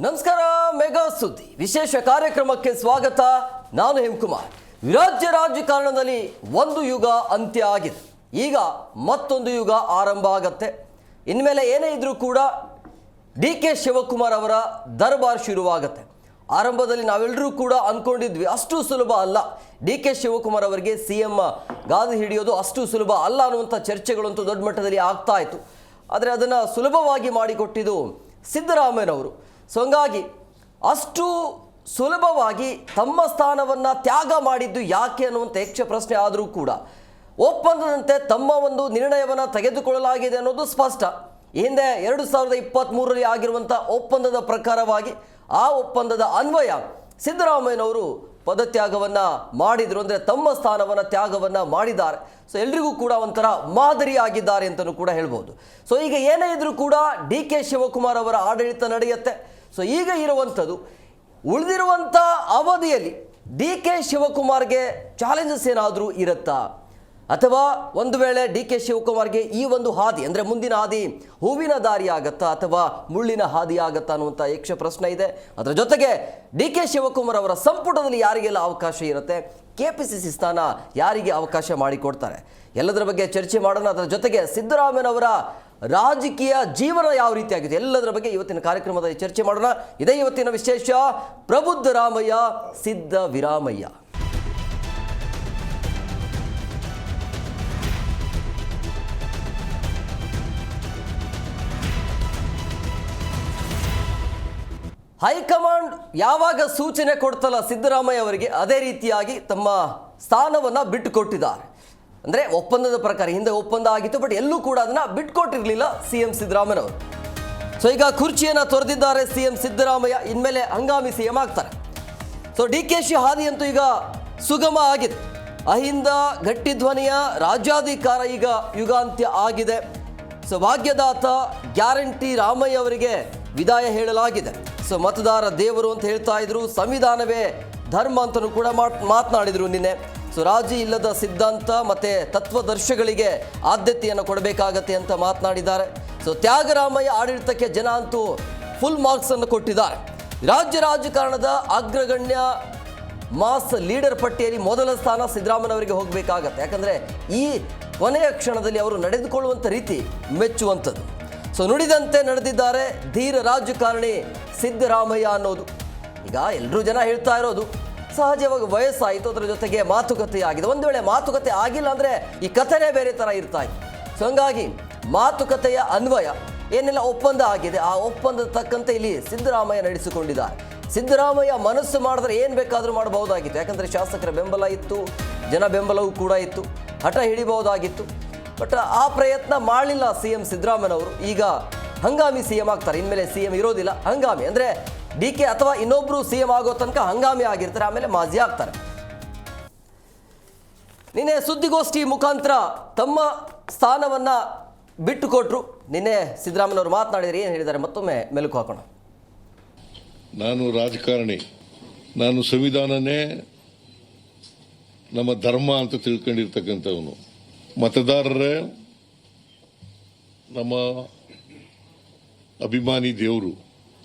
ನಮಸ್ಕಾರ. ಮೆಗಾ ಸುದ್ದಿ ವಿಶೇಷ ಕಾರ್ಯಕ್ರಮಕ್ಕೆ ಸ್ವಾಗತ. ನಾನು ಹೇಮಕುಮಾರ್. ರಾಜ್ಯ ರಾಜಕಾರಣದಲ್ಲಿ ಒಂದು ಯುಗ ಅಂತ್ಯ ಆಗಿದೆ. ಈಗ ಮತ್ತೊಂದು ಯುಗ ಆರಂಭ ಆಗತ್ತೆ. ಇನ್ಮೇಲೆ ಏನೇ ಇದ್ರೂ ಕೂಡ ಡಿ.ಕೆ. ಶಿವಕುಮಾರ್ ಅವರ ದರ್ಬಾರ್ ಶುರುವಾಗತ್ತೆ. ಆರಂಭದಲ್ಲಿ ನಾವೆಲ್ಲರೂ ಕೂಡ ಅಂದ್ಕೊಂಡಿದ್ವಿ ಅಷ್ಟು ಸುಲಭ ಅಲ್ಲ, ಡಿ.ಕೆ. ಶಿವಕುಮಾರ್ ಅವರಿಗೆ ಸಿ.ಎಂ ಗಾದಿ ಹಿಡಿಯೋದು ಅಷ್ಟು ಸುಲಭ ಅಲ್ಲ ಅನ್ನುವಂಥ ಚರ್ಚೆಗಳಂತೂ ದೊಡ್ಡ ಮಟ್ಟದಲ್ಲಿ ಆಗ್ತಾ ಇತ್ತು. ಆದರೆ ಅದನ್ನು ಸುಲಭವಾಗಿ ಮಾಡಿಕೊಟ್ಟಿದ್ದು ಸಿದ್ದರಾಮಯ್ಯನವರು. ಸೊ ಹಂಗಾಗಿ ಅಷ್ಟು ಸುಲಭವಾಗಿ ತಮ್ಮ ಸ್ಥಾನವನ್ನು ತ್ಯಾಗ ಮಾಡಿದ್ದು ಯಾಕೆ ಅನ್ನುವಂಥ ಯಕ್ಷ ಪ್ರಶ್ನೆ ಆದರೂ ಕೂಡ ಒಪ್ಪಂದದಂತೆ ತಮ್ಮ ಒಂದು ನಿರ್ಣಯವನ್ನು ತೆಗೆದುಕೊಳ್ಳಲಾಗಿದೆ ಅನ್ನೋದು ಸ್ಪಷ್ಟ. ಹಿಂದೆ 2023ರಲ್ಲಿ ಆಗಿರುವಂಥ ಒಪ್ಪಂದದ ಪ್ರಕಾರವಾಗಿ ಆ ಒಪ್ಪಂದದ ಅನ್ವಯ ಸಿದ್ದರಾಮಯ್ಯನವರು ಪದತ್ಯಾಗವನ್ನು ಮಾಡಿದರು, ಅಂದರೆ ತಮ್ಮ ಸ್ಥಾನವನ್ನು ತ್ಯಾಗವನ್ನು ಮಾಡಿದ್ದಾರೆ. ಸೊ ಎಲ್ರಿಗೂ ಕೂಡ ಒಂಥರ ಮಾದರಿಯಾಗಿದ್ದಾರೆ ಅಂತಲೂ ಕೂಡ ಹೇಳ್ಬೋದು. ಸೊ ಈಗ ಏನೇ ಇದ್ರೂ ಕೂಡ ಡಿ.ಕೆ. ಶಿವಕುಮಾರ್ ಅವರ ಆಡಳಿತ ನಡೆಯುತ್ತೆ. ಸೊ ಈಗ ಇರುವಂಥದ್ದು ಉಳಿದಿರುವಂಥ ಅವಧಿಯಲ್ಲಿ ಡಿ.ಕೆ. ಶಿವಕುಮಾರ್ಗೆ ಚಾಲೆಂಜಸ್ ಏನಾದರೂ ಇರುತ್ತಾ, ಅಥವಾ ಒಂದು ವೇಳೆ ಡಿ.ಕೆ. ಶಿವಕುಮಾರ್ಗೆ ಈ ಒಂದು ಹಾದಿ ಅಂದರೆ ಮುಂದಿನ ಹಾದಿ ಹೂವಿನ ದಾರಿ ಆಗತ್ತಾ ಅಥವಾ ಮುಳ್ಳಿನ ಹಾದಿ ಆಗತ್ತಾ ಅನ್ನುವಂಥ ಯಕ್ಷ ಪ್ರಶ್ನೆ ಇದೆ. ಅದರ ಜೊತೆಗೆ ಡಿ.ಕೆ. ಶಿವಕುಮಾರ್ ಅವರ ಸಂಪುಟದಲ್ಲಿ ಯಾರಿಗೆಲ್ಲ ಅವಕಾಶ ಇರುತ್ತೆ, KPCC ಸ್ಥಾನ ಯಾರಿಗೆ ಅವಕಾಶ ಮಾಡಿಕೊಡ್ತಾರೆ, ಎಲ್ಲದರ ಬಗ್ಗೆ ಚರ್ಚೆ ಮಾಡೋಣ. ಅದರ ಜೊತೆಗೆ ಸಿದ್ದರಾಮಯ್ಯನವರ ರಾಜಕೀಯ ಜೀವನ ಯಾವ ರೀತಿಯಾಗಿದೆ ಎಲ್ಲದರ ಬಗ್ಗೆ ಇವತ್ತಿನ ಕಾರ್ಯಕ್ರಮದಲ್ಲಿ ಚರ್ಚೆ ಮಾಡೋಣ. ಇದೇ ಇವತ್ತಿನ ವಿಶೇಷ. ಪ್ರಬುದ್ಧ ರಾಮಯ್ಯ ಸಿದ್ಧ ವಿರಾಮಯ್ಯ. ಹೈಕಮಾಂಡ್ ಯಾವಾಗ ಸೂಚನೆ ಕೊಡ್ತಲ್ಲ ಸಿದ್ದರಾಮಯ್ಯ ಅವರಿಗೆ, ಅದೇ ರೀತಿಯಾಗಿ ತಮ್ಮ ಸ್ಥಾನವನ್ನು ಬಿಟ್ಟುಕೊಟ್ಟಿದ್ದಾರೆ. ಅಂದರೆ ಒಪ್ಪಂದದ ಪ್ರಕಾರ ಹಿಂದೆ ಒಪ್ಪಂದ ಆಗಿತ್ತು, ಬಟ್ ಎಲ್ಲೂ ಕೂಡ ಅದನ್ನು ಬಿಟ್ಕೊಟ್ಟಿರಲಿಲ್ಲ ಸಿ.ಎಂ. ಸಿದ್ದರಾಮಯ್ಯನವರು. ಸೊ ಈಗ ಕುರ್ಚಿಯನ್ನು ತೊರೆದಿದ್ದಾರೆ ಸಿ.ಎಂ. ಸಿದ್ದರಾಮಯ್ಯ. ಇನ್ಮೇಲೆ ಹಂಗಾಮಿ ಸಿ.ಎಂ ಆಗ್ತಾರೆ. ಸೊ ಡಿ.ಕೆ.ಶಿ ಹಾದಿ ಅಂತೂ ಈಗ ಸುಗಮ ಆಗಿದೆ. ಅಹಿಂದ ಗಟ್ಟಿ ಧ್ವನಿಯ ರಾಜ್ಯಾಧಿಕಾರ ಈಗ ಯುಗಾಂತ್ಯ ಆಗಿದೆ. ಸೊ ಭಾಗ್ಯದಾತ ಗ್ಯಾರಂಟಿ ರಾಮಯ್ಯ ಅವರಿಗೆ ವಿದಾಯ ಹೇಳಲಾಗಿದೆ. ಸೊ ಮತದಾರ ದೇವರು ಅಂತ ಹೇಳ್ತಾ ಇದ್ರು, ಸಂವಿಧಾನವೇ ಧರ್ಮ ಅಂತಲೂ ಕೂಡ ಮಾತನಾಡಿದರು ನಿನ್ನೆ. ಸೊ ರಾಜಿ ಇಲ್ಲದ ಸಿದ್ಧಾಂತ ಮತ್ತು ತತ್ವದರ್ಶಗಳಿಗೆ ಆದ್ಯತೆಯನ್ನು ಕೊಡಬೇಕಾಗತ್ತೆ ಅಂತ ಮಾತನಾಡಿದ್ದಾರೆ. ಸೊ ತ್ಯಾಗರಾಮಯ್ಯ ಆಡಳಿತಕ್ಕೆ ಜನ ಅಂತೂ ಫುಲ್ ಮಾರ್ಕ್ಸನ್ನು ಕೊಟ್ಟಿದ್ದಾರೆ. ರಾಜ್ಯ ರಾಜಕಾರಣದ ಅಗ್ರಗಣ್ಯ ಮಾಸ್ ಲೀಡರ್ ಪಟ್ಟಿಯಲ್ಲಿ ಮೊದಲ ಸ್ಥಾನ ಸಿದ್ದರಾಮಯ್ಯನವರಿಗೆ ಹೋಗಬೇಕಾಗತ್ತೆ. ಯಾಕಂದರೆ ಈ ಕೊನೆಯ ಕ್ಷಣದಲ್ಲಿ ಅವರು ನಡೆದುಕೊಳ್ಳುವಂಥ ರೀತಿ ಮೆಚ್ಚುವಂಥದ್ದು. ಸೊ ನುಡಿದಂತೆ ನಡೆದಿದ್ದಾರೆ ಧೀರ ರಾಜಕಾರಣಿ ಸಿದ್ದರಾಮಯ್ಯ ಅನ್ನೋದು. ಈಗ ಎಲ್ಲರೂ ಜನ ಹೇಳ್ತಾ ಇರೋದು ಸಹಜವಾಗಿ ವಯಸ್ಸಾಯಿತು, ಅದರ ಜೊತೆಗೆ ಮಾತುಕತೆ ಆಗಿದೆ. ಒಂದು ವೇಳೆ ಮಾತುಕತೆ ಆಗಿಲ್ಲ ಅಂದರೆ ಈ ಕಥೆನೇ ಬೇರೆ ಥರ ಇರ್ತಾ ಇತ್ತು. ಸೊ ಹಂಗಾಗಿ ಮಾತುಕತೆಯ ಅನ್ವಯ ಏನೆಲ್ಲ ಒಪ್ಪಂದ ಆಗಿದೆ, ಆ ಒಪ್ಪಂದದ ತಕ್ಕಂತೆ ಇಲ್ಲಿ ಸಿದ್ದರಾಮಯ್ಯ ನಡೆಸಿಕೊಂಡಿದ್ದಾರೆ. ಸಿದ್ದರಾಮಯ್ಯ ಮನಸ್ಸು ಮಾಡಿದ್ರೆ ಏನು ಬೇಕಾದರೂ ಮಾಡಬಹುದಾಗಿತ್ತು. ಯಾಕಂದರೆ ಶಾಸಕರ ಬೆಂಬಲ ಇತ್ತು, ಜನ ಬೆಂಬಲವೂ ಕೂಡ ಇತ್ತು, ಹಠ ಹಿಡಿಬಹುದಾಗಿತ್ತು. ಬಟ್ ಆ ಪ್ರಯತ್ನ ಮಾಡಲಿಲ್ಲ ಸಿ.ಎಂ. ಸಿದ್ದರಾಮಯ್ಯನವರು. ಈಗ ಹಂಗಾಮಿ ಸಿ.ಎಂ ಆಗ್ತಾರೆ. ಇನ್ಮೇಲೆ ಸಿ.ಎಂ ಇರೋದಿಲ್ಲ, ಹಂಗಾಮಿ ಅಂದರೆ ಡಿ.ಕೆ. ಅಥವಾ ಇನ್ನೊಬ್ಬರು ಸಿ.ಎಂ ಆಗೋ ತನಕ ಹಂಗಾಮಿ ಆಗಿರ್ತಾರೆ, ಆಮೇಲೆ ಮಾಜಿ ಆಗ್ತಾರೆ. ನಿನ್ನೆ ಸುದ್ದಿಗೋಷ್ಠಿ ಮುಖಾಂತರ ತಮ್ಮ ಸ್ಥಾನವನ್ನು ಬಿಟ್ಟುಕೊಟ್ರು. ನಿನ್ನೆ ಸಿದ್ದರಾಮಯ್ಯನವರು ಮಾತನಾಡಿದರೆ ಏನು ಹೇಳಿದ್ದಾರೆ ಮತ್ತೊಮ್ಮೆ ಮೆಲುಕು ಹಾಕೋಣ. ನಾನು ರಾಜಕಾರಣಿ, ನಾನು ಸಂವಿಧಾನನೇ ನಮ್ಮ ಧರ್ಮ ಅಂತ ತಿಳ್ಕೊಂಡಿರ್ತಕ್ಕಂಥವನು. ಮತದಾರರೇ ನಮ್ಮ ಅಭಿಮಾನಿ ದೇವರು.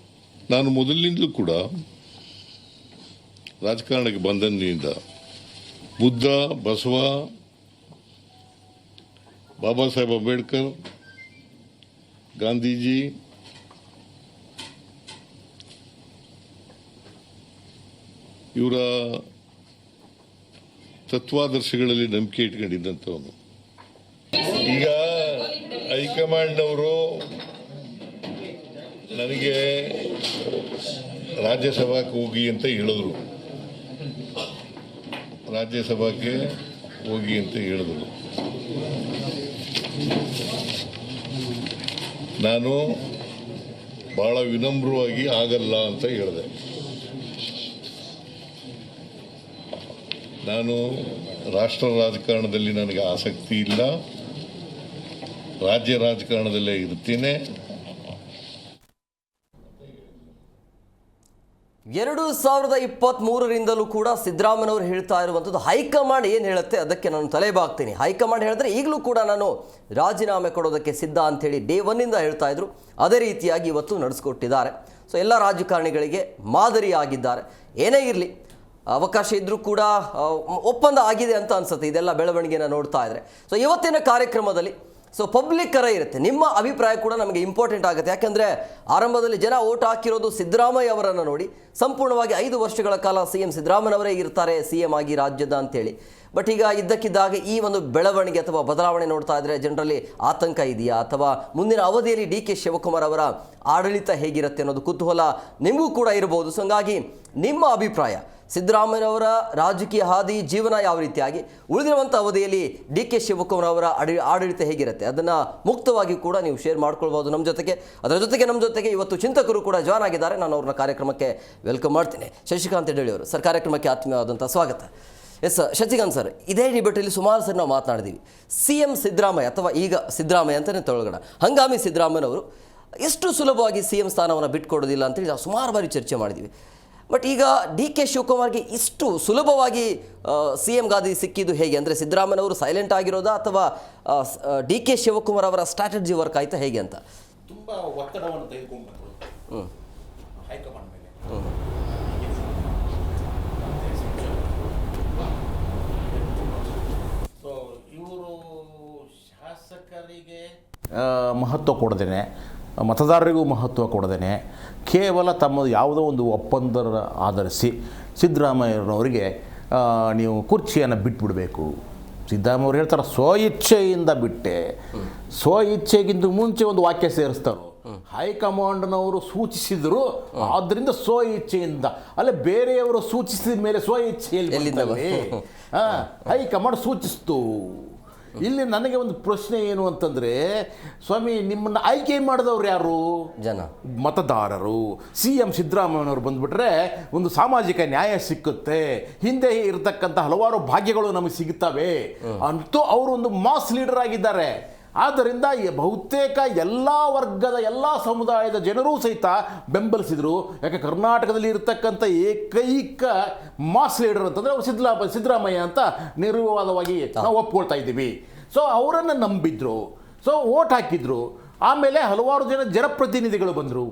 ನಾನು ಮೊದಲಿನಿಂದಲೂ ಕೂಡ ರಾಜಕಾರಣಕ್ಕೆ ಬಂದಂದಿನಿಂದ ಬುದ್ಧ, ಬಸವ, ಬಾಬಾ ಸಾಹೇಬ್ ಅಂಬೇಡ್ಕರ್, ಗಾಂಧೀಜಿ, ಇವರ ತತ್ವಾದರ್ಶಗಳಲ್ಲಿ ನಂಬಿಕೆ ಇಟ್ಕೊಂಡಿದ್ದಂಥವನು. ಈಗ ಹೈಕಮಾಂಡ್ನವರು ನನಗೆ ರಾಜ್ಯಸಭಾಕ್ಕೆ ಹೋಗಿ ಅಂತ ಹೇಳಿದ್ರು. ರಾಜ್ಯಸಭಾಕ್ಕೆ ಹೋಗಿ ಅಂತ ಹೇಳಿದ್ರು. ನಾನು ಬಹಳ ವಿನಮ್ರವಾಗಿ ಆಗಲ್ಲ ಅಂತ ಹೇಳಿದೆ. ನಾನು ರಾಷ್ಟ್ರ ರಾಜಕಾರಣದಲ್ಲಿ ನನಗೆ ಆಸಕ್ತಿ ಇಲ್ಲ, ರಾಜ್ಯ ರಾಜಕಾರಣದಲ್ಲೇ ಇರ್ತೀನಿ. 2023ರಿಂದಲೂ ಕೂಡ ಸಿದ್ದರಾಮಯ್ಯನವರು ಹೇಳ್ತಾ ಇರುವಂಥದ್ದು ಹೈಕಮಾಂಡ್ ಏನು ಹೇಳುತ್ತೆ ಅದಕ್ಕೆ ನಾನು ತಲೆಬಾಗ್ತೀನಿ. ಹೈಕಮಾಂಡ್ ಹೇಳಿದ್ರೆ ಈಗಲೂ ಕೂಡ ನಾನು ರಾಜೀನಾಮೆ ಕೊಡೋದಕ್ಕೆ ಸಿದ್ಧ ಅಂಥೇಳಿ ಡೇ ಒನ್ನಿಂದ ಹೇಳ್ತಾ ಇದ್ರು. ಅದೇ ರೀತಿಯಾಗಿ ಇವತ್ತು ನಡೆಸ್ಕೊಟ್ಟಿದ್ದಾರೆ. ಸೊ ಎಲ್ಲ ರಾಜಕಾರಣಿಗಳಿಗೆ ಮಾದರಿಯಾಗಿದ್ದಾರೆ. ಏನೇ ಇರಲಿ, ಅವಕಾಶ ಇದ್ದರೂ ಕೂಡ ಒಪ್ಪಂದ ಆಗಿದೆ ಅಂತ ಅನ್ಸುತ್ತೆ ಇದೆಲ್ಲ ಬೆಳವಣಿಗೆನ ನೋಡ್ತಾ ಇದ್ರೆ. ಸೊ ಇವತ್ತಿನ ಕಾರ್ಯಕ್ರಮದಲ್ಲಿ ಪಬ್ಲಿಕ್ ಕರೆ ಇರುತ್ತೆ, ನಿಮ್ಮ ಅಭಿಪ್ರಾಯ ಕೂಡ ನಮಗೆ ಇಂಪಾರ್ಟೆಂಟ್ ಆಗುತ್ತೆ. ಯಾಕೆಂದರೆ ಆರಂಭದಲ್ಲಿ ಜನ ಓಟ್ ಹಾಕಿರೋದು ಸಿದ್ದರಾಮಯ್ಯ ಅವರನ್ನು ನೋಡಿ, ಸಂಪೂರ್ಣವಾಗಿ 5 ವರ್ಷಗಳ ಕಾಲ CM ಸಿದ್ದರಾಮಯ್ಯನವರೇ ಇರ್ತಾರೆ CM ಆಗಿ ರಾಜ್ಯದ ಅಂತೇಳಿ. ಬಟ್ ಈಗ ಇದ್ದಕ್ಕಿದ್ದಾಗೆ ಈ ಒಂದು ಬೆಳವಣಿಗೆ ಅಥವಾ ಬದಲಾವಣೆ ನೋಡ್ತಾ ಇದ್ರೆ ಜನರಲ್ಲಿ ಆತಂಕ ಇದೆಯಾ, ಅಥವಾ ಮುಂದಿನ ಅವಧಿಯಲ್ಲಿ DK ಶಿವಕುಮಾರ್ ಅವರ ಆಡಳಿತ ಹೇಗಿರುತ್ತೆ ಅನ್ನೋದು ಕುತೂಹಲ ನಿಮಗೂ ಕೂಡ ಇರಬಹುದು. ಸೊ ಹಂಗಾಗಿ ನಿಮ್ಮ ಅಭಿಪ್ರಾಯ, ಸಿದ್ದರಾಮಯ್ಯನವರ ರಾಜಕೀಯ ಹಾದಿ ಜೀವನ ಯಾವ ರೀತಿಯಾಗಿ, ಉಳಿದಿರುವಂಥ ಅವಧಿಯಲ್ಲಿ DK ಶಿವಕುಮಾರ್ ಅವರ ಆಡಳಿತ ಹೇಗಿರುತ್ತೆ ಅದನ್ನು ಮುಕ್ತವಾಗಿ ಕೂಡ ನೀವು ಶೇರ್ ಮಾಡ್ಕೊಳ್ಬೋದು ನಮ್ಮ ಜೊತೆಗೆ. ಅದರ ಜೊತೆಗೆ ನಮ್ಮ ಜೊತೆಗೆ ಇವತ್ತು ಚಿಂತಕರು ಕೂಡ ಜಾಯ್ನ್ ಆಗಿದ್ದಾರೆ. ನಾನು ಅವ್ರನ್ನ ಕಾರ್ಯಕ್ರಮಕ್ಕೆ ವೆಲ್ಕಮ್ ಮಾಡ್ತೀನಿ. ಶಶಿಕಾಂತ್ ಹೆಡ್ಡಳ್ಳಿ ಅವರು ಸರ್, ಕಾರ್ಯಕ್ರಮಕ್ಕೆ ಆತ್ಮೀಯವಾದಂಥ ಸ್ವಾಗತ. ಎಸ್ ಶಶಿಕಾಂತ್ ಸರ್, ಇದೇ ಡಿಬೇಟಲ್ಲಿ ಸುಮಾರು ಸರಿ ನಾವು ಮಾತನಾಡಿದ್ದೀವಿ. CM ಸಿದ್ದರಾಮಯ್ಯ ಅಥವಾ ಈಗ ಸಿದ್ದರಾಮಯ್ಯ ಅಂತಲೇ ತೊಳಗೋಣ, ಹಂಗಾಮಿ ಸಿದ್ದರಾಮಯ್ಯನವರು ಎಷ್ಟು ಸುಲಭವಾಗಿ CM ಸ್ಥಾನವನ್ನು ಬಿಟ್ಕೊಡೋದಿಲ್ಲ ಅಂತೇಳಿ ನಾವು ಸುಮಾರು ಬಾರಿ ಚರ್ಚೆ ಮಾಡಿದ್ದೀವಿ. ಬಟ್ ಈಗ DK ಶಿವಕುಮಾರ್ಗೆ ಇಷ್ಟು ಸುಲಭವಾಗಿ CM ಗಾದಿ ಸಿಕ್ಕಿದ್ದು ಹೇಗೆ? ಅಂದರೆ ಸಿದ್ದರಾಮಯ್ಯನವರು ಸೈಲೆಂಟ್ ಆಗಿರೋದಾ ಅಥವಾ DK ಶಿವಕುಮಾರ್ ಅವರ ಸ್ಟ್ರಾಟಜಿ ವರ್ಕ್ ಆಯ್ತಾ ಹೇಗೆ ಅಂತ? ತುಂಬ ಒತ್ತಡವನ್ನು ತೆಗೆದುಕೊಂಡು ಹೈಕಮಾಂಡ್ ಮೇಲೆ ಸೊ ಇವರು ಶಾಸಕರಿಗೆ ಮಹತ್ವ ಕೊಡದೇನೆ, ಮತದಾರರಿಗೂ ಮಹತ್ವ ಕೊಡದೇನೆ, ಕೇವಲ ತಮ್ಮದು ಯಾವುದೋ ಒಂದು ಒಪ್ಪಂದ ಆಧರಿಸಿ ಸಿದ್ದರಾಮಯ್ಯನವರಿಗೆ ನೀವು ಕುರ್ಚಿಯನ್ನು ಬಿಟ್ಬಿಡಬೇಕು. ಸಿದ್ದರಾಮಯ್ಯವ್ರು ಹೇಳ್ತಾರೆ ಸ್ವಇಚ್ಛೆಯಿಂದ ಬಿಟ್ಟೆ. ಸ್ವಇಚ್ಛೆಗಿಂತ ಮುಂಚೆ ಒಂದು ವಾಕ್ಯ ಸೇರಿಸ್ತಾರೆ, ಹೈಕಮಾಂಡ್ನವರು ಸೂಚಿಸಿದರು ಆದ್ದರಿಂದ ಸ್ವಇಚ್ಛೆಯಿಂದ. ಅಲ್ಲೇ ಬೇರೆಯವರು ಸೂಚಿಸಿದ ಮೇಲೆ ಸ್ವಇಚ್ಛೆಯಲ್ಲಿ ಹೈಕಮಾಂಡ್ ಸೂಚಿಸ್ತು. ಇಲ್ಲಿ ನನಗೆ ಒಂದು ಪ್ರಶ್ನೆ ಏನು ಅಂತಂದರೆ, ಸ್ವಾಮಿ ನಿಮ್ಮನ್ನು ಆಯ್ಕೆ ಮಾಡಿದವ್ರು ಯಾರು? ಜನ, ಮತದಾರರು. CM ಸಿದ್ದರಾಮಯ್ಯನವರು ಬಂದುಬಿಟ್ರೆ ಒಂದು ಸಾಮಾಜಿಕ ನ್ಯಾಯ ಸಿಕ್ಕುತ್ತೆ, ಹಿಂದೆ ಇರತಕ್ಕಂಥ ಹಲವಾರು ಭಾಗ್ಯಗಳು ನಮಗೆ ಸಿಗುತ್ತವೆ ಅಂತೂ ಅವರು ಒಂದು ಮಾಸ್ ಲೀಡರ್ ಆಗಿದ್ದಾರೆ. ಆದ್ದರಿಂದ ಬಹುತೇಕ ಎಲ್ಲ ವರ್ಗದ ಎಲ್ಲ ಸಮುದಾಯದ ಜನರೂ ಸಹಿತ ಬೆಂಬಲಿಸಿದರು. ಯಾಕೆ ಕರ್ನಾಟಕದಲ್ಲಿ ಇರತಕ್ಕಂಥ ಏಕೈಕ ಮಾಸ್ ಲೀಡರ್ ಅಂತಂದರೆ ಅವರು ಸಿದ್ದರಾಮಯ್ಯ ಅಂತ ನಿರ್ವಾದವಾಗಿ ನಾವು ಒಪ್ಕೊಳ್ತಾ ಇದ್ದೀವಿ. ಸೊ ಅವರನ್ನು ನಂಬಿದ್ರು, ಸೊ ಓಟ್ ಹಾಕಿದ್ರು. ಆಮೇಲೆ ಹಲವಾರು ಜನಪ್ರತಿನಿಧಿಗಳು ಬಂದರು.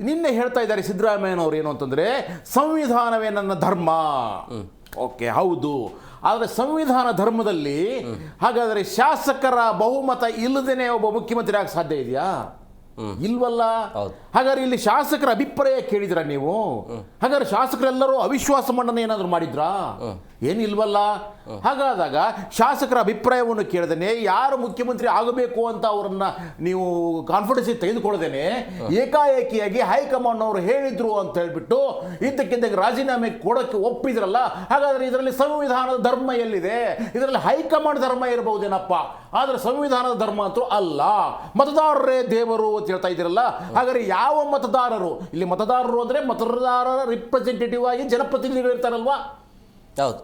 ನಿನ್ನೆ ಹೇಳ್ತಾ ಇದ್ದಾರೆ ಸಿದ್ದರಾಮಯ್ಯನವರು ಏನು ಅಂತಂದರೆ, ಸಂವಿಧಾನವೇ ನನ್ನ ಧರ್ಮ. ಓಕೆ, ಹೌದು. ಆದರೆ ಸಂವಿಧಾನ ಧರ್ಮದಲ್ಲಿ ಹಾಗಾದರೆ ಶಾಸಕರ ಬಹುಮತ ಇಲ್ಲದೇನೆ ಒಬ್ಬ ಮುಖ್ಯಮಂತ್ರಿ ಆಗ ಸಾಧ್ಯ ಇದೆಯಾ? ಇಲ್ವಲ್ಲ. ಹಾಗಾದ್ರೆ ಇಲ್ಲಿ ಶಾಸಕರ ಅಭಿಪ್ರಾಯ ಕೇಳಿದ್ರ ನೀವು? ಹಾಗಾದ್ರೆ ಶಾಸಕರೆಲ್ಲರೂ ಅವಿಶ್ವಾಸ ಮಂಡನೆ ಏನಾದರೂ ಮಾಡಿದ್ರಾ? ಏನಿಲ್ವಲ್ಲ. ಹಾಗಾದಾಗ ಶಾಸಕರ ಅಭಿಪ್ರಾಯವನ್ನು ಕೇಳದೇನೆ ಯಾರು ಮುಖ್ಯಮಂತ್ರಿ ಆಗಬೇಕು ಅಂತ ಅವರನ್ನ ನೀವು ಕಾನ್ಫಿಡೆನ್ಸ್ ತೆಗೆದುಕೊಳ್ಳದೇನೆ ಏಕಾಏಕಿಯಾಗಿ ಹೈಕಮಾಂಡ್ ಅವರು ಹೇಳಿದ್ರು ಅಂತ ಹೇಳ್ಬಿಟ್ಟು ಇದ್ದಕ್ಕಿದ್ದಾಗ ರಾಜೀನಾಮೆ ಕೊಡೋಕ್ಕೆ ಒಪ್ಪಿದ್ರಲ್ಲ. ಹಾಗಾದ್ರೆ ಇದರಲ್ಲಿ ಸಂವಿಧಾನದ ಧರ್ಮ ಎಲ್ಲಿದೆ? ಇದರಲ್ಲಿ ಹೈಕಮಾಂಡ್ ಧರ್ಮ ಇರಬಹುದೇನಪ್ಪ, ಆದರೆ ಸಂವಿಧಾನದ ಧರ್ಮ ಅಂತೂ ಅಲ್ಲ. ಮತದಾರರೇ ದೇವರು ಅಂತ ಹೇಳ್ತಾ ಇದ್ದೀರಲ್ಲ. ಹಾಗಾದ್ರೆ ಯಾವ ಮತದಾರರು? ಇಲ್ಲಿ ಮತದಾರರು ಅಂದ್ರೆ ಮತದಾರರ ರಿಪ್ರೆಸೆಂಟೇಟಿವ್ ಆಗಿ ಜನಪ್ರತಿನಿಧಿಗಳು ಇರ್ತಾರಲ್ವಾ, ಹೌದು.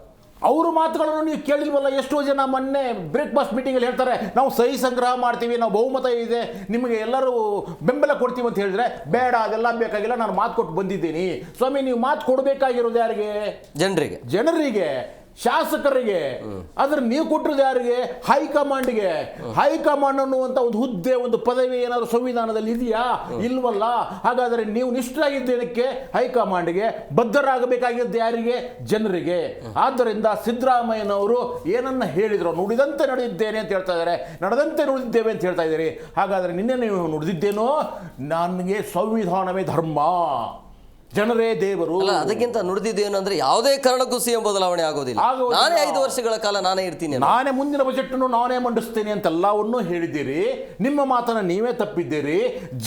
ಅವ್ರ ಮಾತುಗಳನ್ನು ನೀವು ಕೇಳಿಲ್ವಲ್ಲ? ಎಷ್ಟೋ ಜನ ಮೊನ್ನೆ ಬ್ರೇಕ್ಫಾಸ್ಟ್ ಮೀಟಿಂಗಲ್ಲಿ ಹೇಳ್ತಾರೆ, ನಾವು ಸಹಿ ಸಂಗ್ರಹ ಮಾಡ್ತೀವಿ, ನಾವು ಬಹುಮತ ಇದೆ, ನಿಮಗೆ ಎಲ್ಲರೂ ಬೆಂಬಲ ಕೊಡ್ತೀವಿ ಅಂತ ಹೇಳಿದ್ರೆ, ಬೇಡ ಅದೆಲ್ಲ ಬೇಕಾಗಿಲ್ಲ, ನಾನು ಮಾತು ಕೊಟ್ಟು ಬಂದಿದ್ದೀನಿ. ಸ್ವಾಮಿ, ನೀವು ಮಾತು ಕೊಡಬೇಕಾಗಿರೋದು ಯಾರಿಗೆ? ಜನರಿಗೆ, ಶಾಸಕರಿಗೆ. ಆದ್ರೆ ನೀವು ಕೊಟ್ಟಿರೋದು ಯಾರಿಗೆ? ಹೈಕಮಾಂಡ್ಗೆ. ಹೈಕಮಾಂಡ್ ಅನ್ನುವಂಥ ಒಂದು ಹುದ್ದೆ, ಒಂದು ಪದವಿ ಏನಾದರೂ ಸಂವಿಧಾನದಲ್ಲಿ ಇದೆಯಾ? ಇಲ್ವಲ್ಲ. ಹಾಗಾದರೆ ನೀವು ನಿಷ್ಠರಾಗಿದ್ದೇನಕ್ಕೆ? ಹೈಕಮಾಂಡ್ಗೆ. ಬದ್ಧರಾಗಬೇಕಾಗಿದ್ದು ಯಾರಿಗೆ? ಜನರಿಗೆ. ಆದ್ದರಿಂದ ಸಿದ್ದರಾಮಯ್ಯನವರು ಏನನ್ನ ಹೇಳಿದ್ರು, ನುಡಿದಂತೆ ನಡೆದಿದ್ದೇನೆ ಅಂತ ಹೇಳ್ತಾ ಇದ್ದಾರೆ, ನಡೆದಂತೆ ನುಡಿದಿದ್ದೇವೆ ಅಂತ ಹೇಳ್ತಾ ಇದ್ದೀರಿ. ಹಾಗಾದರೆ ನಿನ್ನೆ ನೀವು ನುಡಿದಿದ್ದೇನೋ, ನನಗೆ ಸಂವಿಧಾನವೇ ಧರ್ಮ, ಜನರೇ ದೇವರು. ಅಲ್ಲ, ಅದಕ್ಕಿಂತ ನುಡಿದಿದ್ದೇನು ಅಂದ್ರೆ ಯಾವುದೇ ಕಾರಣಕ್ಕೂ CM ಬದಲಾವಣೆ ಆಗೋದಿಲ್ಲ, ನಾನೇ 5 ವರ್ಷಗಳ ಕಾಲ ನಾನೇ ಇರ್ತೀನಿ, ನಾನೇ ಮುಂದಿನ ಬಜೆಟ್ ಅನ್ನು ನಾನೇ ಮಂಡಿಸ್ತೇನೆ ಅಂತೆಲ್ಲವನ್ನೂ ಹೇಳಿದ್ದೀರಿ. ನಿಮ್ಮ ಮಾತನ್ನ ನೀವೇ ತಪ್ಪಿದ್ದೀರಿ.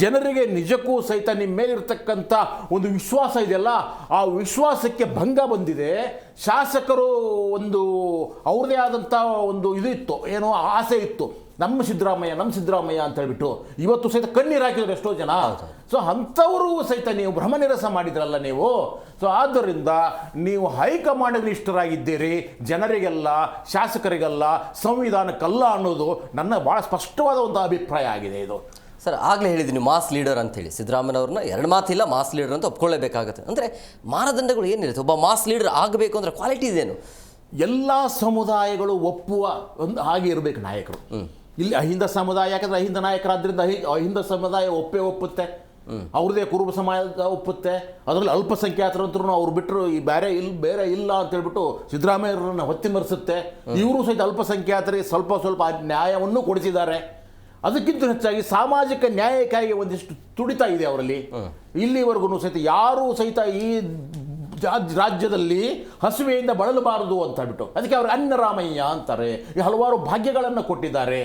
ಜನರಿಗೆ ನಿಜಕ್ಕೂ ಸಹಿತ ನಿಮ್ಮ ಮೇಲಿರ್ತಕ್ಕಂಥ ಒಂದು ವಿಶ್ವಾಸ ಇದೆಯಲ್ಲ, ಆ ವಿಶ್ವಾಸಕ್ಕೆ ಭಂಗ ಬಂದಿದೆ. ಶಾಸಕರು ಒಂದು ಅವ್ರದೇ ಆದಂಥ ಒಂದು ಇದು ಇತ್ತು, ಏನೋ ಆಸೆ ಇತ್ತು, ನಮ್ಮ ಸಿದ್ದರಾಮಯ್ಯ ಅಂತ ಹೇಳ್ಬಿಟ್ಟು ಇವತ್ತು ಸಹಿತ ಕಣ್ಣೀರು ಹಾಕಿದ್ರು ಎಷ್ಟೋ ಜನ. ಸೊ ಅಂಥವರು ಸಹಿತ ನೀವು ಭ್ರಮನಿರಸ ಮಾಡಿದ್ರಲ್ಲ ನೀವು. ಸೊ ಆದ್ದರಿಂದ ನೀವು ಹೈಕಮಾಂಡ್ಗೆ ಇಷ್ಟರಾಗಿದ್ದೀರಿ, ಜನರಿಗೆಲ್ಲ, ಶಾಸಕರಿಗೆಲ್ಲ, ಸಂವಿಧಾನಕ್ಕಲ್ಲ ಅನ್ನೋದು ನನ್ನ ಭಾಳ ಸ್ಪಷ್ಟವಾದ ಒಂದು ಅಭಿಪ್ರಾಯ ಆಗಿದೆ ಇದು. ಸರ್ ಆಗಲೇ ಹೇಳಿದ್ದೀನಿ ಮಾಸ್ ಲೀಡರ್ ಅಂತೇಳಿ ಸಿದ್ದರಾಮಯ್ಯವ್ರನ್ನ ಎರಡು ಮಾತಿಲ್ಲ ಮಾಸ್ ಲೀಡರ್ ಅಂತ ಒಪ್ಕೊಳ್ಳೇಬೇಕಾಗುತ್ತೆ. ಅಂದರೆ ಮಾನದಂಡಗಳು ಏನಿರುತ್ತೆ? ಒಬ್ಬ ಮಾಸ್ ಲೀಡರ್ ಆಗಬೇಕು ಅಂದರೆ ಕ್ವಾಲಿಟಿ ಇದೇನು? ಎಲ್ಲ ಸಮುದಾಯಗಳು ಒಪ್ಪುವ ಒಂದು ಹಾಗೆ ಇರಬೇಕು ನಾಯಕರು. ಇಲ್ಲಿ ಅಹಿಂದ ಸಮುದಾಯ, ಯಾಕಂದರೆ ಅಹಿಂದ ನಾಯಕರಾದ್ರಿಂದ ಅಹಿಂದ ಸಮುದಾಯ ಒಪ್ಪುತ್ತೆ, ಅವ್ರದೇ ಕುರುಬ ಸಮಾಜ ಒಪ್ಪುತ್ತೆ, ಅದರಲ್ಲಿ ಅಲ್ಪಸಂಖ್ಯಾತರಂತರೂ ಅವ್ರು ಬಿಟ್ಟರು ಈ ಬೇರೆ ಇಲ್ಲ ಅಂತ ಹೇಳ್ಬಿಟ್ಟು ಸಿದ್ದರಾಮಯ್ಯರನ್ನ ಹೊತ್ತಿಮರಿಸುತ್ತೆ. ಇವರು ಸಹಿತ ಅಲ್ಪಸಂಖ್ಯಾತರಿಗೆ ಸ್ವಲ್ಪ ನ್ಯಾಯವನ್ನು ಕೊಡಿಸಿದ್ದಾರೆ. ಅದಕ್ಕಿಂತ ಹೆಚ್ಚಾಗಿ ಸಾಮಾಜಿಕ ನ್ಯಾಯಕ್ಕಾಗಿ ಒಂದಿಷ್ಟು ತುಡಿತಾ ಇದೆ ಅವರಲ್ಲಿ. ಇಲ್ಲಿವರೆಗೂ ಸಹಿತ ಯಾರೂ ಸಹಿತ ಈ ರಾಜ್ಯದಲ್ಲಿ ಹಸುವೆಯಿಂದ ಬಳಲಬಾರದು ಅಂತ ಹೇಳ್ಬಿಟ್ಟು ಅದಕ್ಕೆ ಅವರು ಅನ್ನರಾಮಯ್ಯ ಅಂತಾರೆ. ಈ ಹಲವಾರು ಭಾಗ್ಯಗಳನ್ನು ಕೊಟ್ಟಿದ್ದಾರೆ.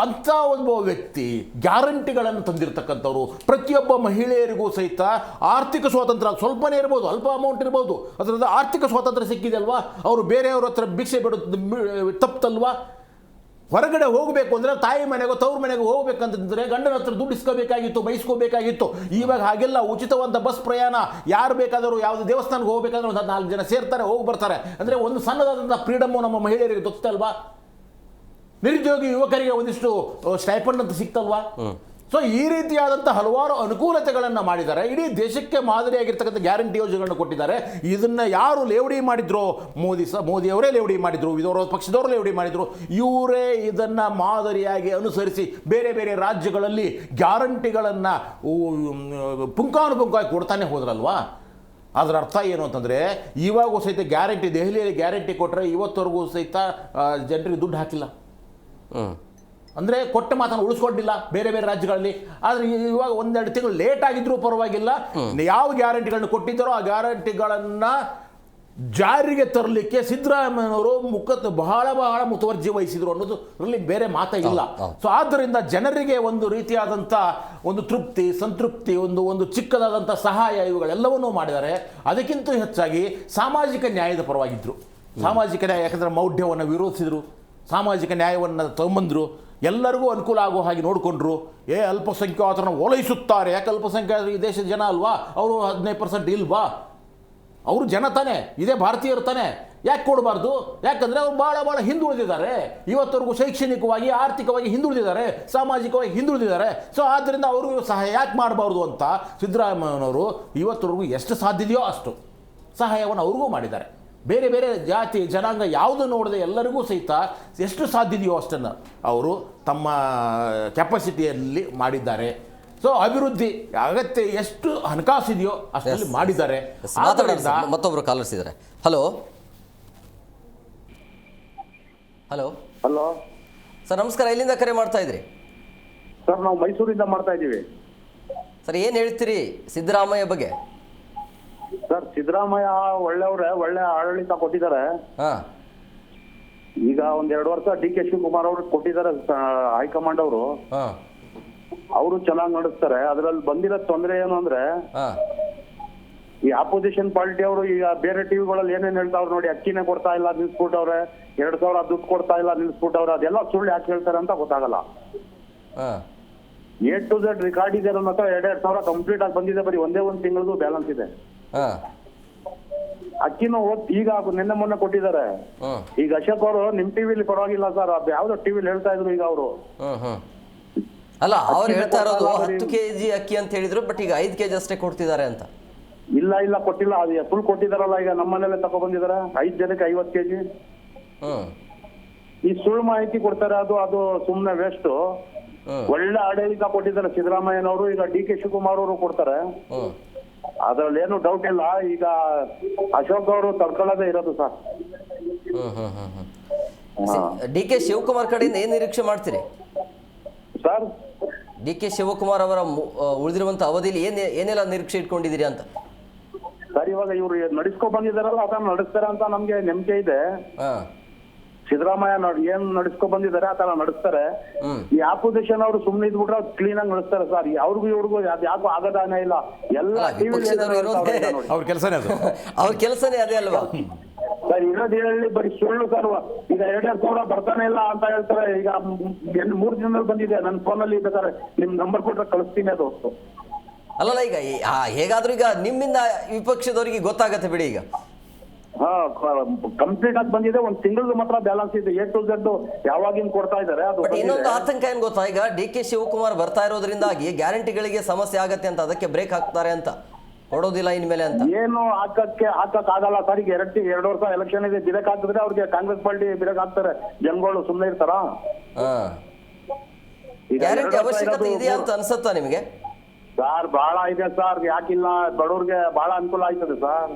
ಅಂಥ ಒಬ್ಬ ವ್ಯಕ್ತಿ ಗ್ಯಾರಂಟಿಗಳನ್ನು ತಂದಿರತಕ್ಕಂಥವ್ರು, ಪ್ರತಿಯೊಬ್ಬ ಮಹಿಳೆಯರಿಗೂ ಸಹಿತ ಆರ್ಥಿಕ ಸ್ವಾತಂತ್ರ್ಯ ಸ್ವಲ್ಪನೇ ಇರ್ಬೋದು, ಅಲ್ಪ ಅಮೌಂಟ್ ಇರ್ಬೋದು, ಅದರಿಂದ ಆರ್ಥಿಕ ಸ್ವಾತಂತ್ರ್ಯ ಸಿಕ್ಕಿದೆ ಅಲ್ವಾ. ಅವರು ಬೇರೆಯವ್ರ ಹತ್ರ ಭಿಕ್ಷೆ ಬಿಡೋದು ತಪ್ಪಲ್ವಾ? ಹೊರಗಡೆ ಹೋಗಬೇಕು ಅಂದರೆ ತಾಯಿ ಮನೆಗೋ ತವ್ರ ಮನೆಗೂ ಹೋಗ್ಬೇಕಂತಂದರೆ ಗಂಡನ ಹತ್ರ ದುಡ್ಡು ಇಸ್ಕೋಬೇಕಾಗಿತ್ತು, ಬಯಸ್ಕೋಬೇಕಾಗಿತ್ತು. ಇವಾಗ ಹಾಗೆಲ್ಲ ಉಚಿತವಂತ ಬಸ್ ಪ್ರಯಾಣ, ಯಾರು ಬೇಕಾದರೂ ಯಾವುದೇ ದೇವಸ್ಥಾನಕ್ಕೆ ಹೋಗ್ಬೇಕಾದ್ರೆ ಒಂದು 4 ಜನ ಸೇರ್ತಾರೆ, ಹೋಗಿ ಬರ್ತಾರೆ. ಅಂದರೆ ಒಂದು ಸಣ್ಣದಾದಂಥ ಫ್ರೀಡಮ್ಮು ನಮ್ಮ ಮಹಿಳೆಯರಿಗೆ ದೊತ್ತಲ್ವಾ? ನಿರುದ್ಯೋಗಿ ಯುವಕರಿಗೆ ಒಂದಿಷ್ಟು ಸ್ಟೈಪಂಡ್ ಅಂತ ಸಿಕ್ತಲ್ವಾ? ಸೊ ಈ ರೀತಿಯಾದಂಥ ಹಲವಾರು ಅನುಕೂಲತೆಗಳನ್ನು ಮಾಡಿದ್ದಾರೆ. ಇಡೀ ದೇಶಕ್ಕೆ ಮಾದರಿಯಾಗಿರ್ತಕ್ಕಂಥ ಗ್ಯಾರಂಟಿ ಯೋಜನೆಗಳನ್ನು ಕೊಟ್ಟಿದ್ದಾರೆ. ಇದನ್ನು ಯಾರು ಲೇವಡಿ ಮಾಡಿದ್ರು? ಮೋದಿಯವರೇ ಲೇವಡಿ ಮಾಡಿದ್ರು, ವಿರೋಧ ಪಕ್ಷದವರು ಲೇವಡಿ ಮಾಡಿದ್ರು. ಇವರೇ ಇದನ್ನು ಮಾದರಿಯಾಗಿ ಅನುಸರಿಸಿ ಬೇರೆ ಬೇರೆ ರಾಜ್ಯಗಳಲ್ಲಿ ಗ್ಯಾರಂಟಿಗಳನ್ನು ಪುಂಖಾನುಪುಂಖವಾಗಿ ಕೊಡ್ತಾನೆ ಹೋದ್ರಲ್ವಾ. ಅದರ ಅರ್ಥ ಏನು ಅಂತಂದರೆ ಇವಾಗೂ ಸಹಿತ ಗ್ಯಾರಂಟಿ, ದೆಹಲಿಯಲ್ಲಿ ಗ್ಯಾರಂಟಿ ಕೊಟ್ಟರೆ ಇವತ್ತವರೆಗೂ ಸಹಿತ ಜನರಿಗೆ ದುಡ್ಡು ಹಾಕಿಲ್ಲ. ಅಂದರೆ ಕೊಟ್ಟ ಮಾತನ್ನು ಉಳಿಸ್ಕೊಂಡಿಲ್ಲ ಬೇರೆ ಬೇರೆ ರಾಜ್ಯಗಳಲ್ಲಿ. ಆದರೆ ಇವಾಗ 1-2 ತಿಂಗಳು ಲೇಟ್ ಆಗಿದ್ರೂ ಪರವಾಗಿಲ್ಲ, ಯಾವ ಗ್ಯಾರಂಟಿಗಳನ್ನು ಕೊಟ್ಟಿದ್ದಾರೋ ಆ ಗ್ಯಾರಂಟಿಗಳನ್ನು ಜಾರಿಗೆ ತರಲಿಕ್ಕೆ ಸಿದ್ದರಾಮಯ್ಯನವರು ಬಹಳ ಮುತುವರ್ಜಿ ವಹಿಸಿದ್ರು ಅನ್ನೋದು ಬೇರೆ ಮಾತೇ ಇಲ್ಲ. ಸೊ ಆದ್ದರಿಂದ ಜನರಿಗೆ ಒಂದು ರೀತಿಯಾದಂಥ ಒಂದು ತೃಪ್ತಿ, ಸಂತೃಪ್ತಿ, ಒಂದು ಚಿಕ್ಕದಾದಂಥ ಸಹಾಯ ಇವುಗಳೆಲ್ಲವನ್ನೂ ಮಾಡಿದ್ದಾರೆ. ಅದಕ್ಕಿಂತ ಹೆಚ್ಚಾಗಿ ಸಾಮಾಜಿಕ ನ್ಯಾಯದ ಪರವಾಗಿದ್ದರು. ಸಾಮಾಜಿಕ ನ್ಯಾಯ, ಯಾಕಂದರೆ ಮೌಢ್ಯವನ್ನು ವಿರೋಧಿಸಿದರು, ಸಾಮಾಜಿಕ ನ್ಯಾಯವನ್ನು ತಗೊಂಬಂದರು, ಎಲ್ಲರಿಗೂ ಅನುಕೂಲ ಆಗೋ ಹಾಗೆ ನೋಡಿಕೊಂಡ್ರು. ಅಲ್ಪಸಂಖ್ಯಾತರನ್ನು ಓಲೈಸುತ್ತಾರೆ. ಯಾಕೆ ಅಲ್ಪಸಂಖ್ಯಾತರು ಈ ದೇಶದ ಜನ ಅಲ್ವಾ? ಅವರು 15% ಇಲ್ವಾ? ಅವರು ಜನ ತಾನೇ, ಇದೇ ಭಾರತೀಯರು ತಾನೇ, ಯಾಕೆ ಕೊಡಬಾರ್ದು? ಯಾಕಂದರೆ ಅವರು ಭಾಳ ಹಿಂದುಳಿದಿದ್ದಾರೆ. ಇವತ್ತವರೆಗೂ ಶೈಕ್ಷಣಿಕವಾಗಿ, ಆರ್ಥಿಕವಾಗಿ ಹಿಂದುಳಿದಿದ್ದಾರೆ, ಸಾಮಾಜಿಕವಾಗಿ ಹಿಂದುಳಿದಿದ್ದಾರೆ. ಸೊ ಆದ್ದರಿಂದ ಅವರು ಸಹಾಯ ಯಾಕೆ ಮಾಡಬಾರ್ದು ಅಂತ ಸಿದ್ದರಾಮಯ್ಯನವರು ಇವತ್ತವರೆಗೂ ಎಷ್ಟು ಸಾಧ್ಯದೆಯೋ ಅಷ್ಟು ಸಹಾಯವನ್ನು ಅವ್ರಿಗೂ ಮಾಡಿದ್ದಾರೆ. ಬೇರೆ ಬೇರೆ ಜಾತಿ ಜನಾಂಗ ಯಾವುದು ನೋಡದೆ ಎಲ್ಲರಿಗೂ ಸಹಿತ ಎಷ್ಟು ಸಾಧ್ಯದೆಯೋ ಅಷ್ಟನ್ನು ಅವರು ತಮ್ಮ ಕೆಪಾಸಿಟಿಯಲ್ಲಿ ಮಾಡಿದ್ದಾರೆ. ಸೊ ಅಭಿವೃದ್ಧಿ ಅಗತ್ಯ ಎಷ್ಟು ಹಣಕಾಸಿದೆಯೋ ಅಷ್ಟರಲ್ಲಿ ಮಾಡಿದ್ದಾರೆ. ಮತ್ತೊಬ್ಬರು ಕಾಲರ್ಸ್ ಇದ್ದಾರೆ. ಹಲೋ ಹಲೋ ಹಲೋ ಸರ್ ನಮಸ್ಕಾರ. ಎಲ್ಲಿಂದ ಕರೆ ಮಾಡ್ತಾ ಇದ್ರಿ? ಸರ್ ನಾವು ಮೈಸೂರಿಂದ ಮಾಡ್ತಾ ಇದ್ದೀವಿ. ಸರ್ ಏನು ಹೇಳ್ತೀರಿ ಸಿದ್ದರಾಮಯ್ಯ ಬಗ್ಗೆ? ಸರ್ ಸಿದ್ದರಾಮಯ್ಯ ಒಳ್ಳೆ ಆಡಳಿತ ಕೊಟ್ಟಿದ್ದಾರೆ. ಈಗ 1-2 ವರ್ಷ DK ಶಿವಕುಮಾರ್ ಅವರು ಕೊಟ್ಟಿದ್ದಾರೆ ಹೈಕಮಾಂಡ್ ಅವರು. ಅವರು ಚೆನ್ನಾಗಿ ನಡೆಸ್ತಾರೆ. ಅದರಲ್ಲಿ ಬಂದಿರೋ ತೊಂದರೆ ಏನು ಅಂದ್ರೆ ಈ ಅಪೋಸಿಷನ್ ಪಾರ್ಟಿ ಅವರು ಈಗ ಬೇರೆ ಟಿವಿಗಳಲ್ಲಿ ಏನೇನ್ ಹೇಳ್ತಾವ್ರು ನೋಡಿ, ಅಕ್ಕಿನೇ ಕೊಡ್ತಾ ಇಲ್ಲ ನಿಲ್ಸ್ಬಿಟ್ಟವ್ರೆ, 2,000 ದುಡ್ಡು ಕೊಡ್ತಾ ಇಲ್ಲ ನಿಲ್ಸ್ಬಿಟ್ಟವ್ರೆ, ಅದೆಲ್ಲ ಸುಳ್ಳು ಯಾಕೆ ಹೇಳ್ತಾರೆ ಅಂತ ಗೊತ್ತಾಗಲ್ಲ. A to Z ರೆಕಾರ್ಡ್ ಇದೆ ನನ್ನ ಹತ್ರ. 2,000 ಕಂಪ್ಲೀಟ್ ಆಗಿ ಬಂದಿದೆ, ಬರೀ ಒಂದೇ ಒಂದು ತಿಂಗಳದು ಬ್ಯಾಲೆನ್ಸ್ ಇದೆ. ಅಕ್ಕಿನೂ ಈಗ ನಿನ್ನೆ ಮೊನ್ನೆ ಕೊಟ್ಟಿದ್ದಾರೆ. ಈಗ ಅಶೋಕ್ ಅವರು ನಿಮ್ ಟಿವಿಲಿ ಪರವಾಗಿಲ್ಲ ಸರ್, ಯಾವ್ದೋ ಟಿವಿಲಿ ಹೇಳ್ತಾ ಇದ್ರು ಈಗ ಅವರು. ಅಲ್ಲ ಅವ್ರು ಹೇಳ್ತಾ ಇರೋದು 10 kg ಅಕ್ಕಿ ಅಂತ ಹೇಳಿದ್ರು, ಬಟ್ ಈಗ 5 kg ಅಷ್ಟೇ ಕೊಡ್ತಿದ್ದಾರೆ ಅಂತ. ಇಲ್ಲ ಕೊಟ್ಟಿಲ್ಲ, ಅದು ಫುಲ್ ಕೊಟ್ಟಿದಾರಲ್ಲ. ಈಗ ನಮ್ಮ ಮನೇಲೆ ತಗೊ ಬಂದಿದ್ದಾರೆ 5 ಜನಕ್ಕೆ 50 kg. ಈ ಸುಳ್ಳು ಮಾಹಿತಿ ಕೊಡ್ತಾರೆ, ಅದು ಸುಮ್ನೆ ವೇಸ್ಟ್. ಒಳ್ಳೆ ಆಡಳಿತ ಕೊಟ್ಟಿದ್ದಾರೆ ಸಿದ್ದರಾಮಯ್ಯನವರು. ಈಗ DK ಶಿವಕುಮಾರ್ ಅವರು ಕೊಡ್ತಾರೆ, ಅದ್ರಲ್ಲಿ ಏನು ಡೌಟ್ ಇಲ್ಲ. ಈಗ ಅಶೋಕ್ ಅವರು ತಡ್ಕೊಳ್ಳೋದೇ ಇರೋದು ಸರ್. DK ಶಿವಕುಮಾರ್ ಕಡೆಯಿಂದ ಏನ್ ನಿರೀಕ್ಷೆ ಮಾಡ್ತೀರಿ ಸರ್? DK ಶಿವಕುಮಾರ್ ಅವರ ಉಳಿದಿರುವಂತ ಅವಧಿಯಲ್ಲಿ ಏನೆಲ್ಲ ನಿರೀಕ್ಷೆ ಇಟ್ಕೊಂಡಿದ್ದೀರಿ ಅಂತ? ಸರ್ ಇವಾಗ ಇವ್ರು ನಡೆಸ್ಕೊ ಬಂದಿದಾರಲ್ಲ ಅದನ್ನ ನಡೆಸ್ತಾರೆ ಅಂತ ನಮ್ಗೆ ನಂಬಿಕೆ ಇದೆ. ಸಿದ್ದರಾಮಯ್ಯ ಏನ್ ನಡೆಸ್ಕೊ ಬಂದಿದ್ದಾರೆ ಆ ತರ ನಡೆಸ್ತಾರೆ. ಈ ಆಪೋಸಿಷನ್ ಅವರು ಸುಮ್ನೆ ಇದ್ಬಿಟ್ರೆ ಕ್ಲೀನ್ ಆಗಿ ನಡೆಸ್ತಾರೆ ಸರ್. ಅವ್ರಿಗೂ ಇವ್ರಿಗೂ ಯಾಕೋ ಆಗದಾನ ಇಲ್ಲ. ಎಲ್ಲ ಅವ್ರ ಕೆಲಸನೇ ಅದು, ಅವ್ರ ಕೆಲಸನೇ ಅದೇ ಅಲ್ವಾ ಸರ್? ಇರೋದು ಹೇಳಿ ಬರೀ ಸುಳ್ಳು ಸರ್. ಈಗ 2,000 ಬರ್ತಾನೆ ಇಲ್ಲ ಅಂತ ಹೇಳ್ತಾರೆ. ಈಗ 3 ದಿನದಲ್ಲಿ ಬಂದಿದೆ ನನ್ನ ಫೋನಲ್ಲಿ. ಬೇಕಾದ್ರೆ ನಿಮ್ ನಂಬರ್ ಕೊಟ್ರೆ ಕಳಿಸ್ತೀನಿ ಅದು. ಅಲ್ಲಲ್ಲ ಈಗ ಹೇಗಾದ್ರೂ ಈಗ ನಿಮ್ಮಿಂದ ವಿಪಕ್ಷದವರಿಗೆ ಗೊತ್ತಾಗತ್ತೆ ಬಿಡಿ. ಈಗ ಕಂಪ್ಲೀಟ್ ಆಗಿ ಬಂದಿದೆ. ಒಂದ್ ತಿಂಗಳು ಮಾತ್ರ ಬ್ಯಾಲೆನ್ಸ್ ಇದೆ. A to Z ಯಾವಾಗಿನ ಕೊಡ್ತಾ ಇದಾರೆ ಅದು ಬಟ್ ಇನ್ನೊಂದು ಬಂದಿದೆ. ಆತಂಕ ಏನ್ ಗೊತ್ತಾ, ಈಗ DK ಶಿವಕುಮಾರ್ ಬರ್ತಾ ಇರೋದ್ರಿಂದಾಗಿ ಗ್ಯಾರಂಟಿಗಳಿಗೆ ಸಮಸ್ಯೆ ಆಗತ್ತೆ ಅಂತ, ಅದಕ್ಕೆ ಬ್ರೇಕ್ ಹಾಕ್ತಾರೆ ಅಂತ, ಕೊಡೋದಿಲ್ಲ ಇನ್ಮೇಲೆ ಅಂತ. ಏನು ಹಾಕಕ್ ಆಗಲ್ಲ ಸರ್. ಈಗ 2 ವರ್ಷ ಎಲೆಕ್ಷನ್ ಇದೆ. ಬಿಡಕ್ ಹಾಕಿದ್ರೆ ಅವ್ರಿಗೆ ಕಾಂಗ್ರೆಸ್ ಪಾರ್ಟಿ ಬಿಡಕ್ ಹಾಕ್ತಾರೆ. ಜನಗಳು ಸುಮ್ಮನೆ ಇರ್ತಾರ? ಗ್ಯಾರಂಟಿ ಅವಶ್ಯಕತೆ ಇದೆಯಾ ಅಂತ ಅನ್ಸುತ್ತಾ ನಿಮಗೆ? ಸರ್ ಬಹಳ ಇದೆ ಸರ್. ಯಾಕಿಲ್ಲ, ಬಡವ್ರಿಗೆ ಬಹಳ ಅನುಕೂಲ ಆಯ್ತದೆ ಸರ್.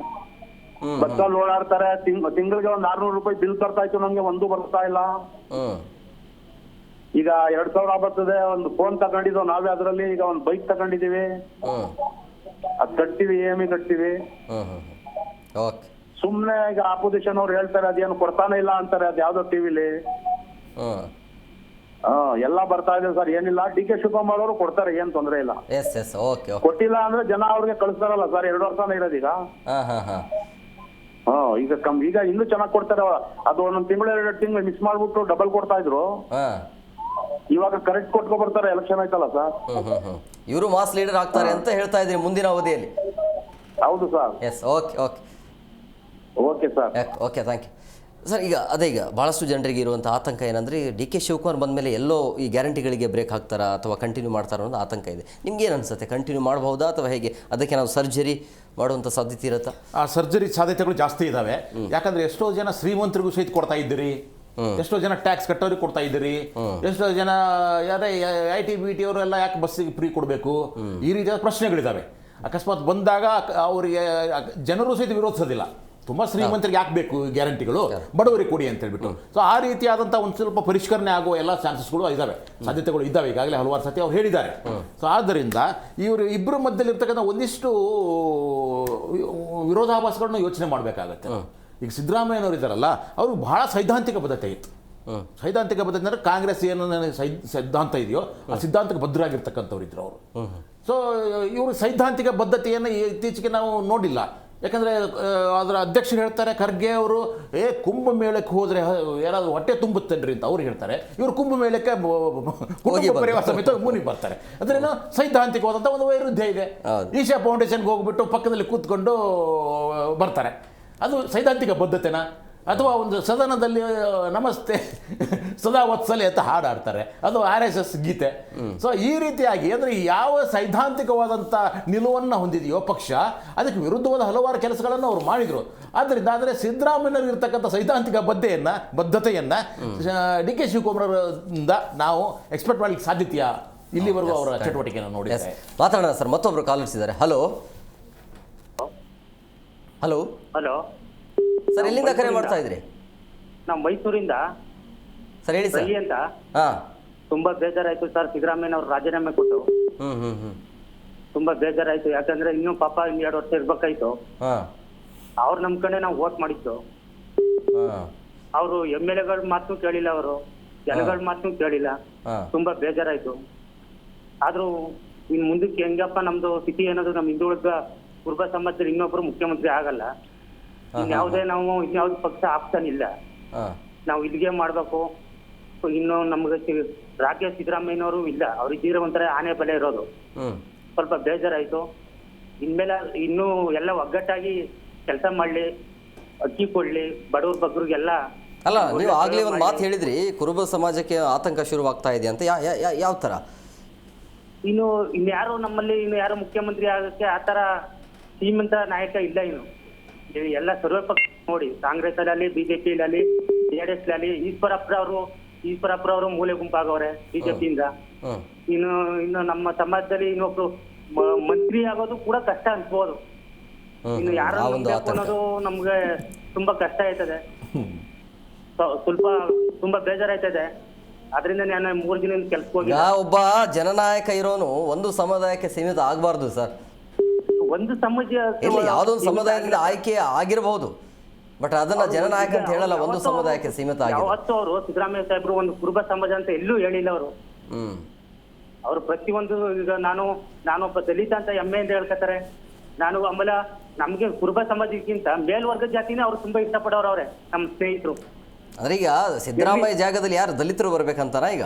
ಬಸ್ಸಲ್ಲಿ ಓಡಾಡ್ತಾರೆ. ತಿಂಗಳಿಗೆ ಒಂದ್ 600 ರೂಪಾಯಿ ಬಿಲ್ ತರ್ತಾ ಇತ್ತು, ನಮ್ಗೆ ಒಂದು ಬರ್ತಾ ಇಲ್ಲ. ಈಗ 2000 ಬರ್ತದೆ. ಒಂದು ಫೋನ್ ತಗೊಂಡಿದ್ದು ನಾವೇ, ಅದ್ರಲ್ಲಿ ಈಗ ಒಂದು ಬೈಕ್ ತಗೊಂಡಿದೀವಿ. ಅದ್ ಕಟ್ತೀವಿ, EMI ಕಟ್ತೀವಿ. ಓಕೆ. ಸುಮ್ನೆ ಈಗ ಆಪೋಸಿಷನ್ ಅವ್ರು ಹೇಳ್ತಾರೆ ಅದೇನು ಕೊಡ್ತಾನೆ ಇಲ್ಲ ಅಂತಾರೆ, ಅದ್ ಯಾವ್ದೋ ಟಿವಿಲಿ. ಎಲ್ಲ ಬರ್ತಾ ಇದೆ ಸರ್. ಏನಿಲ್ಲ, DK ಶಿವಕುಮಾರ್ ಅವರು ಕೊಡ್ತಾರೆ, ಏನ್ ತೊಂದ್ರೆ ಇಲ್ಲ. Yes okay. ಕೊಟ್ಟಿಲ್ಲ ಅಂದ್ರೆ ಜನ ಅವ್ರಿಗೆ ಕಳಿಸ್ತಾರಲ್ಲ ಸರ್. 2 ವರ್ಷನೇ ಇರೋದೀಗ. ಈಗ ಇನ್ನೂ ಚೆನ್ನಾಗಿ ಕೊಡ್ತಾರೆ. ಅದು ಒಂದೊಂದ್ ತಿಂಗಳು 2 ತಿಂಗಳು ಮಿಸ್ ಮಾಡ್ಬಿಟ್ಟು ಡಬಲ್ ಕೊಡ್ತಾ ಇದ್ರು. ಇವಾಗ ಕರೆಕ್ಟ್ ಕೊಟ್ಕೊ ಬರ್ತಾರೆ. ಎಲೆಕ್ಷನ್ ಆಯ್ತಲ್ಲ ಸರ್. ಇವರು ಮಾಸ್ ಲೀಡರ್ ಆಗ್ತಾರೆ ಅಂತ ಹೇಳ್ತಾ ಇದ್ರಿ ಮುಂದಿನ ಅವಧಿಯಲ್ಲಿ. ಹೌದು sir. Yes okay sir. Okay, thank you sir. ಈಗ ಭಾಳಷ್ಟು ಜನರಿಗೆ ಇರುವಂಥ ಆತಂಕ ಏನಂದರೆ, DK ಶಿವಕುಮಾರ್ ಬಂದ ಮೇಲೆ ಎಲ್ಲೋ ಈ ಗ್ಯಾರಂಟಿಗಳಿಗೆ ಬ್ರೇಕ್ ಹಾಕ್ತಾರಾ ಅಥವಾ ಕಂಟಿನ್ಯೂ ಮಾಡ್ತಾರೋ ಅನ್ನೋ ಆತಂಕ ಇದೆ. ನಿಮ್ಗೆ ಏನು ಅನ್ಸುತ್ತೆ, ಕಂಟಿನ್ಯೂ ಮಾಡಬಹುದಾ ಅಥವಾ ಹೇಗೆ? ಅದಕ್ಕೆ ನಾವು ಸರ್ಜರಿ ಮಾಡುವಂಥ ಸಾಧ್ಯತೆ ಇರುತ್ತಾ? ಆ ಸರ್ಜರಿ ಸಾಧ್ಯತೆಗಳು ಜಾಸ್ತಿ ಇದ್ದಾವೆ. ಯಾಕಂದರೆ ಎಷ್ಟೋ ಜನ ಶ್ರೀಮಂತರಿಗೂ ಸಹಿತ ಕೊಡ್ತಾ ಇದ್ದೀರಿ, ಎಷ್ಟೋ ಜನ ಟ್ಯಾಕ್ಸ್ ಕಟ್ಟೋರಿಗೆ ಕೊಡ್ತಾ ಇದ್ದೀರಿ, ಎಷ್ಟೋ ಜನ ಯಾರೇ IT BT ಅವರೆಲ್ಲ ಯಾಕೆ ಬಸ್ಸಿಗೆ ಫ್ರೀ ಕೊಡಬೇಕು, ಈ ರೀತಿಯಾದ ಪ್ರಶ್ನೆಗಳಿದ್ದಾವೆ. ಅಕಸ್ಮಾತ್ ಬಂದಾಗ ಅವರಿಗೆ ಜನರು ಸಹಿತ ವಿರೋಧಿಸೋದಿಲ್ಲ. ತುಂಬ ಶ್ರೀಮಂತರಿಗೆ ಯಾಕೆ ಬೇಕು ಗ್ಯಾರಂಟಿಗಳು, ಬಡವರಿಗೆ ಕೊಡಿ ಅಂತ ಹೇಳ್ಬಿಟ್ಟು. ಸೊ ಆ ರೀತಿಯಾದಂಥ ಒಂದು ಸ್ವಲ್ಪ ಪರಿಷ್ಕರಣೆ ಆಗುವ ಎಲ್ಲ ಚಾನ್ಸಸ್ಗಳು ಇದ್ದಾವೆ, ಸಾಧ್ಯತೆಗಳು ಇದ್ದಾವೆ. ಈಗಾಗಲೇ ಹಲವಾರು ಸತಿ ಅವ್ರು ಹೇಳಿದ್ದಾರೆ. ಸೊ ಆದ್ದರಿಂದ ಇವರು ಇಬ್ಬರ ಮಧ್ಯದಲ್ಲಿರ್ತಕ್ಕಂಥ ಒಂದಿಷ್ಟು ವಿರೋಧಾಭಾಸಗಳನ್ನು ಯೋಚನೆ ಮಾಡಬೇಕಾಗತ್ತೆ. ಈಗ ಸಿದ್ದರಾಮಯ್ಯನವರು ಇದ್ದಾರಲ್ಲ, ಅವ್ರಿಗೆ ಬಹಳ ಸೈದ್ಧಾಂತಿಕ ಬದ್ಧತೆ ಇತ್ತು. ಸೈದ್ಧಾಂತಿಕ ಬದ್ಧತೆ ಅಂದರೆ ಕಾಂಗ್ರೆಸ್ ಏನು ಸಿದ್ಧಾಂತ ಇದೆಯೋ ಆ ಸಿದ್ಧಾಂತಕ್ಕೆ ಬದ್ಧರಾಗಿರ್ತಕ್ಕಂಥವ್ರು ಇದ್ರು ಅವರು. ಸೊ ಇವರು ಸೈದ್ಧಾಂತಿಕ ಬದ್ಧತೆಯನ್ನು ಇತ್ತೀಚೆಗೆ ನಾವು ನೋಡಿಲ್ಲ. ಯಾಕಂದರೆ ಅದರ ಅಧ್ಯಕ್ಷರು ಹೇಳ್ತಾರೆ, ಖರ್ಗೆ ಅವರು ಕುಂಭಮೇಳಕ್ಕೆ ಹೋದರೆ ಯಾರಾದರೂ ಹೊಟ್ಟೆ ತುಂಬುತ್ತೇನ್ರಿ ಅಂತ ಅವ್ರು ಹೇಳ್ತಾರೆ. ಇವರು ಕುಂಭಮೇಳಕ್ಕೆ ಕುಟುಂಬ ಪರಿವಾರ ಸಮೇತ ಮುನಿಗೆ ಬರ್ತಾರೆ. ಅದರೇನು ಸೈದ್ಧಾಂತಿಕವಾದಂಥ ಒಂದು ವೈರುಧ್ಯ ಇದೆ. ಈಶಾ ಫೌಂಡೇಶನ್ಗೆ ಹೋಗ್ಬಿಟ್ಟು ಪಕ್ಕದಲ್ಲಿ ಕೂತ್ಕೊಂಡು ಬರ್ತಾರೆ. ಅದು ಸೈದ್ಧಾಂತಿಕ ಬದ್ಧತೆನಾ? ಅಥವಾ ಒಂದು ಸದನದಲ್ಲಿ ನಮಸ್ತೆ ಸದಾ ವತ್ಸಲೆ ಅಂತ ಹಾಡಾಡ್ತಾರೆ, ಅದು RSS ಗೀತೆ. ಸೊ ಈ ರೀತಿಯಾಗಿ ಅಂದರೆ ಯಾವ ಸೈದ್ಧಾಂತಿಕವಾದಂಥ ನಿಲುವನ್ನು ಹೊಂದಿದೆಯೋ ಪಕ್ಷ, ಅದಕ್ಕೆ ವಿರುದ್ಧವಾದ ಹಲವಾರು ಕೆಲಸಗಳನ್ನು ಅವರು ಮಾಡಿದರು. ಆದ್ದರಿಂದ ಆದರೆ ಸಿದ್ದರಾಮಯ್ಯನವರು ಇರ್ತಕ್ಕಂಥ ಸೈದ್ಧಾಂತಿಕ ಬದ್ಧತೆಯನ್ನು DK ಶಿವಕುಮಾರಿಂದ ನಾವು ಎಕ್ಸ್ಪೆಕ್ಟ್ ಮಾಡಲಿಕ್ಕೆ ಸಾಧ್ಯತೆಯಾ? ಇಲ್ಲಿವರೆಗೂ ಅವರ ಚಟುವಟಿಕೆಯನ್ನು ನೋಡಿ ಮಾತಾಡೋಣ ಸರ್. ಮತ್ತೊಬ್ಬರು ಕಾಲರ್ಸ್ ಇದ್ದಾರೆ. ಹಲೋ ಸರ್, ಎಲ್ಲಿಂದ ಕರೆ ಮಾಡ್ತಾ ಇದ್ರಿ? ನಾವು ಮೈಸೂರಿಂದ ಸರ್, ಹೇಳಿ ಸರ್. ಅಂತ ಹಾ, ತುಂಬಾ ಬೇಜಾರಾಯ್ತು ಸರ್. ಸಿದ್ದರಾಮಯ್ಯ ಅವ್ರು ರಾಜೀನಾಮೆ ಕೊಟ್ಟು ತುಂಬಾ ಬೇಜಾರಾಯ್ತು. ಯಾಕಂದ್ರೆ ಇನ್ನೂ ಪಾಪ 2 ವರ್ಷ ಇರ್ಬೇಕಾಯ್ತು. ಅವ್ರು ನಮ್ ಕಡೆ ನಾವು ವೋಟ್ ಮಾಡಿದ್ದು. ಅವರು MLA ಮಾತು ಕೇಳಿಲ್ಲ, ಅವರು ಜನಗಳ ಮಾತು ಕೇಳಿಲ್ಲ. ತುಂಬಾ ಬೇಜಾರಾಯ್ತು. ಆದ್ರೂ ಇನ್ ಮುಂದಕ್ಕೆ ಹೆಂಗಪ್ಪ ನಮ್ದು ಸ್ಥಿತಿ ಅನ್ನೋದು, ನಮ್ ಹಿಂದುಳಿದ ಕುರುಬ ಸಮಾಜದಲ್ಲಿ ಇನ್ನೊಬ್ರು ಮುಖ್ಯಮಂತ್ರಿ ಆಗಲ್ಲ. ಇನ್ಯಾವುದೇ ನಾವು ಇನ್ಯಾವ್ದು ಪಕ್ಷ ಆಪ್ಷನ್ ಇಲ್ಲ. ನಾವು ಇಲ್ಲಿಗೆ ಮಾಡ್ಬೇಕು. ಇನ್ನು ನಮ್ಗೆ ರಾಕೇಶ್ ಸಿದ್ದರಾಮಯ್ಯನವರು ಇಲ್ಲ, ಅವ್ರಿದ್ದೀರ ಒಂಥರ ಆನೆ ಬಲೆ ಇರೋದು. ಸ್ವಲ್ಪ ಬೇಜಾರಾಯ್ತು. ಇನ್ಮೇಲೆ ಇನ್ನೂ ಎಲ್ಲ ಒಗ್ಗಟ್ಟಾಗಿ ಕೆಲಸ ಮಾಡ್ಲಿ, ಅಕ್ಕಿ ಕೊಡ್ಲಿ, ಬಡವ್ರ ಬಗ್ಗರಿಗೆಲ್ಲ. ಅಲ್ಲ, ನೀವು ಆಗ್ಲೇ ಒಂದು ಮಾತು ಹೇಳಿದ್ರಿ, ಕುರುಬ ಸಮಾಜಕ್ಕೆ ಆತಂಕ ಶುರುವಾಗ್ತಾ ಇದೆ ಅಂತ. ಯಾವ ತರ? ಇನ್ಯಾರು ನಮ್ಮಲ್ಲಿ ಯಾರು ಮುಖ್ಯಮಂತ್ರಿ ಆಗಕ್ಕೆ ಆತರ ಶ್ರೀಮಂತ ನಾಯಕ ಇಲ್ಲ. ಎಲ್ಲ ಸರ್ವ ಪಕ್ಷ ನೋಡಿ, ಕಾಂಗ್ರೆಸ್ ಅಲ್ಲಿ, BJP ಅಲ್ಲಿ, JDS ಅಲ್ಲಿ ಈಶ್ವರಪ್ಪ ಅವರು ಮೂಲೆ ಗುಂಪಾಗವ್ರೆ BJP-ಯಿಂದ. ಇನ್ನು ನಮ್ಮ ಸಮಾಜದಲ್ಲಿ ಇನ್ನೊಬ್ರು ಮಂತ್ರಿ ಆಗೋದು ಕೂಡ ಕಷ್ಟ ಅನ್ಸ್ಬೋದು. ಇನ್ನು ಯಾರು ಅನ್ನೋದು ನಮ್ಗೆ ತುಂಬಾ ಕಷ್ಟ ಆಯ್ತದೆ. ಸ್ವಲ್ಪ ತುಂಬಾ ಬೇಜಾರಾಯ್ತದೆ. ಅದರಿಂದ ನಾನು 3 ದಿನ ಕೆಲ್ಸಕ್ಕೆ ಹೋಗಿ, ಒಬ್ಬ ಜನನಾಯಕ ಇರೋನು ಒಂದು ಸಮುದಾಯಕ್ಕೆ ಸೀಮಿತ ಆಗಬಾರ್ದು ಸರ್. ಒಂದು ಸಮಾಜ ಯಾವುದೋ ಒಂದು ಸಮುದಾಯದಿಂದ ಆಯ್ಕೆ ಆಗಿರಬಹುದು, ಬಟ್ ಅದನ್ನ ಜನನಾಯಕ ಅಂತ ಹೇಳಲ್ಲ. ಒಂದು ಸಮುದಾಯಕ್ಕೆ ಸೀಮಿತ ಆಗಿದೆ. ಯಾವತ್ತೂ ಅವರು ಸಿದ್ದರಾಮಯ್ಯ ಸಾಹೇಬ್ರು ಒಂದು ಕುರುಬ ಸಮಾಜ ಅಂತ ಎಲ್ಲೂ ಹೇಳಿಲ್ಲ. ಅವರು ಪ್ರತಿಯೊಂದು, ಈಗ ನಾನೊಬ್ಬ ದಲಿತ ಅಂತ ಹೆಮ್ಮೆಯಿಂದ ಹೇಳ್ಕೊತಾರೆ. ಆಮೇಲೆ ನಮ್ಗೆ ಕುರುಬ ಸಮಾಜಕ್ಕಿಂತ ಮೇಲ್ವರ್ಗದ ಜಾತಿನೇ ಅವ್ರು ತುಂಬಾ ಇಷ್ಟಪಡೋರು ಅವ್ರೆ ನಮ್ಮ ಸ್ನೇಹಿತರು. ಅಂದ್ರೆ ಈಗ ಸಿದ್ದರಾಮಯ್ಯ ಜಾಗದಲ್ಲಿ ಯಾರು ದಲಿತರು ಬರ್ಬೇಕಂತಾರ? ಈಗ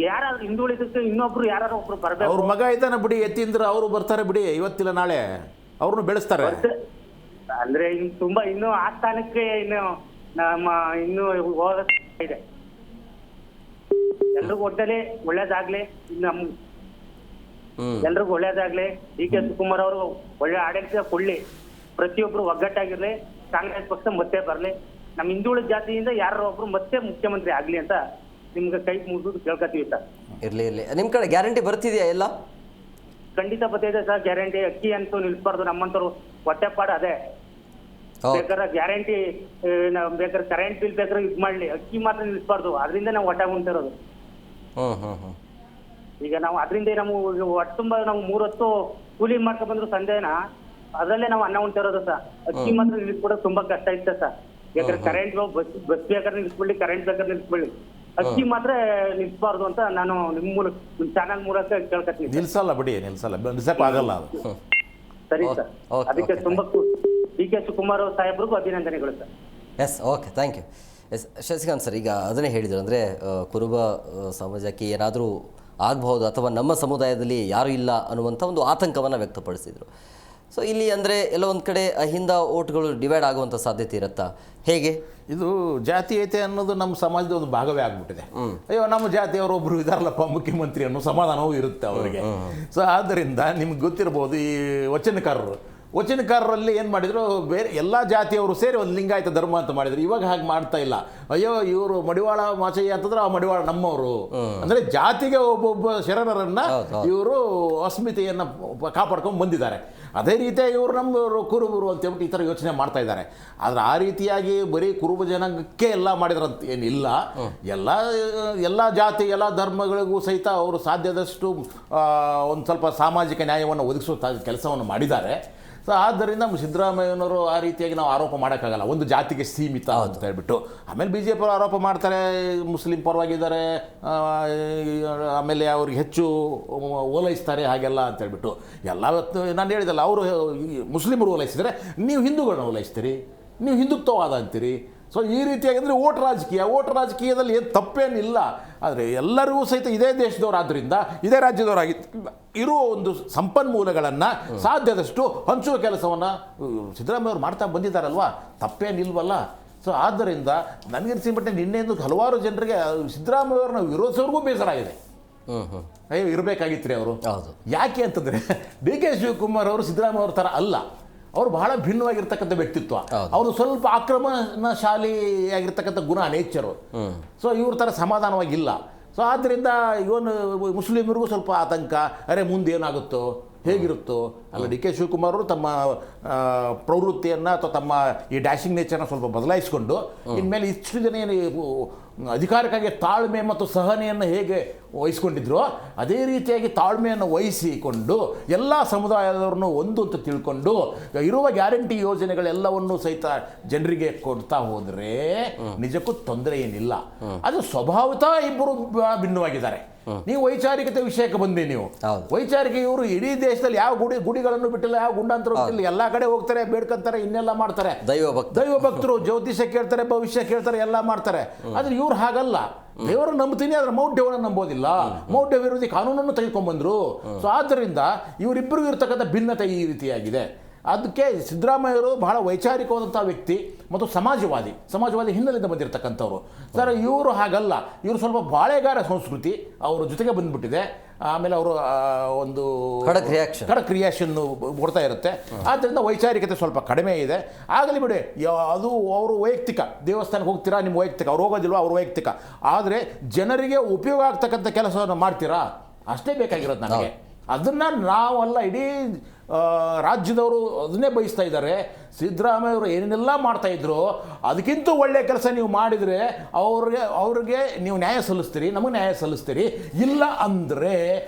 ಯಾರಾದ್ರೂ ಹಿಂದುಳಿದಕ್ಕೆ ಇನ್ನೊಬ್ರು ಯಾರು ಒಬ್ರು ಬರ್ಬೇಕು. ಅವ್ರ ಮಗ ಇದ್ದಾನೆ ಬಿಡಿ, ಎತ್ತಿಂದ್ರ ಅವರು ಬರ್ತಾರೆ ಬಿಡಿ, ಇವತ್ತಿಲ್ಲ ನಾಳೆ ಅವ್ರನ್ನು ಬೆಳೆಸ್ತಾರೆ. ಅಂದ್ರೆ ಇನ್ನು ತುಂಬಾ ಇನ್ನು ಆ ಸ್ಥಾನಕ್ಕೆ ಇನ್ನು ನಮ್ಮ ಇನ್ನು ಹೋದ ಇದೆ. ಎಲ್ರಿಗೂ ಒಟ್ಟಲ್ಲಿ ಒಳ್ಳೇದಾಗ್ಲಿ, ನಮ್ ಎಲ್ರಿಗೂ ಒಳ್ಳೇದಾಗ್ಲಿ. ಡಿ ಕೆ ಶಿವಕುಮಾರ್ ಅವರು ಒಳ್ಳೆ ಆಡಳಿತ ಕೊಡ್ಲಿ, ಪ್ರತಿಯೊಬ್ರು ಒಗ್ಗಟ್ಟಾಗಿರ್ಲಿ, ಕಾಂಗ್ರೆಸ್ ಪಕ್ಷ ಮತ್ತೆ ಬರ್ಲಿ, ನಮ್ಮ ಹಿಂದುಳಿದ ಜಾತಿಯಿಂದ ಯಾರೋ ಒಬ್ರು ಮತ್ತೆ ಮುಖ್ಯಮಂತ್ರಿ ಆಗ್ಲಿ ಅಂತ ನಿಮ್ಗೆ ಕೈ ಮುಗಿದು ಕೇಳ್ಕೊತೀವಿ ಸರ್. ಇರ್ಲಿ ನಿಮ್ಮ ಕಡೆ ಗ್ಯಾರಂಟಿ ಬರ್ತಿದೆಯಾ ಎಲ್ಲ? ಖಂಡಿತ ಬರ್ತಿದೆ ಸರ್ ಗ್ಯಾರಂಟಿ. ಅಕ್ಕಿ ಅಂತೂ ನಿಲ್ಸ್ಬಾರ್ದು, ನಮ್ಮಂತವ್ರು ಹೊಟ್ಟೆಪಾಡು ಅದೇ. ಬೇಕಾದ್ರೆ ಗ್ಯಾರಂಟಿ ಬೇಕಾದ್ರೆ ಕರೆಂಟ್ ಬಿಲ್ ಬೇಕಾದ್ರೆ ಇದ್ ಮಾಡ್ಲಿ, ಅಕ್ಕಿ ಮಾತ್ರ ನಿಲ್ಸ್ಬಾರ್ದು. ಅದರಿಂದ ನಾವು ಹೊಟ್ಟೆ ಉಂಟಿರೋದು. ಈಗ ನಾವು ಅದರಿಂದ ನಾವು ಹೊಟ್ಟೆ ತುಂಬಾ ನಾವು 3 ಹೊತ್ತು ಕೂಲಿ ಮಾಡ್ಕೊಂಡ್ ಬಂದ್ರು ಸಂಜೆನ ಅದರಲ್ಲೇ ನಾವು ಅನ್ನ ಉಂಟಿರೋದು ಸರ್. ಅಕ್ಕಿ ಮಾತ್ರ ನಿಲ್ಸ್ಬಿಡೋದು ತುಂಬಾ ಕಷ್ಟ ಇತ್ತು ಸರ್. ಬೇಕಾದ್ರೆ ಕರೆಂಟ್ ಬಸ್ ಬೇಕಾದ್ರೆ ನಿಲ್ಸ್ಬಿಡ್ಲಿ, ಕರೆಂಟ್ ಬೇಕಾದ್ರೆ ನಿಲ್ಸ್ಬಿಡ್ಲಿ, ಅಕ್ಕಿ ಮಾತ್ರ ನಿಲ್ಸಬಾರ್ದು ಅಂತ ನಾನು ನಿಮ್ ಚಾನಲ್ ಮೂಲಕ ಕೇಳ್ಕೊತೀನಿ. ನಿಲ್ಸಲ್ಲ ಬಿಡಿ, ನಿಲ್ಸಕ್ ಆಗಲ್ಲ ಅದು. ಸರಿ ಸರ್, ಅದಕ್ಕೆ ತುಂಬಾ ಡಿ ಕೆ ಶಿವಕುಮಾರ್ ಸಾಹೇಬ್ರಿಗೂ ಅಭಿನಂದನೆಗಳು sir. Yes, okay, thank you. Yes, Shashikant sir, ಈಗ ಅದನ್ನೇ ಹೇಳಿದರು, ಅಂದರೆ ಕುರುಬ ಸಮಾಜಕ್ಕೆ ಏನಾದರೂ ಆಗಬಹುದು ಅಥವಾ ನಮ್ಮ ಸಮುದಾಯದಲ್ಲಿ ಯಾರೂ ಇಲ್ಲ ಅನ್ನುವಂಥ ಒಂದು ಆತಂಕವನ್ನು ವ್ಯಕ್ತಪಡಿಸಿದರು. ಸೊ ಇಲ್ಲಿ ಅಂದರೆ ಎಲ್ಲ ಒಂದು ಕಡೆ ಅಹಿಂದ ಓಟ್ಗಳು ಡಿವೈಡ್ ಆಗುವಂಥ ಸಾಧ್ಯತೆ ಇರುತ್ತಾ, ಹೇಗೆ? ಇದು ಜಾತೀಯತೆ ಅನ್ನೋದು ನಮ್ಮ ಸಮಾಜದ ಒಂದು ಭಾಗವೇ ಆಗ್ಬಿಟ್ಟಿದೆ. ಅಯ್ಯೋ, ನಮ್ಮ ಜಾತಿಯವರು ಒಬ್ಬರು ಇದಾರಲ್ಲಪ್ಪ ಮುಖ್ಯಮಂತ್ರಿ ಅನ್ನೋ ಸಮಾಧಾನವೂ ಇರುತ್ತೆ ಅವರಿಗೆ. ಸೊ ಆದ್ದರಿಂದ ನಿಮ್ಗೆ ಗೊತ್ತಿರ್ಬೋದು, ಈ ವಚನಕಾರರಲ್ಲಿ ಏನು ಮಾಡಿದ್ರು, ಬೇರೆ ಎಲ್ಲ ಜಾತಿಯವರು ಸೇರಿ ಒಂದು ಲಿಂಗಾಯತ ಧರ್ಮ ಅಂತ ಮಾಡಿದ್ರು. ಇವಾಗ ಹಾಗೆ ಮಾಡ್ತಾ ಇಲ್ಲ. ಅಯ್ಯೋ, ಇವರು ಮಡಿವಾಳ ಮಾಚಯ್ಯ ಅಂತಂದ್ರೆ ಆ ಮಡಿವಾಳ ನಮ್ಮವರು, ಅಂದರೆ ಜಾತಿಗೆ ಒಬ್ಬೊಬ್ಬ ಶರಣರನ್ನ ಇವರು ಅಸ್ಮಿತೆಯನ್ನು ಕಾಪಾಡ್ಕೊಂಡು ಬಂದಿದ್ದಾರೆ. ಅದೇ ರೀತಿಯಾಗಿ ಇವರು ನಮ್ಮವರು ಕುರುಬರು ಅಂತೇಳ್ಬಿಟ್ಟು ಈ ಥರ ಯೋಚನೆ ಮಾಡ್ತಾ ಇದ್ದಾರೆ. ಆದರೆ ಆ ರೀತಿಯಾಗಿ ಬರೀ ಕುರುಬ ಜನಾಂಗಕ್ಕೆ ಎಲ್ಲ ಮಾಡಿದ್ರಂತ ಏನಿಲ್ಲ. ಎಲ್ಲ ಜಾತಿ ಎಲ್ಲ ಧರ್ಮಗಳಿಗೂ ಸಹಿತ ಅವರು ಸಾಧ್ಯದಷ್ಟು ಒಂದು ಸ್ವಲ್ಪ ಸಾಮಾಜಿಕ ನ್ಯಾಯವನ್ನು ಒದಗಿಸುವ ಕೆಲಸವನ್ನು ಮಾಡಿದ್ದಾರೆ. ಸೊ ಆದ್ದರಿಂದ ಸಿದ್ದರಾಮಯ್ಯನವರು ಆ ರೀತಿಯಾಗಿ ನಾವು ಆರೋಪ ಮಾಡೋಕ್ಕಾಗಲ್ಲ, ಒಂದು ಜಾತಿಗೆ ಸೀಮಿತ ಅಂತ ಹೇಳ್ಬಿಟ್ಟು. ಆಮೇಲೆ ಬಿ ಜೆ ಪಿ ಆರೋಪ ಮಾಡ್ತಾರೆ, ಮುಸ್ಲಿಂ ಪರವಾಗಿದ್ದಾರೆ, ಆಮೇಲೆ ಅವ್ರಿಗೆ ಹೆಚ್ಚು ಓಲೈಸ್ತಾರೆ ಹಾಗೆಲ್ಲ ಅಂತ ಹೇಳ್ಬಿಟ್ಟು. ಎಲ್ಲ ನಾನು ಹೇಳಿದಲ್ಲ, ಅವರು ಮುಸ್ಲಿಮರು ಓಲೈಸಿದರೆ ನೀವು ಹಿಂದೂಗಳನ್ನ ಓಲೈಸ್ತೀರಿ, ನೀವು ಹಿಂದುತ್ವವಾದ ಅಂತೀರಿ. ಸೊ ಈ ರೀತಿಯಾಗಿ ಅಂದರೆ ಓಟ್ ರಾಜಕೀಯದಲ್ಲಿ ಏನು ತಪ್ಪೇನಿಲ್ಲ. ಆದರೆ ಎಲ್ಲರಿಗೂ ಸಹಿತ ಇದೇ ದೇಶದವರಾದ್ದರಿಂದ, ಇದೇ ರಾಜ್ಯದವರಾಗಿ ಇರುವ ಒಂದು ಸಂಪನ್ಮೂಲಗಳನ್ನು ಸಾಧ್ಯದಷ್ಟು ಹಂಚುವ ಕೆಲಸವನ್ನು ಸಿದ್ದರಾಮಯ್ಯವರು ಮಾಡ್ತಾ ಬಂದಿದ್ದಾರಲ್ವಾ, ತಪ್ಪೇನಿಲ್ವಲ್ಲ. ಸೊ ಆದ್ದರಿಂದ ನನಗನ್ಸಿಬಿಟ್ಟೆ ನಿನ್ನೆಂದು ಹಲವಾರು ಜನರಿಗೆ ಸಿದ್ದರಾಮಯ್ಯವ್ರನ್ನ ವಿರೋಧಿಸೋರ್ಗೂ ಬೇಸರಾಗಿದೆ. ಅಯ್ಯೋ, ಇರಬೇಕಾಗಿತ್ತು ರೀ ಅವರು. ಯಾಕೆ ಅಂತಂದರೆ ಡಿ ಕೆ ಶಿವಕುಮಾರ್ ಅವರು ಸಿದ್ದರಾಮಯ್ಯ ಅವ್ರ ಥರ ಅಲ್ಲ, ಅವರು ಬಹಳ ಭಿನ್ನವಾಗಿರ್ತಕ್ಕಂಥ ವ್ಯಕ್ತಿತ್ವ. ಅವರು ಸ್ವಲ್ಪ ಆಕ್ರಮಣಶಾಲಿಯಾಗಿರ್ತಕ್ಕಂಥ ಗುಣ, ನೇಚರು. ಸೊ ಇವ್ರ ಥರ ಸಮಾಧಾನವಾಗಿಲ್ಲ. ಸೊ ಆದ್ದರಿಂದ ಇವನು ಮುಸ್ಲಿಮರಿಗೂ ಸ್ವಲ್ಪ ಆತಂಕ, ಅರೆ ಮುಂದೆ ಏನಾಗುತ್ತೋ ಹೇಗಿರುತ್ತೋ ಅಲ್ಲ. ಡಿ ಕೆ ಶಿವಕುಮಾರ್ ಅವರು ತಮ್ಮ ಪ್ರವೃತ್ತಿಯನ್ನು ಅಥವಾ ತಮ್ಮ ಈ ಡ್ಯಾಶಿಂಗ್ ನೇಚರ್ನ ಸ್ವಲ್ಪ ಬದಲಾಯಿಸಿಕೊಂಡು ಇನ್ಮೇಲೆ ಇಷ್ಟು ಜನ ಏನು ಅಧಿಕಾರಕ್ಕಾಗಿ ತಾಳ್ಮೆ ಮತ್ತು ಸಹನೆಯನ್ನು ಹೇಗೆ ವಹಿಸ್ಕೊಂಡಿದ್ರು, ಅದೇ ರೀತಿಯಾಗಿ ತಾಳ್ಮೆಯನ್ನು ವಹಿಸಿಕೊಂಡು ಎಲ್ಲ ಸಮುದಾಯದವ್ರನ್ನು ಒಂದು ಅಂತ ತಿಳ್ಕೊಂಡು ಇರುವ ಗ್ಯಾರಂಟಿ ಯೋಜನೆಗಳೆಲ್ಲವನ್ನು ಸಹಿತ ಜನರಿಗೆ ಕೊಡ್ತಾ ಹೋದರೆ ನಿಜಕ್ಕೂ ತೊಂದರೆ ಏನಿಲ್ಲ. ಅದು ಸ್ವಭಾವತಃ ಇಬ್ಬರು ಭಿನ್ನವಾಗಿದ್ದಾರೆ. ನೀವು ವೈಚಾರಿಕತೆ ವಿಷಯಕ್ಕೆ ಬಂದೆ. ನೀವು ವೈಚಾರಿಕ ಇವರು ಇಡೀ ದೇಶದಲ್ಲಿ ಯಾವ ಗುಡಿಗಳನ್ನು ಬಿಟ್ಟಿಲ್ಲ, ಯಾವ ಗುಂಡಾಂತರ ಬಿಟ್ಟಿಲ್ಲ, ಎಲ್ಲ ಕಡೆ ಹೋಗ್ತಾರೆ, ಬೇಡ್ಕೊಂತಾರೆ, ಇನ್ನೆಲ್ಲ ಮಾಡ್ತಾರೆ. ದೈವ ಭಕ್ತರು ಜ್ಯೋತಿಷ್ಯ ಕೇಳ್ತಾರೆ, ಭವಿಷ್ಯ ಕೇಳ್ತಾರೆ, ಎಲ್ಲ ಮಾಡ್ತಾರೆ. ಆದ್ರೆ ಇವ್ರು ಹಾಗಲ್ಲ. ದೇವರನ್ನು ನಂಬ್ತೀನಿ, ಆದ್ರೆ ಮೌಢ್ಯವನ್ನು ನಂಬೋದಿಲ್ಲ. ಮೌಢ್ಯ ವಿರೋಧಿ ಕಾನೂನನ್ನು ತೆಗೆದುಕೊಂಡ್ಬಂದ್ರು. ಸೊ ಆದ್ದರಿಂದ ಇವರಿಬ್ಬರಿಗೂ ಇರ್ತಕ್ಕಂಥ ಭಿನ್ನತೆ ಈ ರೀತಿಯಾಗಿದೆ. ಅದಕ್ಕೆ ಸಿದ್ದರಾಮಯ್ಯವರು ಬಹಳ ವೈಚಾರಿಕವಾದಂಥ ವ್ಯಕ್ತಿ ಮತ್ತು ಸಮಾಜವಾದಿ ಹಿನ್ನೆಲೆಯಿಂದ ಬಂದಿರತಕ್ಕಂಥವ್ರು. ಸರ್, ಇವರು ಹಾಗಲ್ಲ. ಇವರು ಸ್ವಲ್ಪ ಬಾಳೆಗಾರ ಸಂಸ್ಕೃತಿ ಅವರ ಜೊತೆಗೆ ಬಂದ್ಬಿಟ್ಟಿದೆ. ಆಮೇಲೆ ಅವರು ಒಂದು ಖಡಕ್ ರಿಯಾಕ್ಷನ್ ಕೊಡ್ತಾ ಇರುತ್ತೆ. ಆದ್ದರಿಂದ ವೈಚಾರಿಕತೆ ಸ್ವಲ್ಪ ಕಡಿಮೆ ಇದೆ. ಆಗಲಿ ಬಿಡಿ, ಅದು ಅವರು ವೈಯಕ್ತಿಕ. ದೇವಸ್ಥಾನಕ್ಕೆ ಹೋಗ್ತೀರಾ, ನಿಮ್ಮ ವೈಯಕ್ತಿಕ. ಅವ್ರು ಹೋಗೋದಿಲ್ವ, ಅವ್ರ ವೈಯಕ್ತಿಕ. ಆದರೆ ಜನರಿಗೆ ಉಪಯೋಗ ಆಗ್ತಕ್ಕಂಥ ಕೆಲಸವನ್ನು ಮಾಡ್ತೀರಾ, ಅಷ್ಟೇ ಬೇಕಾಗಿರೋದು ನನಗೆ. ಅದನ್ನು ನಾವಲ್ಲ, ಇಡೀ ರಾಜ್ಯದವರು ಅದನ್ನೇ ಬಯಸ್ತಾ ಇದ್ದಾರೆ. ಸಿದ್ದರಾಮಯ್ಯವರು ಏನೇನೆಲ್ಲ ಮಾಡ್ತಾಯಿದ್ರು ಅದಕ್ಕಿಂತ ಒಳ್ಳೆಯ ಕೆಲಸ ನೀವು ಮಾಡಿದರೆ ಅವ್ರಿಗೆ ನೀವು ನ್ಯಾಯ ಸಲ್ಲಿಸ್ತೀರಿ, ನಮಗೆ ನ್ಯಾಯ ಸಲ್ಲಿಸ್ತೀರಿ. ಇಲ್ಲ ಅಂದರೆ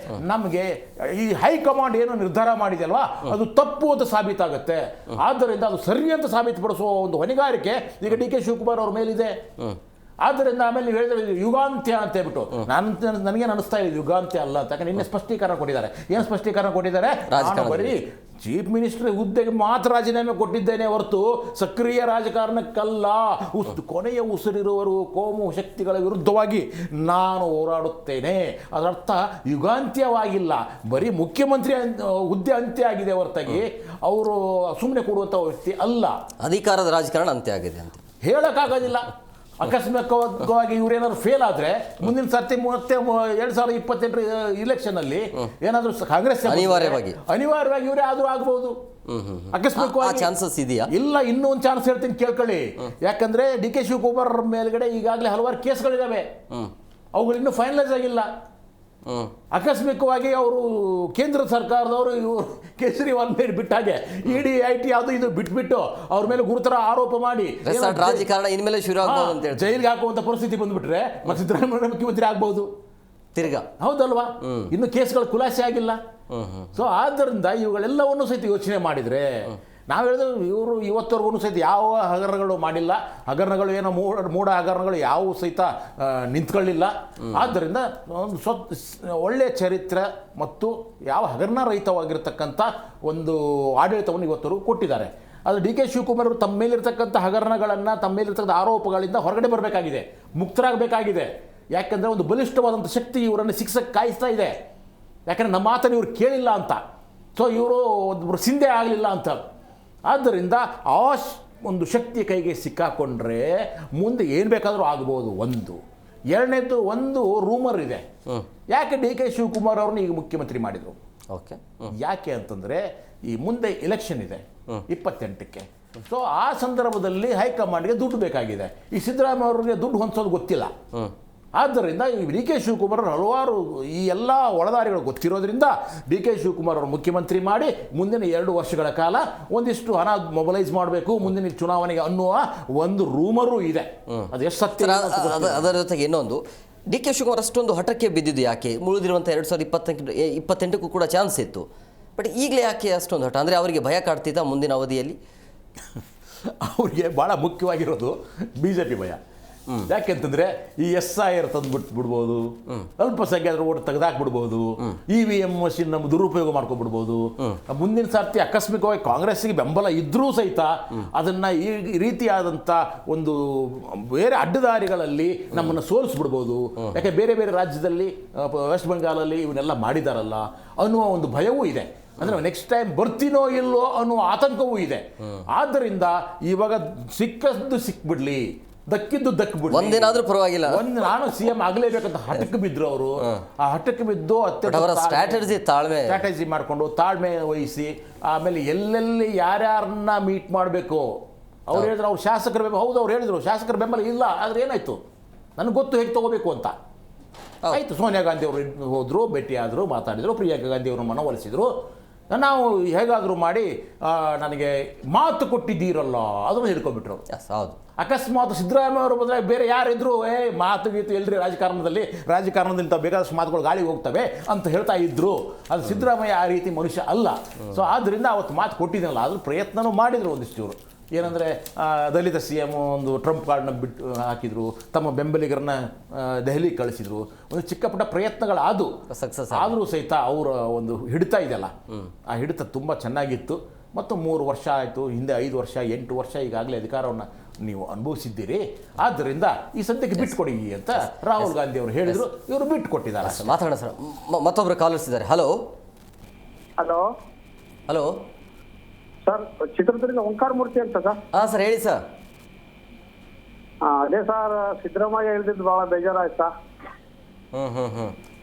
ನಮಗೆ ಈ ಹೈಕಮಾಂಡ್ ಏನು ನಿರ್ಧಾರ ಮಾಡಿದೆಯಲ್ವಾ, ಅದು ತಪ್ಪು ಅಂತ ಸಾಬೀತಾಗುತ್ತೆ. ಆದ್ದರಿಂದ ಅದು ಸರಿ ಅಂತ ಸಾಬೀತುಪಡಿಸುವ ಒಂದು ಹೊಣೆಗಾರಿಕೆ ಈಗ ಡಿ ಕೆ ಶಿವಕುಮಾರ್ ಅವ್ರ ಮೇಲಿದೆ. ಆದ್ದರಿಂದ ಆಮೇಲೆ ನೀವು ಹೇಳಿದ್ರೆ ಇದು ಯುಗಾಂತ್ಯ ಅಂತ ಹೇಳ್ಬಿಟ್ಟು ನನಗೇನು ಅನಿಸ್ತಾ ಇದೆ ಯುಗಾಂತ್ಯ ಅಲ್ಲ ಅಂತ. ಯಾಕಂದ್ರೆ ನಿನ್ನೆ ಸ್ಪಷ್ಟೀಕರಣ ಕೊಟ್ಟಿದ್ದಾರೆ. ಏನು ಸ್ಪಷ್ಟೀಕರಣ ಕೊಟ್ಟಿದ್ದಾರೆ? ನಾನು ಬರೀ ಚೀಫ್ ಮಿನಿಸ್ಟರ್ ಹುದ್ದೆಗೆ ಮಾತ್ರ ರಾಜೀನಾಮೆ ಕೊಟ್ಟಿದ್ದೇನೆ ಹೊರತು ಸಕ್ರಿಯ ರಾಜಕಾರಣಕ್ಕಲ್ಲ. ಕೊನೆಯ ಉಸಿರಿರುವರು ಕೋಮು ಶಕ್ತಿಗಳ ವಿರುದ್ಧವಾಗಿ ನಾನು ಹೋರಾಡುತ್ತೇನೆ. ಅದರರ್ಥ ಯುಗಾಂತ್ಯವಾಗಿಲ್ಲ, ಬರೀ ಮುಖ್ಯಮಂತ್ರಿ ಹುದ್ದೆ ಅಂತ್ಯ ಆಗಿದೆ ಹೊರತಾಗಿ ಅವರು ಸುಮ್ಮನೆ ಕೊಡುವಂಥ ವ್ಯಕ್ತಿ ಅಲ್ಲ. ಅಧಿಕಾರದ ರಾಜಕಾರಣ ಅಂತ್ಯ ಆಗಿದೆ ಅಂತ ಹೇಳೋಕ್ಕಾಗೋದಿಲ್ಲ. ಅಕಸ್ಮಾತ್ವಾಗಿ ಇವರೇನಾದ್ರು ಫೇಲ್ ಆದರೆ ಮುಂದಿನ ಸರ್ತಿ ಮತ್ತೆ 2028 ಇಲೆಕ್ಷನ್ ಅಲ್ಲಿ ಏನಾದರೂ ಕಾಂಗ್ರೆಸ್ ಅನಿವಾರ್ಯವಾಗಿ ಇವರೇ ಆದರೂ ಆಗ್ಬಹುದು. ಅಕಸ್ಮಾತ್ವಾಗಿ ಚಾನ್ಸಸ್ ಇದೆಯಾ? ಇಲ್ಲ, ಇನ್ನೂ ಒಂದು ಚಾನ್ಸ್ ಹೇಳ್ತೀನಿ ಕೇಳ್ಕೊಳ್ಳಿ. ಯಾಕಂದ್ರೆ ಡಿ ಕೆ ಶಿವಕುಮಾರ್ ಮೇಲ್ಗಡೆ ಈಗಾಗಲೇ ಹಲವಾರು ಕೇಸ್ಗಳಿದಾವೆ, ಅವುಗಳು ಇನ್ನೂ ಫೈನಲೈಸ್ ಆಗಿಲ್ಲ. ಆಕಸ್ಮಿಕವಾಗಿ ಅವರು ಕೇಂದ್ರ ಸರ್ಕಾರದವರು ಇವರು ಕೇಜ್ರಿವಾಲ್ ಮೇಲೆ ಬಿಟ್ಟ ಹಾಗೆ ಇಡಿ IT ಯಾವುದು ಇದು ಬಿಟ್ಬಿಟ್ಟು ಅವ್ರ ಮೇಲೆ ಗುರುತರ ಆರೋಪ ಮಾಡಿ ರಾಜಕಾರಣ ಇನ್ಮೇಲೆ ಶುರು ಆಗ್ಬೋದು ಅಂತ ಹೇಳಿ ಜೈಲಿಗೆ ಹಾಕುವಂತ ಪರಿಸ್ಥಿತಿ ಬಂದ್ಬಿಟ್ರೆ ಮತ್ತೆ ಸಿದ್ದರಾಮಯ್ಯ ಮುಖ್ಯಮಂತ್ರಿ ಆಗ್ಬಹುದು ತಿರ್ಗಾ, ಹೌದಲ್ವಾ? ಇನ್ನು ಕೇಸ್ಗಳು ಖುಲಾಸೆ ಆಗಿಲ್ಲ. ಸೊ ಆದ್ದರಿಂದ ಇವುಗಳೆಲ್ಲವನ್ನು ಸಹಿತ ಯೋಚನೆ ಮಾಡಿದ್ರೆ ನಾವು ಹೇಳಿದ್ರೆ ಇವರು ಇವತ್ತವರೆಗೂ ಸಹಿತ ಯಾವ ಹಗರಣಗಳು ಮಾಡಿಲ್ಲ. ಹಗರಣಗಳು ಏನೋ ಮೂಢ ಹಗರಣಗಳು ಯಾವ ಸಹಿತ ನಿಂತ್ಕೊಳ್ಳಿಲ್ಲ. ಆದ್ದರಿಂದ ಒಂದು ಒಳ್ಳೆಯ ಚರಿತ್ರೆ ಮತ್ತು ಯಾವ ಹಗರಣ ರಹಿತವಾಗಿರ್ತಕ್ಕಂಥ ಒಂದು ಆಡಳಿತವನ್ನು ಇವತ್ತವರೆಗೂ ಕೊಟ್ಟಿದ್ದಾರೆ. ಅದು ಡಿ ಕೆ ಶಿವಕುಮಾರ್ ಅವರು ತಮ್ಮ ಮೇಲಿರ್ತಕ್ಕಂಥ ಹಗರಣಗಳನ್ನು, ತಮ್ಮ ಮೇಲಿರ್ತಕ್ಕಂಥ ಆರೋಪಗಳಿಂದ ಹೊರಗಡೆ ಬರಬೇಕಾಗಿದೆ, ಮುಕ್ತರಾಗಬೇಕಾಗಿದೆ. ಯಾಕಂದರೆ ಒಂದು ಬಲಿಷ್ಠವಾದಂಥ ಶಕ್ತಿ ಇವರನ್ನು ಶಿಕ್ಷಕ್ಕೆ ಕಾಯಿಸ್ತಾ ಇದೆ. ಯಾಕಂದರೆ ನಮ್ಮ ಮಾತನ್ನು ಇವರು ಕೇಳಿಲ್ಲ ಅಂತ, ಸೊ ಇವರು ಒಂದು ಸಿಂಧೆ ಆಗಲಿಲ್ಲ ಅಂತ. ಆದ್ದರಿಂದ ಆ ಒಂದು ಶಕ್ತಿ ಕೈಗೆ ಸಿಕ್ಕಾಕೊಂಡ್ರೆ ಮುಂದೆ ಏನು ಬೇಕಾದರೂ ಆಗ್ಬೋದು. ಎರಡನೇದು ಒಂದು ರೂಮರ್ ಇದೆ. ಯಾಕೆ ಡಿ ಕೆ ಶಿವಕುಮಾರ್ ಅವ್ರನ್ನ ಈಗ ಮುಖ್ಯಮಂತ್ರಿ ಮಾಡಿದರು? ಯಾಕೆ ಅಂತಂದರೆ ಈ ಮುಂದೆ ಎಲೆಕ್ಷನ್ ಇದೆ 28ಕ್ಕೆ. ಸೊ ಆ ಸಂದರ್ಭದಲ್ಲಿ ಹೈಕಮಾಂಡ್ಗೆ ದುಡ್ಡು ಬೇಕಾಗಿದೆ. ಈ ಸಿದ್ದರಾಮಯ್ಯ ಅವರಿಗೆ ದುಡ್ಡು ಹೊಂದಿಸೋದು ಗೊತ್ತಿಲ್ಲ. ಆದ್ದರಿಂದ ಡಿ ಕೆ ಶಿವಕುಮಾರ್ ಹಲವಾರು ಈ ಎಲ್ಲ ಒಳದಾರಿಗಳು ಗೊತ್ತಿರೋದ್ರಿಂದ ಡಿ ಕೆ ಶಿವಕುಮಾರ್ ಅವರು ಮುಖ್ಯಮಂತ್ರಿ ಮಾಡಿ ಮುಂದಿನ 2 ವರ್ಷಗಳ ಕಾಲ ಒಂದಿಷ್ಟು ಹಣ ಮೊಬಲೈಸ್ ಮಾಡಬೇಕು ಮುಂದಿನ ಚುನಾವಣೆಗೆ ಅನ್ನುವ ಒಂದು ರೂಮರು ಇದೆ. ಅದು ಎಷ್ಟು ಸತ್ಯ? ಅದರ ಜೊತೆಗೆ ಇನ್ನೊಂದು, ಡಿ ಕೆ ಶಿವಕುಮಾರ್ ಅಷ್ಟೊಂದು ಹಠಕ್ಕೆ ಬಿದ್ದಿದ್ದು ಯಾಕೆ? ಉಳಿದಿರುವಂಥ 2028ಕ್ಕೂ ಕೂಡ ಚಾನ್ಸ್ ಇತ್ತು, ಬಟ್ ಈಗಲೇ ಯಾಕೆ ಅಷ್ಟೊಂದು ಹಠ? ಅಂದರೆ ಅವರಿಗೆ ಭಯ ಕಾಡ್ತಿದ್ದ ಮುಂದಿನ ಅವಧಿಯಲ್ಲಿ? ಅವ್ರಿಗೆ ಭಾಳ ಮುಖ್ಯವಾಗಿರೋದು BJP ಭಯ. ಯಾಕೆಂತಂದ್ರೆ ಈ SIR ತಂದ್ಬಿಟ್ಟು ಬಿಡ್ಬೋದು, ಅಲ್ಪಸಂಖ್ಯಾತರ ಓಟ್ ತೆಗೆದಾಕ್ಬಿಡ್ಬೋದು, EVM ಮಷಿನ್ ನಮ್ಮ ದುರುಪಯೋಗ ಮಾಡ್ಕೊಂಡ್ಬಿಡ್ಬೋದು. ಮುಂದಿನ ಸರ್ತಿ ಆಕಸ್ಮಿಕವಾಗಿ ಕಾಂಗ್ರೆಸ್ಗೆ ಬೆಂಬಲ ಇದ್ರೂ ಸಹಿತ ಅದನ್ನ ಈ ರೀತಿಯಾದಂಥ ಒಂದು ಬೇರೆ ಅಡ್ಡದಾರಿಗಳಲ್ಲಿ ನಮ್ಮನ್ನು ಸೋಲಿಸ್ಬಿಡ್ಬೋದು. ಯಾಕೆ ಬೇರೆ ಬೇರೆ ರಾಜ್ಯದಲ್ಲಿ ವೆಸ್ಟ್ ಬೆಂಗಾಲಲ್ಲಿ ಇವನ್ನೆಲ್ಲ ಮಾಡಿದಾರಲ್ಲ ಅನ್ನುವ ಒಂದು ಭಯವೂ ಇದೆ. ಅಂದರೆ ನೆಕ್ಸ್ಟ್ ಟೈಮ್ ಬರ್ತೀನೋ ಇಲ್ಲೋ ಅನ್ನುವ ಆತಂಕವೂ ಇದೆ. ಆದ್ದರಿಂದ ಇವಾಗ ಸಿಕ್ಕದ್ದು ಸಿಕ್ಬಿಡ್ಲಿ, ದಕ್ಕಿದ್ದು ದಕ್ಬಿಡ್ಲಿ, ಒಂದೇನಾದ್ರೂ ಪರವಾಗಿಲ್ಲ, ನಾನು CM ಆಗಲೇಬೇಕಂತ ಹಠಕ್ಕೆ ಬಿದ್ರು ಅವರು. ಆ ಹಠಕ್ಕೆ ಬಿದ್ದು ಸ್ಟ್ರಾಟಜಿ ಮಾಡಿಕೊಂಡು ತಾಳ್ಮೆ ವಹಿಸಿ ಆಮೇಲೆ ಎಲ್ಲೆಲ್ಲಿ ಯಾರ್ಯಾರನ್ನ ಮೀಟ್ ಮಾಡಬೇಕು ಅವ್ರು ಹೇಳಿದ್ರು. ಅವ್ರು ಶಾಸಕರ ಬೆಂಬಲ, ಹೌದು ಅವ್ರು ಹೇಳಿದ್ರು ಶಾಸಕರ ಬೆಂಬಲ ಇಲ್ಲ, ಆದರೆ ಏನಾಯ್ತು ನನಗೆ ಗೊತ್ತು ಹೇಗೆ ತಗೋಬೇಕು ಅಂತ. ಆಯಿತು, ಸೋನಿಯಾ ಗಾಂಧಿ ಅವರು ಹೋದರು, ಭೇಟಿ ಆದರು, ಮಾತಾಡಿದರು, ಪ್ರಿಯಾಂಕಾ ಗಾಂಧಿ ಅವರು ಮನವೊಲಿಸಿದ್ರು. ನಾವು ಹೇಗಾದರೂ ಮಾಡಿ ನನಗೆ ಮಾತು ಕೊಟ್ಟಿದ್ದೀರಲ್ಲ ಅದನ್ನು ಹಿಡ್ಕೊಂಡ್ಬಿಟ್ರು. ಹೌದು, ಅಕಸ್ಮಾತ್ ಸಿದ್ದರಾಮಯ್ಯ ಅವರು ಬದಲಾಗಿ ಬೇರೆ ಯಾರಿದ್ರು ಮಾತು ಗೀತು ಎಲ್ರಿ ರಾಜಕಾರಣದಿಂದ ಬೇಕಾದಷ್ಟು ಮಾತುಗಳು ಗಾಳಿಗೆ ಹೋಗ್ತವೆ ಅಂತ ಹೇಳ್ತಾ ಇದ್ರು. ಅದು ಸಿದ್ದರಾಮಯ್ಯ ಆ ರೀತಿ ಮನುಷ್ಯ ಅಲ್ಲ. ಸೊ ಆದ್ದರಿಂದ ಅವತ್ತು ಮಾತು ಕೊಟ್ಟಿದ್ದಲ್ಲ, ಆದರೂ ಪ್ರಯತ್ನನೂ ಮಾಡಿದರು ಒಂದಿಷ್ಟು. ಏನಂದರೆ ದಲಿತ CM ಒಂದು ಟ್ರಂಪ್ ಕಾರ್ಡ್ನ ಬಿಟ್ಟು ಹಾಕಿದರು, ತಮ್ಮ ಬೆಂಬಲಿಗರನ್ನ ದೆಹಲಿಗೆ ಕಳಿಸಿದರು. ಒಂದು ಚಿಕ್ಕ ಪುಟ್ಟ ಪ್ರಯತ್ನಗಳಾದವು, ಸಕ್ಸಸ್ ಆದರೂ ಸಹಿತ ಅವರ ಒಂದು ಹಿಡಿತ ಇದೆಯಲ್ಲ, ಆ ಹಿಡಿತ ತುಂಬ ಚೆನ್ನಾಗಿತ್ತು. ಮತ್ತು 3 ವರ್ಷ ಆಯಿತು, ಹಿಂದೆ 5 ವರ್ಷ 8 ವರ್ಷ ಈಗಾಗಲೇ ಅಧಿಕಾರವನ್ನು ನೀವು ಅನುಭವಿಸಿದ್ದೀರಿ. ಆದ್ದರಿಂದ ಈ ಸದ್ಯಕ್ಕೆ ಬಿಟ್ಕೊಡಿ ಅಂತ ರಾಹುಲ್ ಗಾಂಧಿ ಅವರು ಹೇಳಿದರು, ಇವರು ಬಿಟ್ಟು ಕೊಟ್ಟಿದ್ದಾರೆ. ಮಾತಾಡೋಣ ಸರ್, ಮತ್ತೊಬ್ಬರು ಕಾಲರ್ಸ್ ಇದ್ದಾರೆ. Hello hello hello sir, Chitradurga Omkara Murthy ಅಂತ ಸರ್. ಹಾಂ ಸರ್, ಹೇಳಿ ಸರ್. ಅದೇ ಸರ್, ಸಿದ್ದರಾಮಯ್ಯ ಹೇಳ್ತಿದ್ದು ಭಾಳ ಬೇಜಾರಾಯ್ತಾ?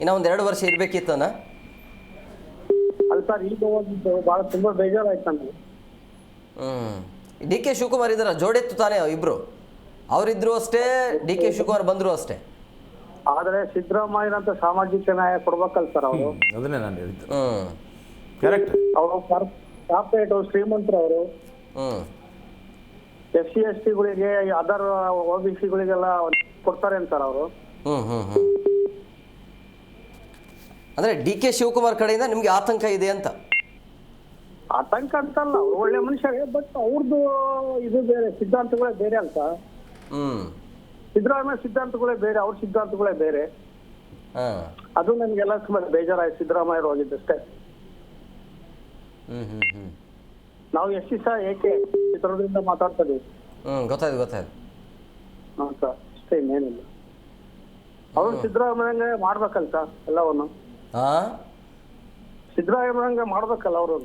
ಇನ್ನು 1-2 ವರ್ಷ ಇರ್ಬೇಕಿತ್ತನ? ಅಲ್ಲ ಸರ್, ಈಗ ಹೋಗಿದ್ದು ಭಾಳ ತುಂಬ ಬೇಜಾರಾಯ್ತು ನನಗೆ. ಡಿ ಕೆ ಶಿವಕುಮಾರ್ ಇದ್ದಾರ, ಜೋಡೆತ್ತು ತಾನೇ ಇಬ್ರು, ಅವರಿದ್ರು ಅಷ್ಟೇ, ಡಿ ಕೆ ಶಿವಕುಮಾರ್ ಬಂದ್ರು ಅಷ್ಟೇ. ಆದರೆ ಸಿದ್ದರಾಮಯ್ಯನಂತ ಸಾಮಾಜಿಕ ನ್ಯಾಯ ಕೊಡ್ಬೇಕಲ್ಲ ಸರ್ ಅವರು. ಅದನ್ನೇ ನಾನು ಹೇಳಿದ್ದು. ಕರೆಕ್ಟ್. ಅವರು ಕಾರ್ಪೊರೇಟ್ ಶ್ರೀಮಂತರವರು, SC STಗಳಿಗೆ ಅದರ್ OBCಗಳಿಗೆಲ್ಲ ಕೊಡ್ತಾರೆ ಅಂತಾರೆ ಅವರು. ಅಂದ್ರೆ ಡಿ ಕೆ ಶಿವಕುಮಾರ್ ಕಡೆಯಿಂದ ನಿಮ್ಗೆ ಆತಂಕ ಇದೆ ಅಂತ? ಆತಂಕ ಅಂತಲ್ಲ, ಅವ್ರು ಒಳ್ಳೆ ಮನುಷ್ಯರೇ, ಬಟ್ ಅವ್ರದ್ದು ಇದು ಬೇರೆ, ಸಿದ್ಧಾಂತಗಳೇ ಬೇರೆ ಅಂತ. ಸಿದ್ದರಾಮಯ್ಯ ಸಿದ್ಧಾಂತಗಳೇ ಬೇರೆ, ಅವ್ರ ಸಿದ್ಧಾಂತಗಳೇ ಬೇರೆ. ಹಾಂ. ಅದು ನನ್ಗೆಲ್ಲ ಸುಮ್ಮನೆ ಬೇಜಾರಾಯ್ತು ಸಿದ್ದರಾಮಯ್ಯ ಹೋಗಿದ್ದಷ್ಟೇ. ನಾವು ಎಷ್ಟು ದಿವಸ ಏಕೆ ಚಿತ್ರದಿಂದ ಮಾತಾಡ್ತಾ ಇದೀವಿ. ಗೊತ್ತಾಯ್ತು. ಹಾ ಸರ್, ಅಷ್ಟೇ, ಇನ್ನೇನಿಲ್ಲ. ಅವ್ರು ಸಿದ್ದರಾಮಯ್ಯ ಮಾಡ್ಬೇಕಲ್ಲ ಸರ್ ಎಲ್ಲವನ್ನು. ಸಿದ್ದರಾಮಯ್ಯ ಮಾಡ್ಬೇಕಲ್ಲ ಅವರು.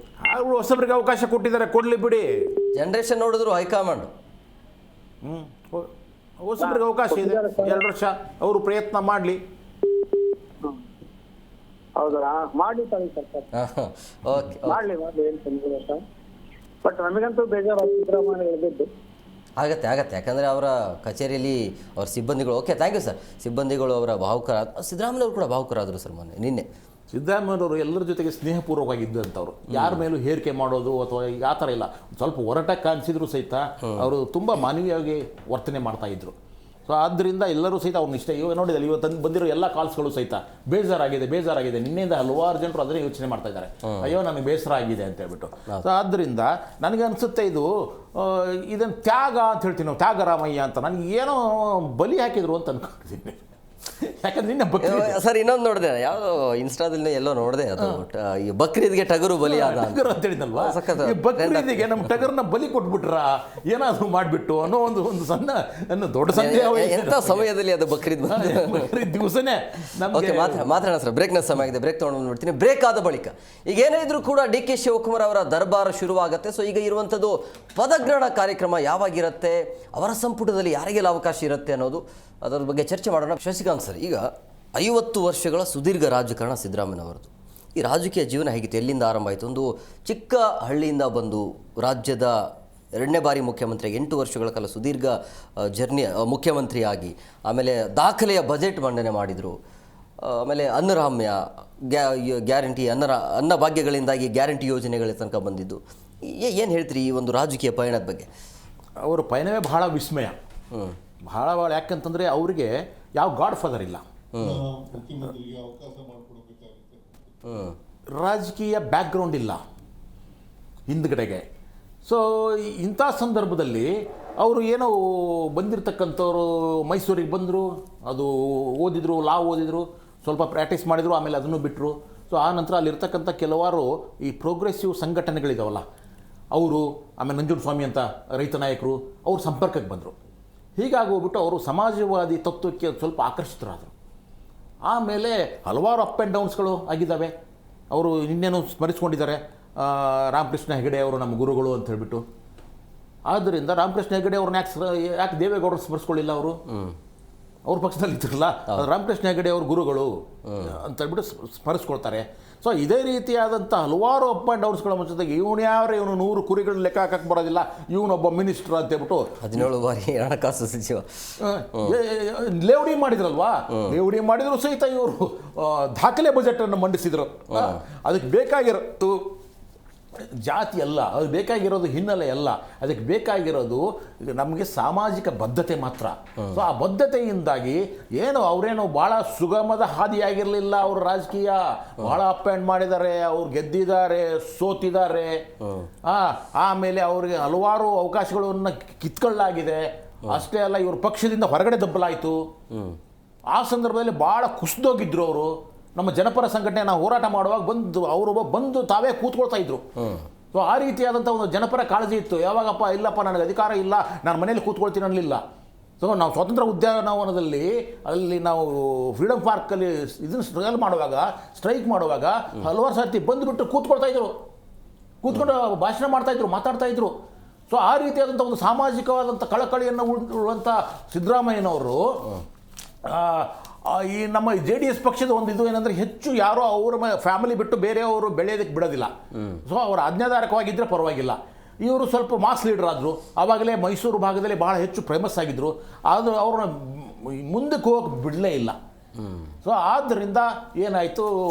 ಹೊಸಬ್ರಿಗೆ ಅವಕಾಶ ಕೊಟ್ಟಿದ್ದಾರೆ, ಕೊಡ್ಲಿ ಬಿಡಿ. ಜನರೇಷನ್ ನೋಡಿದ್ರು ಹೈಕಮಾಂಡ್ ಹೊಸಬ್ರಿಗೆ ಅವಕಾಶ ಇದೆ, 2 ವರ್ಷ ಅವರು ಪ್ರಯತ್ನ ಮಾಡಲಿ. ಹೌದಾ, ಮಾಡಿ ಸರ್. ಓಕೆ. ಮಾಡ್ಲಿ ಏನ್ ತೊಂದರೆ ಇಲ್ಲ. ಬಟ್ ನಮಗಂತೂ ಬೇಜಾರು ಸಿದ್ದರಾಮಯ್ಯ ಹೇಳಿದ್ದು. ಆಗತ್ತೆ. ಯಾಕಂದರೆ ಅವರ ಕಚೇರಿಯಲ್ಲಿ ಅವ್ರ ಸಿಬ್ಬಂದಿಗಳು, ಓಕೆ ಥ್ಯಾಂಕ್ ಯು ಸರ್, ಸಿಬ್ಬಂದಿಗಳು ಅವರ ಭಾವುಕರ, ಸಿದ್ದರಾಮಯ್ಯವರು ಕೂಡ ಭಾವುಕರಾದರು ಸರ್ ನಿನ್ನೆ. ಸಿದ್ದರಾಮಯ್ಯವರು ಎಲ್ಲರ ಜೊತೆಗೆ ಸ್ನೇಹಪೂರ್ವಕವಾಗಿದ್ದಂಥವ್ರು, ಯಾರ ಮೇಲೂ ಹೇರಿಕೆ ಮಾಡೋದು ಅಥವಾ ಆ ಥರ ಇಲ್ಲ. ಸ್ವಲ್ಪ ಹೊರಟಾಗಿ ಕಾಣಿಸಿದ್ರು ಸಹಿತ ಅವರು ತುಂಬ ಮಾನವೀಯವಾಗಿ ವರ್ತನೆ ಮಾಡ್ತಾ ಇದ್ರು. ಸೊ ಆದ್ದರಿಂದ ಎಲ್ಲರೂ ಸಹಿತ ಅವ್ರನ್ನ ಇಷ್ಟ. ನೋಡಿದಲ್ಲಿ ಇವತ್ತು ಬಂದಿರೋ ಎಲ್ಲ ಕಾಲ್ಸ್ಗಳು ಸಹಿತ ಬೇಜಾರಾಗಿದೆ. ನಿನ್ನೆಯಿಂದ ಹಲವಾರು ಜನರು ಅದನ್ನೇ ಯೋಚನೆ ಮಾಡ್ತಾ ಇದ್ದಾರೆ, ಅಯ್ಯೋ ನನಗೆ ಬೇಸರ ಆಗಿದೆ ಅಂತ ಹೇಳ್ಬಿಟ್ಟು. ಸೊ ಆದ್ದರಿಂದ ನನಗೆ ಅನಿಸುತ್ತೆ ಇದನ್ನು ತ್ಯಾಗ ಅಂತ ಹೇಳ್ತೀವಿ ನಾವು, ತ್ಯಾಗರಾಮಯ್ಯ ಅಂತ. ನನಗೆ ಏನೋ ಬಲಿ ಹಾಕಿದ್ರು ಅಂತ ಅನ್ಕೊಂಡಿದ್ದೀನಿ. ಯಾಕಂದ್ರೆ ನಿನ್ನೆ ಸರ್ ಇನ್ನೊಂದು ನೋಡಿದೆ, ಯಾವುದೋ ಇನ್ಸ್ಟಾದಲ್ಲಿ ಎಲ್ಲೋ ನೋಡಿದೆ, ಅದು ಈ ಬಕ್ರೀದ್ಗೆ ಟಗರು ಬಲಿ ಆದ ಅಂತ ಹೇಳಿದ್ನಲ್ವಾ, ಈ ಬಕ್ರೀದಿಗೆ ನಮ್ಮ ಟಗರ್ನ ಬಲಿ ಕೊಟ್ಬಿಟ್ರ ಏನಾದ್ರು ಮಾಡಿಬಿಟ್ಟು ಅನ್ನೋ ಒಂದು ಸಣ್ಣ ದೊಡ್ಡ ಸಂದೇಹ. ಎಂಥ ಸಮಯದಲ್ಲಿ ಅದು ಬಕ್ರೀದ್ ದಿವಸನೇ ನಮಗೆ ಮಾತಾಡೋಣ ಸರ್. ಬ್ರೇಕ್ನ ಸಮಯ ಆಗಿದೆ, ಬ್ರೇಕ್ ತೊಗೊಂಡು ಬಂದ್ಬಿಡ್ತೀನಿ. ಬ್ರೇಕ್ ಆದ ಬಳಿಕ ಈಗ ಏನೇ ಇದ್ರೂ ಕೂಡ ಡಿ ಕೆ ಶಿವಕುಮಾರ್ ಅವರ ದರ್ಬಾರ್ ಶುರುವಾಗುತ್ತೆ. ಸೊ ಈಗ ಇರುವಂಥದ್ದು ಪದಗ್ರಹಣ ಕಾರ್ಯಕ್ರಮ ಯಾವಾಗಿರುತ್ತೆ, ಅವರ ಸಂಪುಟದಲ್ಲಿ ಯಾರಿಗೆಲ್ಲ ಅವಕಾಶ ಇರುತ್ತೆ ಅನ್ನೋದು, ಅದರ ಬಗ್ಗೆ ಚರ್ಚೆ ಮಾಡೋಣ. ಶಶಿಕಾಂತ್ ಸರ್, ಈಗ 50 ವರ್ಷಗಳ ಸುದೀರ್ಘ ರಾಜಕಾರಣ ಸಿದ್ದರಾಮಯ್ಯನವರದು. ಈ ರಾಜಕೀಯ ಜೀವನ ಹೇಗಿತ್ತು, ಎಲ್ಲಿಂದ ಆರಂಭ ಆಯಿತು? ಒಂದು ಚಿಕ್ಕ ಹಳ್ಳಿಯಿಂದ ಬಂದು ರಾಜ್ಯದ 2ನೇ ಬಾರಿ ಮುಖ್ಯಮಂತ್ರಿಯಾಗಿ 8 ವರ್ಷಗಳ ಕಾಲ ಸುದೀರ್ಘ ಜರ್ನಿ ಮುಖ್ಯಮಂತ್ರಿಯಾಗಿ, ಆಮೇಲೆ ದಾಖಲೆಯ ಬಜೆಟ್ ಮಂಡನೆ ಮಾಡಿದರು, ಆಮೇಲೆ ಅನ್ನರಾಮ್ಯ ಗ್ಯಾರಂಟಿ ಅನ್ನ ಭಾಗ್ಯಗಳಿಂದಾಗಿ ಗ್ಯಾರಂಟಿ ಯೋಜನೆಗಳ ತನಕ ಬಂದಿದ್ದು. ಏನು ಹೇಳ್ತೀರಿ ಈ ಒಂದು ರಾಜಕೀಯ ಪಯಣದ ಬಗ್ಗೆ? ಅವರ ಪಯಣವೇ ಬಹಳ ವಿಸ್ಮಯ. ಬಹಳ ಯಾಕಂತಂದರೆ ಅವರಿಗೆ ಯಾವ ಗಾಡ್ ಫಾದರ್ ಇಲ್ಲ, ರಾಜಕೀಯ ಬ್ಯಾಕ್ಗ್ರೌಂಡ್ ಇಲ್ಲ ಹಿಂದ್ಗಡೆಗೆ. ಸೊ ಇಂಥ ಸಂದರ್ಭದಲ್ಲಿ ಅವರು ಏನೋ ಬಂದಿರತಕ್ಕಂಥವ್ರು ಮೈಸೂರಿಗೆ ಬಂದರು, ಅದು ಓದಿದರು, ಲಾ ಓದಿದರು, ಸ್ವಲ್ಪ ಪ್ರಾಕ್ಟೀಸ್ ಮಾಡಿದರು, ಆಮೇಲೆ ಅದನ್ನು ಬಿಟ್ಟರು. ಸೊ ಆ ನಂತರ ಅಲ್ಲಿರ್ತಕ್ಕಂಥ ಕೆಲವಾರು ಈ ಪ್ರೋಗ್ರೆಸಿವ್ ಸಂಘಟನೆಗಳಿದಾವಲ್ಲ ಅವರು, ಆಮೇಲೆ ನಂಜುಂಡಸ್ವಾಮಿ ಅಂತ ರೈತ ನಾಯಕರು, ಅವ್ರ ಸಂಪರ್ಕಕ್ಕೆ ಬಂದರು. ಹೀಗಾಗಿ ಹೋಗ್ಬಿಟ್ಟು ಅವರು ಸಮಾಜವಾದಿ ತತ್ವಕ್ಕೆ ಸ್ವಲ್ಪ ಆಕರ್ಷಿತರಾದರು. ಆಮೇಲೆ ಹಲವಾರು ಅಪ್ ಆ್ಯಂಡ್ ಡೌನ್ಸ್ಗಳು ಆಗಿದ್ದಾವೆ. ಅವರು ಇನ್ನೇನು ಸ್ಮರಿಸ್ಕೊಂಡಿದ್ದಾರೆ, ರಾಮಕೃಷ್ಣ ಹೆಗಡೆ ಅವರು ನಮ್ಮ ಗುರುಗಳು ಅಂತ ಹೇಳ್ಬಿಟ್ಟು. ಆದ್ದರಿಂದ ರಾಮಕೃಷ್ಣ ಹೆಗಡೆ ಅವ್ರನ್ನ ಯಾಕೆ ದೇವೇಗೌಡರು ಸ್ಮರಿಸ್ಕೊಳ್ಳಿಲ್ಲ? ಅವ್ರ ಪಕ್ಷದಲ್ಲಿ ಇದ್ರಲ್ಲ, ರಾಮಕೃಷ್ಣ ಹೆಗಡೆ ಅವ್ರ ಗುರುಗಳು ಅಂತ ಹೇಳ್ಬಿಟ್ಟು ಸ್ಮರಿಸ್ಕೊಳ್ತಾರೆ. ಸೊ ಇದೇ ರೀತಿಯಾದಂಥ ಹಲವಾರು ಅಪ್ ಆ್ಯಂಡ್ ಡೌನ್ಸ್ಗಳ ಜೊತೆಗೆ ಇವನು 100 ಕುರಿಗಳ ಲೆಕ್ಕ ಹಾಕಕ್ಕೆ ಬರೋದಿಲ್ಲ, ಇವನೊಬ್ಬ ಮಿನಿಸ್ಟರ್ ಅಂತ ಹೇಳ್ಬಿಟ್ಟು 17 ಬಾರಿ ಹಣಕಾಸು ಸಚಿವ ಲೇವಡಿ ಮಾಡಿದ್ರಲ್ವಾ. ಲೇವಡಿ ಮಾಡಿದ್ರು ಸಹಿತ ಇವರು ದಾಖಲೆ ಬಜೆಟನ್ನು ಮಂಡಿಸಿದರು. ಅದಕ್ಕೆ ಬೇಕಾಗಿರೋದು ಜಾತಿ ಅಲ್ಲ, ಅದು ಬೇಕಾಗಿರೋದು ಹಿನ್ನೆಲೆ ಅಲ್ಲ, ಅದಕ್ಕೆ ಬೇಕಾಗಿರೋದು ನಮಗೆ ಸಾಮಾಜಿಕ ಬದ್ಧತೆ ಮಾತ್ರ. ಸೊ ಆ ಬದ್ಧತೆಯಿಂದಾಗಿ ಅವರೇನು ಭಾಳ ಸುಗಮದ ಹಾದಿಯಾಗಿರಲಿಲ್ಲ. ಅವರು ರಾಜಕೀಯ ಭಾಳ ಅಪ್ ಆ್ಯಂಡ್ ಮಾಡಿದ್ದಾರೆ, ಅವ್ರು ಗೆದ್ದಿದ್ದಾರೆ, ಸೋತಿದ್ದಾರೆ. ಆಮೇಲೆ ಅವ್ರಿಗೆ ಹಲವಾರು ಅವಕಾಶಗಳನ್ನು ಕಿತ್ಕೊಳ್ಳಲಾಗಿದೆ. ಅಷ್ಟೇ ಅಲ್ಲ, ಇವ್ರ ಪಕ್ಷದಿಂದ ಹೊರಗಡೆ ದಬ್ಬಲಾಯಿತು. ಆ ಸಂದರ್ಭದಲ್ಲಿ ಭಾಳ ಕುಸಿದೋಗಿದ್ರು ಅವರು. ನಮ್ಮ ಜನಪರ ಸಂಘಟನೆ ನಾವು ಹೋರಾಟ ಮಾಡುವಾಗ ಬಂದು ತಾವೇ ಕೂತ್ಕೊಳ್ತಾ ಇದ್ರು. ಸೊ ಆ ರೀತಿಯಾದಂಥ ಒಂದು ಜನಪರ ಕಾಳಜಿ ಇತ್ತು. ಯಾವಾಗಪ್ಪ ಇಲ್ಲಪ್ಪ ನನಗೆ ಅಧಿಕಾರ ಇಲ್ಲ, ನಾನು ಮನೇಲಿ ಕೂತ್ಕೊಳ್ತೀನಿ ಅನ್ನಲಿಲ್ಲ. ಸೊ ನಾವು ಸ್ವಾತಂತ್ರ್ಯ ಉದ್ಯಾನವನದಲ್ಲಿ ಅಲ್ಲಿ ನಾವು ಫ್ರೀಡಮ್ ಪಾರ್ಕಲ್ಲಿ ಇದನ್ನು ಸ್ಟ್ರೈಕ್ ಮಾಡುವಾಗ ಹಲವಾರು ಸರ್ತಿ ಬಂದುಬಿಟ್ಟು ಕೂತ್ಕೊಂಡು ಭಾಷಣ ಮಾಡ್ತಾಯಿದ್ರು, ಮಾತಾಡ್ತಾಯಿದ್ರು. ಸೊ ಆ ರೀತಿಯಾದಂಥ ಒಂದು ಸಾಮಾಜಿಕವಾದಂಥ ಕಳಕಳಿಯನ್ನು ಉಳ್ಳುವಂಥ ಸಿದ್ದರಾಮಯ್ಯನವರು ಈ ನಮ್ಮ JDS ಪಕ್ಷದ ಒಂದು ಇದು ಏನಂದರೆ, ಹೆಚ್ಚು ಯಾರೋ ಅವರ ಫ್ಯಾಮಿಲಿ ಬಿಟ್ಟು ಬೇರೆಯವರು ಬೆಳೆಯೋದಕ್ಕೆ ಬಿಡೋದಿಲ್ಲ. ಸೊ ಅವರು ಆಜ್ಞಾಧಾರಕವಾಗಿದ್ದರೆ ಪರವಾಗಿಲ್ಲ. ಇವರು ಸ್ವಲ್ಪ ಮಾಸ್ ಲೀಡರ್ ಆದರು. ಆವಾಗಲೇ ಮೈಸೂರು ಭಾಗದಲ್ಲಿ ಭಾಳ ಹೆಚ್ಚು ಫೇಮಸ್ ಆಗಿದ್ದರು. ಆದರೂ ಅವ್ರನ್ನ ಮುಂದಕ್ಕೆ ಹೋಗಕ್ಕೆ ಬಿಡಲೇ ಇಲ್ಲ. ಸೊ ಆದ್ದರಿಂದ ಏನಾಯಿತು,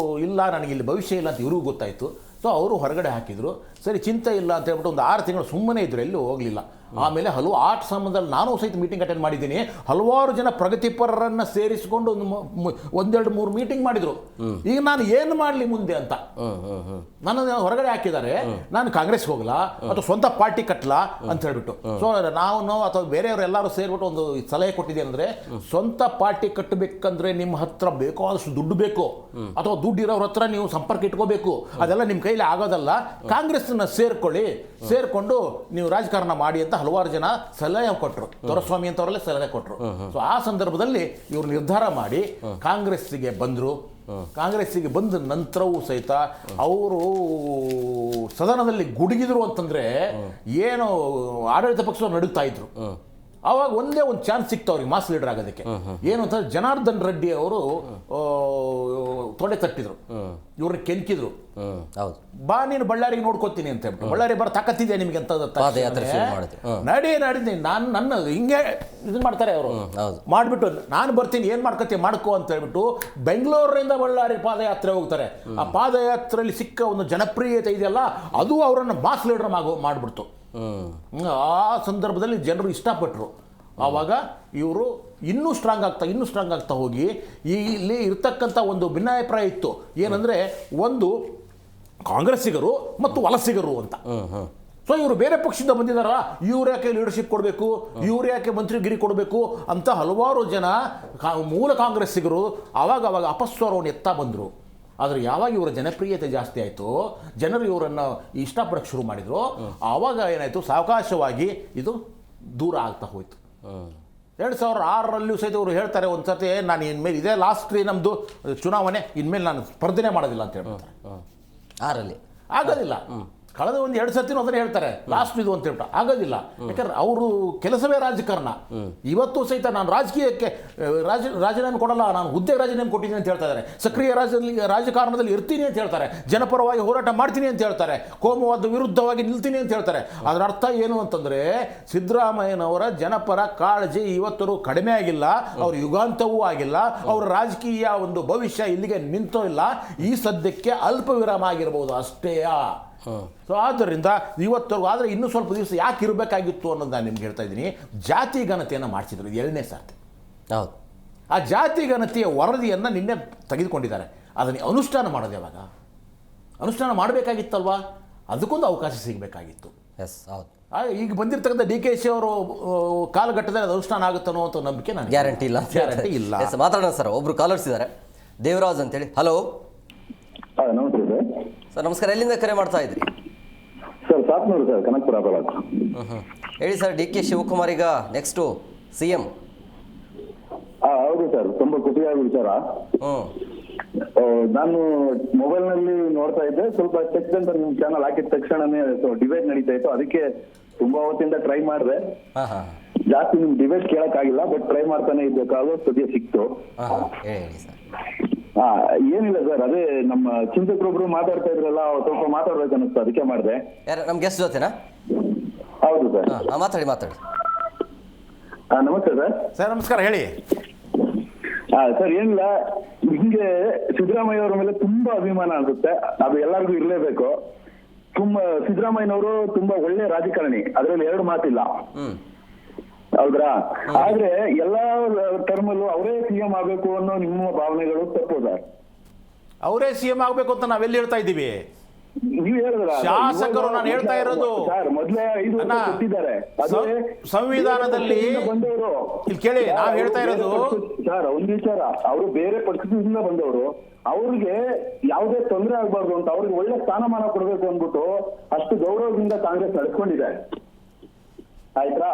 ಇಲ್ಲ ನನಗಿಲ್ಲಿ ಭವಿಷ್ಯ ಇಲ್ಲ ಅಂತ ಇವ್ರಿಗೂ ಗೊತ್ತಾಯಿತು. ಸೊ ಅವರು ಹೊರಗಡೆ ಹಾಕಿದರು. ಸರಿ ಚಿಂತೆ ಇಲ್ಲ ಅಂತ ಹೇಳ್ಬಿಟ್ಟು ಒಂದು 6 ತಿಂಗಳು ಸುಮ್ಮನೆ ಇದ್ದರು, ಎಲ್ಲೂ ಹೋಗಲಿಲ್ಲ. ಆಮೇಲೆ ಆ ಸಂಬಂಧದಲ್ಲಿ ನಾನು ಸಹಿತ ಮೀಟಿಂಗ್ ಅಟೆಂಡ್ ಮಾಡಿದ್ದೀನಿ. ಹಲವಾರು ಜನ ಪ್ರಗತಿಪರರನ್ನ ಸೇರಿಸಿಕೊಂಡು ಒಂದೆರಡು ಮೂರು ಮೀಟಿಂಗ್ ಮಾಡಿದ್ರು. ಈಗ ನಾನು ಏನು ಮಾಡಲಿ ಮುಂದೆ ಅಂತ ನನ್ನ ಹೊರಗಡೆ ಹಾಕಿದ್ದಾರೆ. ನಾನು ಕಾಂಗ್ರೆಸ್ ಹೋಗಲ್ಲ ಅಥವಾ ಸ್ವಂತ ಪಾರ್ಟಿ ಕಟ್ಟಲ ಅಂತ ಹೇಳ್ಬಿಟ್ಟು. ಸೊ ನಾವು ಅಥವಾ ಬೇರೆಯವರು ಎಲ್ಲರೂ ಸೇರಿಬಿಟ್ಟು ಒಂದು ಸಲಹೆ ಕೊಟ್ಟಿದೆ ಅಂದ್ರೆ, ಸ್ವಂತ ಪಾರ್ಟಿ ಕಟ್ಟಬೇಕಂದ್ರೆ ನಿಮ್ಮ ಹತ್ರ ಬೇಕಾದಷ್ಟು ದುಡ್ಡು ಬೇಕು, ಅಥವಾ ದುಡ್ಡು ಇರೋರ ಹತ್ರ ನೀವು ಸಂಪರ್ಕ ಇಟ್ಕೋಬೇಕು. ಅದೆಲ್ಲ ನಿಮ್ಮ ಕೈಲಿ ಆಗೋದಲ್ಲ. ಕಾಂಗ್ರೆಸ್ನ ಸೇರ್ಕೊಂಡು ನೀವು ರಾಜಕಾರಣ ಮಾಡಿ ಅಂತ ಹಲವಾರು ಜನ ಸಲಹೆ ಕೊಟ್ಟರು. ದೊರೆಸ್ವಾಮಿ ಅಂತವರೆಲ್ಲ ಸಲಹೆ ಕೊಟ್ಟರು. ಸೊ ಆ ಸಂದರ್ಭದಲ್ಲಿ ಇವರು ನಿರ್ಧಾರ ಮಾಡಿ ಕಾಂಗ್ರೆಸ್ಸಿಗೆ ಬಂದರು. ಕಾಂಗ್ರೆಸ್ಸಿಗೆ ಬಂದ ನಂತರವೂ ಸಹಿತ ಅವರು ಸದನದಲ್ಲಿ ಗುಡುಗಿದ್ರು ಅಂತಂದ್ರೆ ಏನು ಆಡಳಿತ ಪಕ್ಷ ನಡುತ್ತಾ ಇದ್ರು. ಆವಾಗ ಒಂದೇ ಒಂದು ಚಾನ್ಸ್ ಸಿಕ್ತು ಅವ್ರಿಗೆ ಮಾಸ್ ಲೀಡರ್ ಆಗೋದಕ್ಕೆ. ಏನು ಅಂತಂದ್ರೆ ಜನಾರ್ದನ್ ರೆಡ್ಡಿ ಅವರು ತೊಡೆ ತಟ್ಟಿದ್ರು, ಇವ್ರನ್ನ ಕೆಣಕಿದ್ರು. ಬಾ ನೀನು ಬಳ್ಳಾರಿಗೆ ನೋಡ್ಕೋತೀನಿ ಅಂತ ಹೇಳ್ಬಿಟ್ಟು. ಬಳ್ಳಾರಿ ಬರೋ ತಾಕತ್ತಿದೆ ನಿಮ್ಗೆ ಅಂತ ನಡಿ ನನ್ನ ಹಿಂಗೆ ಇದನ್ನ ಮಾಡ್ತಾರೆ ಅವರು. ಮಾಡ್ಬಿಟ್ಟು ನಾನು ಬರ್ತೀನಿ, ಏನ್ ಮಾಡ್ಕೊತೀವಿ ಮಾಡ್ಕೋ ಅಂತ ಹೇಳ್ಬಿಟ್ಟು ಬೆಂಗಳೂರಿನಿಂದ ಬಳ್ಳಾರಿ ಪಾದಯಾತ್ರೆ ಹೋಗ್ತಾರೆ. ಆ ಪಾದಯಾತ್ರೆಯಲ್ಲಿ ಸಿಕ್ಕ ಒಂದು ಜನಪ್ರಿಯತೆ ಇದೆಯಲ್ಲ, ಅದು ಅವರನ್ನು ಮಾಸ್ ಲೀಡರ್ ಮಾಡ್ಬಿಡ್ತು. ಆ ಸಂದರ್ಭದಲ್ಲಿ ಜನರು ಇಷ್ಟಪಟ್ಟರು. ಆವಾಗ ಇವರು ಇನ್ನೂ ಸ್ಟ್ರಾಂಗ್ ಆಗ್ತಾ ಹೋಗಿ ಇಲ್ಲಿ ಇರ್ತಕ್ಕಂಥ ಒಂದು ಭಿನ್ನಾಭಿಪ್ರಾಯ ಇತ್ತು. ಏನಂದ್ರೆ, ಒಂದು ಕಾಂಗ್ರೆಸ್ಸಿಗರು ಮತ್ತು ವಲಸಿಗರು ಅಂತ. ಸೊ ಇವರು ಬೇರೆ ಪಕ್ಷದಿಂದ ಬಂದಿದಾರ, ಇವ್ರು ಯಾಕೆ ಲೀಡರ್ಶಿಪ್ ಕೊಡಬೇಕು, ಇವ್ರು ಯಾಕೆ ಮಂತ್ರಿಗಿರಿ ಕೊಡಬೇಕು ಅಂತ ಹಲವಾರು ಜನ ಮೂಲ ಕಾಂಗ್ರೆಸ್ಸಿಗರು ಆವಾಗ ಅಪಸ್ವರವನ್ನು ಎತ್ತಾ ಬಂದರು. ಆದರೆ ಯಾವಾಗ ಇವರ ಜನಪ್ರಿಯತೆ ಜಾಸ್ತಿ ಆಯಿತು, ಜನರು ಇವರನ್ನು ಇಷ್ಟಪಡಕ್ಕೆ ಶುರು ಮಾಡಿದ್ರು, ಆವಾಗ ಏನಾಯಿತು, ಸಾವಕಾಶವಾಗಿ ಇದು ದೂರ ಆಗ್ತಾ ಹೋಯಿತು. 2006ರಲ್ಲೂ ಸಹಿತ ಇವರು ಹೇಳ್ತಾರೆ ಒಂದ್ಸತಿ, ನಾನು ಇನ್ಮೇಲೆ ಇದೇ ಲಾಸ್ಟ್ ನಮ್ಮದು ಚುನಾವಣೆ, ಇನ್ಮೇಲೆ ನಾನು ಸ್ಪರ್ಧನೆ ಮಾಡೋದಿಲ್ಲ ಅಂತ ಹೇಳ್ತಾರೆ. 6ರಲ್ಲಿ ಆಗೋದಿಲ್ಲ. ಕಳೆದ ಒಂದು 2 ಸರ್ತಿನೂ ಅದನ್ನೇ ಹೇಳ್ತಾರೆ, ಲಾಸ್ಟ್ ಇದು ಅಂತ ಹೇಳ್ಬಿಟ್ಟು. ಆಗೋದಿಲ್ಲ. ಯಾಕಂದ್ರೆ ಅವರು ಕೆಲಸವೇ ರಾಜಕಾರಣ. ಇವತ್ತು ಸಹಿತ ನಾನು ರಾಜಕೀಯಕ್ಕೆ ರಾಜೀನಾಮೆ ಕೊಡಲ್ಲ, ನಾನು ಹುದ್ದೆಗೆ ರಾಜೀನಾಮೆ ಕೊಟ್ಟಿದ್ದೀನಿ ಅಂತ ಹೇಳ್ತಾ ಇದ್ದಾರೆ. ಸಕ್ರಿಯ ರಾಜಕಾರಣದಲ್ಲಿ ಇರ್ತೀನಿ ಅಂತ ಹೇಳ್ತಾರೆ, ಜನಪರವಾಗಿ ಹೋರಾಟ ಮಾಡ್ತೀನಿ ಅಂತ ಹೇಳ್ತಾರೆ, ಕೋಮುವಾದ ವಿರುದ್ಧವಾಗಿ ನಿಲ್ತೀನಿ ಅಂತ ಹೇಳ್ತಾರೆ. ಅದರ ಅರ್ಥ ಏನು ಅಂತಂದ್ರೆ, ಸಿದ್ದರಾಮಯ್ಯನವರ ಜನಪರ ಕಾಳಜಿ ಇವತ್ತು ಕಡಿಮೆ ಆಗಿಲ್ಲ, ಅವ್ರ ಯುಗಾಂತವೂ ಆಗಿಲ್ಲ, ಅವರ ರಾಜಕೀಯ ಒಂದು ಭವಿಷ್ಯ ಇಲ್ಲಿಗೆ ನಿಂತೋ ಇಲ್ಲ. ಈ ಸದ್ಯಕ್ಕೆ ಅಲ್ಪ ವಿರಾಮ ಆಗಿರಬಹುದು ಅಷ್ಟೇ. ಸೊ ಆದ್ದರಿಂದ ಇವತ್ತವರೆಗೂ, ಆದರೆ ಇನ್ನೂ ಸ್ವಲ್ಪ ದಿವಸ ಯಾಕೆ ಇರಬೇಕಾಗಿತ್ತು ಅನ್ನೋದು ನಾನು ನಿಮ್ಗೆ ಹೇಳ್ತಾ ಇದ್ದೀನಿ. ಜಾತಿ ಗಣತಿಯನ್ನು ಮಾಡಿಸಿದ್ರು, ಇದು 2ನೇ ಸರ್ತಿ. ಹೌದು. ಆ ಜಾತಿ ಗಣತಿಯ ವರದಿಯನ್ನು ನಿನ್ನೆ ತೆಗೆದುಕೊಂಡಿದ್ದಾರೆ. ಅದನ್ನು ಅನುಷ್ಠಾನ ಮಾಡೋದು ಯಾವಾಗ? ಅನುಷ್ಠಾನ ಮಾಡಬೇಕಾಗಿತ್ತಲ್ವಾ? ಅದಕ್ಕೊಂದು ಅವಕಾಶ ಸಿಗಬೇಕಾಗಿತ್ತು. ಎಸ್, ಹೌದು. ಈಗ ಬಂದಿರತಕ್ಕಂಥ DKಶಿ ಅವರು ಕಾಲಘಟ್ಟದಲ್ಲಿ ಅದು ಅನುಷ್ಠಾನ ಆಗುತ್ತನೋ ಅಂತ ನಂಬಿಕೆ ನಾನು ಗ್ಯಾರಂಟಿ ಇಲ್ಲ. ಮಾತಾಡೋಣ ಸರ್. ಒಬ್ರು ಕಾಲರ್ಸ್ ಇದ್ದಾರೆ, ದೇವರಾಜ್ ಅಂತೇಳಿ. ಹಲೋ ನಮಸ್ತೆ ಸರ್. ನಮಸ್ಕಾರ. ಎಲ್ಲಿಂದ ಕರೆ ಮಾಡ್ತಾ ಇದ್ರಿ ಸರ್? ಸಾತ್ನೂರು ಸರ್, ಕನಕಪುರ ತಾಲೂಕು. ಹೇಳಿ ಸರ್. DK ಶಿವಕುಮಾರ್ ಈಗ ನೆಕ್ಸ್ಟು CM. ಹೌದು ಸರ್, ತುಂಬಾ ಖುಷಿಯಾದ ವಿಚಾರ. ನಾನು ಮೊಬೈಲ್ ನಲ್ಲಿ ನೋಡ್ತಾ ಇದ್ದೆ, ಸ್ವಲ್ಪ ಟೆಕ್ಸ್ಟ್ ಅಂತ ನಿಮ್ ಚಾನಲ್ ಹಾಕಿದ ತಕ್ಷಣನೇ ಡಿಬೇಟ್ ನಡೀತಾ ಇತ್ತು. ಅದಕ್ಕೆ ತುಂಬಾ ಹೊತ್ತಿಂದ ಟ್ರೈ ಮಾಡಿದೆ. ಜಾಸ್ತಿ ನಿಮ್ ಡಿಬೇಟ್ ಕೇಳಕ್ ಆಗಿಲ್ಲ, ಬಟ್ ಟ್ರೈ ಮಾಡ್ತಾನೆ ಇದ್ದಕ್ಕಾಗೋ ಸದ್ಯ ಸಿಕ್ತು. ಹೇಳಿ ಸರ್. ಏನಿಲ್ಲ ಸರ್, ಅದೇ ನಮ್ಮ ಚಿಂತಕರೊಬ್ರು ಮಾತಾಡ್ತಾ ಇದ್ರಲ್ಲ, ಸ್ವಲ್ಪ ಮಾತಾಡ್ಬೇಕು ಅನ್ನಿಸ್ತು, ಅದಕ್ಕೆ ಮಾಡಿದೆ. ಯಾರು ನಮ್ ಗೆಸ್ಟ್ ಜೊತೆನಾ? ಹೌದು ಸರ್. ಮಾತಾಡಿ. ನಮಸ್ತೆ ಸರ್. ಸರ್ ನಮಸ್ಕಾರ, ಹೇಳಿ. ಸರ್, ಏನಿಲ್ಲ, ಹಿಂಗೆ ಸಿದ್ದರಾಮಯ್ಯ ಅವರ ಮೇಲೆ ತುಂಬಾ ಅಭಿಮಾನ ಅನ್ಸುತ್ತೆ. ಅದು ಎಲ್ಲರಿಗೂ ಇರ್ಲೇಬೇಕು. ಸಿದ್ದರಾಮಯ್ಯನವರು ತುಂಬಾ ಒಳ್ಳೆ ರಾಜಕಾರಣಿ, ಅದರಲ್ಲಿ 2 ಮಾತಿಲ್ಲ. ಹೌದ್ರಾ? ಆದ್ರೆ ಎಲ್ಲಾ ಟರ್ಮಲ್ಲೂ ಅವರೇ CM ಆಗ್ಬೇಕು ಅನ್ನೋ ನಿಮ್ಮ ಭಾವನೆಗಳು ತಪ್ಪು ಸರ್. ಅವರೇ CM ಆಗ್ಬೇಕು ಅಂತ ನಾವೆಲ್ಲಿ ಹೇಳ್ತಾ ಇದ್ದೀವಿ? ನೀವು ಹೇಳಿದ್ರ ಶಾಸಕರು, ನಾನು ಹೇಳ್ತಾ ಇರೋದು ಸರ್, ಮೊದಲೇ 5 ವರ್ಷ ಕೊಟ್ಟಿದ್ದಾರೆ. ಸಂವಿಧಾನದಲ್ಲಿ ಬಂದವರು ಇಲ್ಲಿ ಕೇಳಿ, ನಾವು ಹೇಳ್ತಾ ಇರೋದು ಸರ್ ಒಂದ್ ವಿಚಾರ, ಅವರು ಬೇರೆ ಪಕ್ಷದಿಂದ ಬಂದವರು, ಅವ್ರಿಗೆ ಯಾವುದೇ ತೊಂದರೆ ಆಗ್ಬಾರ್ದು ಅಂತ ಅವ್ರಿಗೆ ಒಳ್ಳೆ ಸ್ಥಾನಮಾನ ಕೊಡ್ಬೇಕು ಅಂದ್ಬಿಟ್ಟು ಅಷ್ಟು ಗೌರವದಿಂದ ಕಾಂಗ್ರೆಸ್ ನಡೆಸ್ಕೊಂಡಿದೆ. ಆಯ್ತಾ?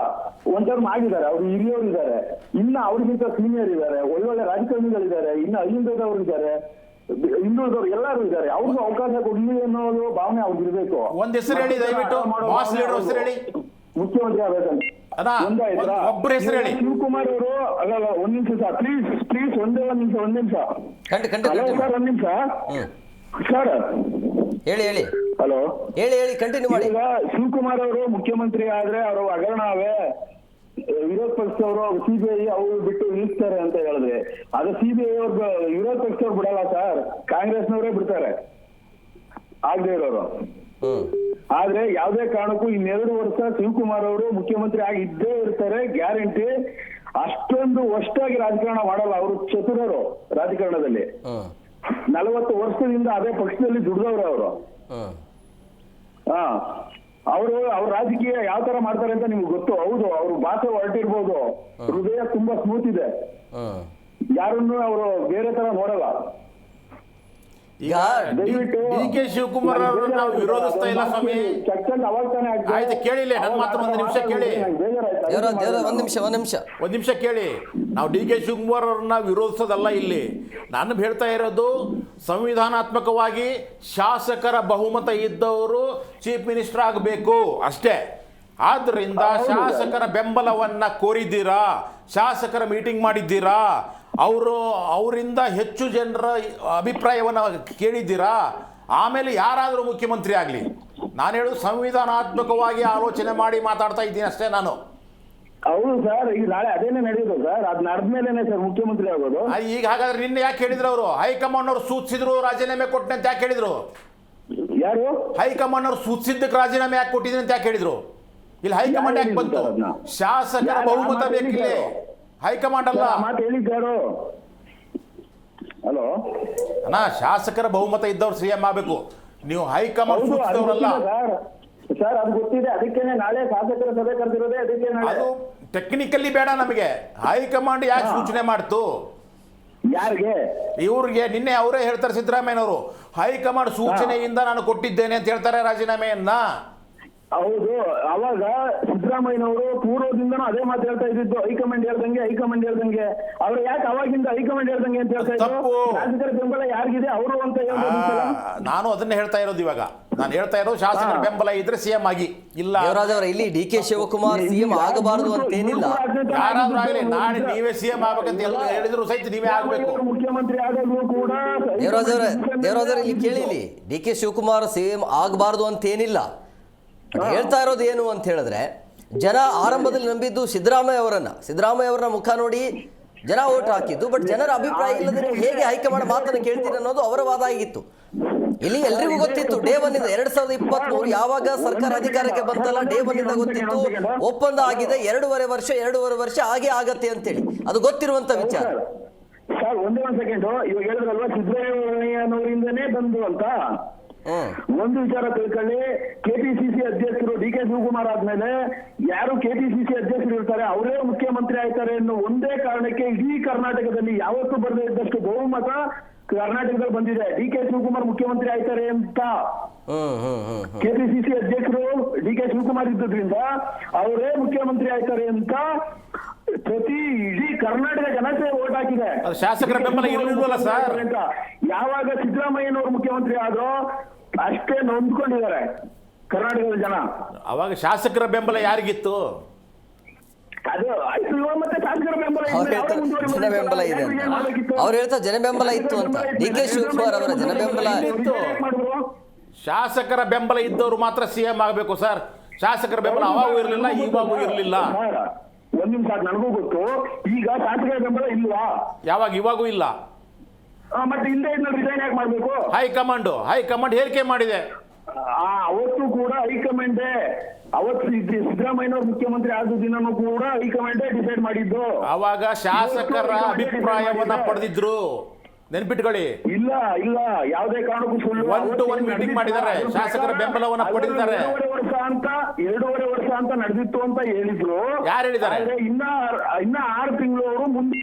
ಒಂದ್ ಟರ್ಮ್ ಆಗಿದ್ದಾರೆ, ಅವ್ರು ಹಿರಿಯವರು ಇದ್ದಾರೆ, ಇನ್ನ ಅವ್ರಿಗಿಂತ ಸೀನಿಯರ್ ಇದ್ದಾರೆ, ಒಳ್ಳೊಳ್ಳೆ ರಾಜಕಾರಣಿಗಳಿದ್ದಾರೆ, ಇನ್ನ ಅಹಿಂದದವ್ರು ಇದ್ದಾರೆ, ಹಿಂದುಳಿದವ್ರು ಎಲ್ಲರೂ ಇದ್ದಾರೆ. ಅವ್ರಿಗೂ ಅವಕಾಶ ಕೊಡ್ಲಿ ಅನ್ನೋದು ಭಾವನೆ ಅವ್ರಿಗೆ ಇರ್ಬೇಕು. ಒಂದ್ ಹೆಸರು ಹೇಳಿ ದಯವಿಟ್ಟು, ಮಾಸ್ ಲೀಡರ್ ಹೆಸರು ಹೇಳಿ. ಮುಖ್ಯಮಂತ್ರಿ ಆಗ್ಬೇಕಂತ ಒಬ್ಬರ ಹೆಸರು ಹೇಳಿ. ಶಿವಕುಮಾರ್ ಅವರು. ಅಲ್ಲ, ಒಂದ್ ನಿಮಿಷ ಸರ್, ಪ್ಲೀಸ್ ಒಂದ್ ನಿಮಿಷ. ಹಲೋ ಸರ್, 1 ನಿಮಿಷ ಸರ್. ಹೇಳಿ. ಹಲೋ, ಹೇಳಿ, ಕಂಟಿನ್ಯೂ ಮಾಡಿ. ಈಗ ಶಿವಕುಮಾರ್ ಅವರು ಮುಖ್ಯಮಂತ್ರಿ ಆದ್ರೆ ಅವರು ಹಗರಣವೇ, ವಿರೋಧ ಪಕ್ಷದವರು CBI ಅವರು ಬಿಟ್ಟು ನಿಲ್ಲಿಸ್ತಾರೆ ಅಂತ ಹೇಳಿದ್ರೆ, ಅದು CBI ಅವ್ರು ವಿರೋಧ ಪಕ್ಷದವ್ರು ಬಿಡಲ್ಲ ಸರ್, ಕಾಂಗ್ರೆಸ್ನವರೇ ಬಿಡ್ತಾರೆ ಆಗದೆ ಇರೋರು. ಆದ್ರೆ ಯಾವುದೇ ಕಾರಣಕ್ಕೂ ಇನ್ನೆರಡು ವರ್ಷ ಶಿವಕುಮಾರ್ ಅವರು ಮುಖ್ಯಮಂತ್ರಿ ಆಗಿ ಇದ್ದೇ ಇರ್ತಾರೆ, ಗ್ಯಾರಂಟಿ. ಅಷ್ಟೊಂದು ವರ್ಷಾಗಿ ರಾಜಕಾರಣ ಮಾಡಲ್ಲ, ಅವರು ಚತುರರು ರಾಜಕಾರಣದಲ್ಲಿ. 40 ವರ್ಷದಿಂದ ಅದೇ ಪಕ್ಷದಲ್ಲಿ ದುಡಿದವ್ರು ಅವರು. ಅವ್ರ ರಾಜಕೀಯ ಯಾವ ತರ ಮಾಡ್ತಾರೆ ಅಂತ ನಿಮ್ಗೆ ಗೊತ್ತು. ಹೌದು, ಅವ್ರು ಭಾಷೆ ಹೊರಟಿರ್ಬೋದು, ಹೃದಯ ತುಂಬಾ ಸ್ಮೂತ್ ಇದೆ, ಯಾರನ್ನು ಅವರು ಬೇರೆ ತರ ನೋಡಲ್ಲ. ಈಗ ಡಿ ಕೆ ಶಿವಕುಮಾರ್ ಅವರು ನಾವು ವಿರೋಧಿಸ್ತಾ ಇಲ್ಲ ಸ್ವಾಮಿ. ಆಯ್ತು, ಕೇಳಿಲ್ಲ ನನ್ನ ಮಾತು, ಒಂದು ನಿಮಿಷ ಕೇಳಿ. ಒಂದ್ ನಿಮಿಷ ಕೇಳಿ. ನಾವು ಡಿ ಕೆ ಶಿವಕುಮಾರ್ ಅವ್ರನ್ನ ವಿರೋಧಿಸೋದಲ್ಲ ಇಲ್ಲಿ. ನಾನು ಹೇಳ್ತಾ ಇರೋದು, ಸಂವಿಧಾನಾತ್ಮಕವಾಗಿ ಶಾಸಕರ ಬಹುಮತ ಇದ್ದವರು ಚೀಫ್ ಮಿನಿಸ್ಟರ್ ಆಗಬೇಕು ಅಷ್ಟೇ. ಆದ್ರಿಂದ ಶಾಸಕರ ಬೆಂಬಲವನ್ನ ಕೋರಿದ್ದೀರಾ, ಶಾಸಕರ ಮೀಟಿಂಗ್ ಮಾಡಿದ್ದೀರಾ, ಅವರಿಂದ ಹೆಚ್ಚು ಜನರ ಅಭಿಪ್ರಾಯವನ್ನು ಕೇಳಿದ್ದೀರಾ, ಆಮೇಲೆ ಯಾರಾದರೂ ಮುಖ್ಯಮಂತ್ರಿ ಆಗಲಿ. ನಾನು ಹೇಳೋದು ಸಂವಿಧಾನಾತ್ಮಕವಾಗಿ ಆಲೋಚನೆ ಮಾಡಿ ಮಾತಾಡ್ತಾ ಇದ್ದೀನಿ ಅಷ್ಟೇ ನಾನು. ಹೌದು ಸರ್, ಈಗ ನಾಳೆ ಅದೇನೇ ನಡೆಯೋದು ಸರ್, ಅದು ನಡೆದ್ಮೇಲೆ ಸರ್ ಮುಖ್ಯಮಂತ್ರಿ ಆಗೋದು. ಈಗ ಹಾಗಾದ್ರೆ ನಿನ್ನೆ ಯಾಕೆ ಹೇಳಿದ್ರು ಅವರು? ಹೈಕಮಾಂಡ್ ಅವರು ಸೂಚಿಸಿದ್ರು, ರಾಜೀನಾಮೆ ಕೊಟ್ಟೆ ಅಂತ ಯಾಕೆ ಹೇಳಿದ್ರು? ಯಾರು ಹೈಕಮಾಂಡ್ ಅವರು ಸೂಚಿಸಿದ್ದಕ್ಕೆ ರಾಜೀನಾಮೆ ಯಾಕೆ ಕೊಟ್ಟಿದ್ದೀನಿ ಅಂತ ಯಾಕೆ ಹೇಳಿದ್ರು? ಇಲ್ಲಿ ಹೈಕಮಾಂಡ್ ಯಾಕೆ ಬಂತು? ಶಾಸಕರ ಬಹುಮತ ಬೇಕಿಲ್ಲ, ಹೈಕಮಾಂಡ್ ಅಲ್ಲ. ಮಾತು ಹೇಳಿದ್ದಾರು. ಹಲೋ ಅಣ್ಣ, ಶಾಸಕರ ಬಹುಮತ ಇದ್ದವ್ರು ಸಿಎಂ ಆಗಬೇಕು, ನೀವು ಹೈಕಮಾಂಡ್ ಸೂಚಿಸಿದವರಲ್ಲ ಸರ್. ಅದು ಗೊತ್ತಿದೆ, ಅದಕ್ಕೇನೆ ನಾಳೆ ಶಾಸಕರ ಸಭೆ ಕರೆದಿರೋದೇ ಅದಕ್ಕೆ. ಅದು ಟೆಕ್ನಿಕಲಿ ಬೇಡ ನಮಗೆ. ಹೈಕಮಾಂಡ್ ಯಾಕೆ ಸೂಚನೆ ಮಾಡ್ತು? ಯಾರಿಗೆ? ಇವ್ರಿಗೆ. ನಿನ್ನೆ ಅವರೇ ಹೇಳ್ತಾರೆ, ಸಿದ್ದರಾಮಯ್ಯನವರು ಹೈಕಮಾಂಡ್ ಸೂಚನೆಯಿಂದ ನಾನು ಕೊಟ್ಟಿದ್ದೇನೆ ಅಂತ ಹೇಳ್ತಾರೆ ರಾಜೀನಾಮೆಯನ್ನ. ಹೌದು, ಅವಾಗ ಸಿದ್ದರಾಮಯ್ಯನವರು ಪೂರ್ವದಿಂದನೂ ಅದೇ ಮಾತು ಹೇಳ್ತಾ ಇದ್ದಿದ್ದು, ಹೈಕಮಾಂಡ್ ಹೇಳ್ದಂಗೆ. ಅವ್ರು ಯಾಕೆ ಅವಾಗಿಂದ ಹೈಕಮಾಂಡ್ ಹೇಳ್ದಂಗೆ ಅಂತ ಹೇಳ್ತಾ ಇದ್ರು? ಶಾಸಕರ ಬೆಂಬಲ ಯಾರಿಗಿದೆ ಅವರು ಅಂತ ನಾನು ಅದನ್ನ ಹೇಳ್ತಾ ಇರೋದು. ಇವಾಗ ನಾನು ಹೇಳ್ತಾ ಇರೋದು, ಶಾಸಕರ ಬೆಂಬಲ ಇದ್ರೆ ಸಿಎಂ ಆಗಿ. ಇಲ್ಲ ಇಲ್ಲಿ ಡಿ ಕೆ ಶಿವಕುಮಾರ್ ಸಿಎಂ ಆಗಬಾರದು ಅಂತೇನಿಲ್ಲ. ಯಾರಾದ್ರೂ ಆಗಲಿ, ನಾಳೆ ನೀವೇ ಸಿಎಂ ಆಗ್ಬೇಕಂತ ಎಲ್ಲ ಹೇಳಿದ್ರು ಸಹಿತ ನೀವೇ ಆಗ್ಬೇಕು. ಮುಖ್ಯಮಂತ್ರಿ ಆಗೋದು ಕೂಡ ದೇವರಾಜ್ ಇಲ್ಲಿ ಕೇಳಿಲಿ, ಡಿ ಕೆ ಶಿವಕುಮಾರ್ ಸಿಎಂ ಆಗಬಾರದು ಅಂತೇನಿಲ್ಲ. ಹೇಳ್ತಾ ಇರೋದು ಏನು ಅಂತ ಹೇಳಿದ್ರೆ, ಜನ ಆರಂಭದಲ್ಲಿ ನಂಬಿದ್ದು ಸಿದ್ದರಾಮಯ್ಯ ಅವರನ್ನ ಮುಖ ನೋಡಿ ಜನ ಓಟ್ ಹಾಕಿದ್ದು. ಬಟ್ ಜನರ ಅಭಿಪ್ರಾಯ ಇಲ್ಲದ್ರೆ ಹೇಗೆ ಹೈಕಮಾಂಡ್ ಮಾತನ್ನು ಕೇಳ್ತೀರಿ ಅನ್ನೋದು ಅವರ ವಾದ ಆಗಿತ್ತು. ಇಲ್ಲಿ ಎಲ್ರಿಗೂ ಗೊತ್ತಿತ್ತು, ಡೇ 1 ಇಂದ 2023 ಯಾವಾಗ ಸರ್ಕಾರ ಅಧಿಕಾರಕ್ಕೆ ಬಂತಲ್ಲ, ಡೇ 1 ಇಂದ ಗೊತ್ತಿತ್ತು ಒಪ್ಪಂದ ಆಗಿದೆ, 2.5 ವರ್ಷ ಹಾಗೆ ಆಗತ್ತೆ ಅಂತೇಳಿ. ಅದು ಗೊತ್ತಿರುವಂತ ವಿಚಾರ. ಸರ್ ಒಂದೇ ಒಂದು ಸೆಕೆಂಡ್, ಇವಾಗ ಹೇಳಿದ್ರಲ್ವಾ ಸಿದ್ದರಾಮಯ್ಯನವರಿಂದನೇ ಬಂದು ಅಂತ. ಒಂದು ವಿಚಾರ ತಿಳ್ಕೊಳ್ಳಿ, ಕೆಪಿಸಿಸಿ ಅಧ್ಯಕ್ಷರು ಡಿ ಕೆ ಶಿವಕುಮಾರ್ ಆದ್ಮೇಲೆ ಯಾರು ಕೆಪಿಸಿಸಿ ಅಧ್ಯಕ್ಷರು ಇರ್ತಾರೆ ಅವರೇ ಮುಖ್ಯಮಂತ್ರಿ ಆಯ್ತಾರೆ ಅನ್ನೋ ಒಂದೇ ಕಾರಣಕ್ಕೆ ಇಡೀ ಕರ್ನಾಟಕದಲ್ಲಿ ಯಾವತ್ತೂ ಬರದೇ ಇದ್ದಷ್ಟು ಬಹುಮತ ಕರ್ನಾಟಕದಲ್ಲಿ ಬಂದಿದೆ. ಡಿ ಕೆ ಶಿವಕುಮಾರ್ ಮುಖ್ಯಮಂತ್ರಿ ಆಯ್ತಾರೆ ಅಂತ ಕೆಪಿಸಿಸಿ ಅಧ್ಯಕ್ಷರು ಡಿ ಕೆ ಶಿವಕುಮಾರ್ ಇದ್ದುದ್ರಿಂದ ಅವರೇ ಮುಖ್ಯಮಂತ್ರಿ ಆಯ್ತಾರೆ ಅಂತ ಪ್ರತಿ ಇಡೀ ಕರ್ನಾಟಕ ಜನತೆ ಓಟ್ ಹಾಕಿದೆ. ಶಾಸಕರ ಬೆಂಬಲ ಇರಲಿಲ್ವಲ್ಲ ಸರ್? ಯಾವಾಗ ಸಿದ್ದರಾಮಯ್ಯನವರು ಮುಖ್ಯಮಂತ್ರಿ ಆದ್ರೂ ಅಷ್ಟೇ ನೊಂದ್ಕೊಂಡಿದ್ದಾರೆ ಕರ್ನಾಟಕದ ಜನ. ಅವಾಗ ಶಾಸಕರ ಬೆಂಬಲ ಯಾರಿಗಿತ್ತು? ಅದು ಮತ್ತೆ ಶಾಸಕರ ಬೆಂಬಲ ಜನ ಬೆಂಬಲ ಇದೆ ಅಂತ ಅವ್ರು ಹೇಳ್ತಾರೆ. ಜನ ಬೆಂಬಲ ಇತ್ತು ಅಂತ ಡಿ ಕೆ ಶಿವಕುಮಾರ್ ಅವರ ಜನ ಬೆಂಬಲ ಇತ್ತು. ಶಾಸಕರ ಬೆಂಬಲ ಇದ್ದವರು ಮಾತ್ರ ಸಿಎಂ ಆಗಬೇಕು ಸರ್. ಶಾಸಕರ ಬೆಂಬಲ ಅವಾಗೂ ಇರಲಿಲ್ಲ, ಇವಾಗೂ ಇರಲಿಲ್ಲ. ಒಂದ್ ನಿಮಿಷ, ನನಗೂ ಗೊತ್ತು. ಈಗ ಶಾಸಕರ ಬೆಂಬಲ ಇಲ್ವಾ? ಯಾವಾಗ? ಇವಾಗೂ ಇಲ್ಲ. ಮತ್ತೆ ಹಿಂದೆ ರಿಸೈನ್ ಯಾಕೆ ಮಾಡ್ಬೇಕು? ಹೈಕಮಾಂಡ್ ಹೇಳಿಕೆ ಮಾಡಿದೆ. ಅವತ್ತು ಕೂಡ ಹೈಕಮಾಂಡೇ, ಅವತ್ತು ಸಿದ್ದರಾಮಯ್ಯನವರು ಮುಖ್ಯಮಂತ್ರಿ ಆದ ದಿನನೂ ಕೂಡ ಹೈಕಮಾಂಡೇ ಡಿಸೈಡ್ ಮಾಡಿದ್ದು. ಅವಾಗ ಶಾಸಕರ ಅಭಿಪ್ರಾಯವನ್ನ ಪಡೆದಿದ್ರು, ನೆನ್ಪಿಟ್ಕೊಳ್ಳಿ. ಇಲ್ಲ ಯಾವುದೇ ಕಾರಣಕ್ಕೂ ಸುಳ್ಳು. 1-to-1 ಮೀಟಿಂಗ್ ಮಾಡಿದ್ದಾರೆ, ಶಾಸಕರ ಬೆಂಬಲವನ್ನ ಪಡೆದಿದ್ದಾರೆ. 2.5 ವರ್ಷ ಅಂತ ನಡೆದಿತ್ತು ಅಂತ ಹೇಳಿದ್ರು. ಯಾರು ಹೇಳಿದ್ದಾರೆ? ಇನ್ನ 6 ತಿಂಗಳು ಅವರು ಮುಂದೆ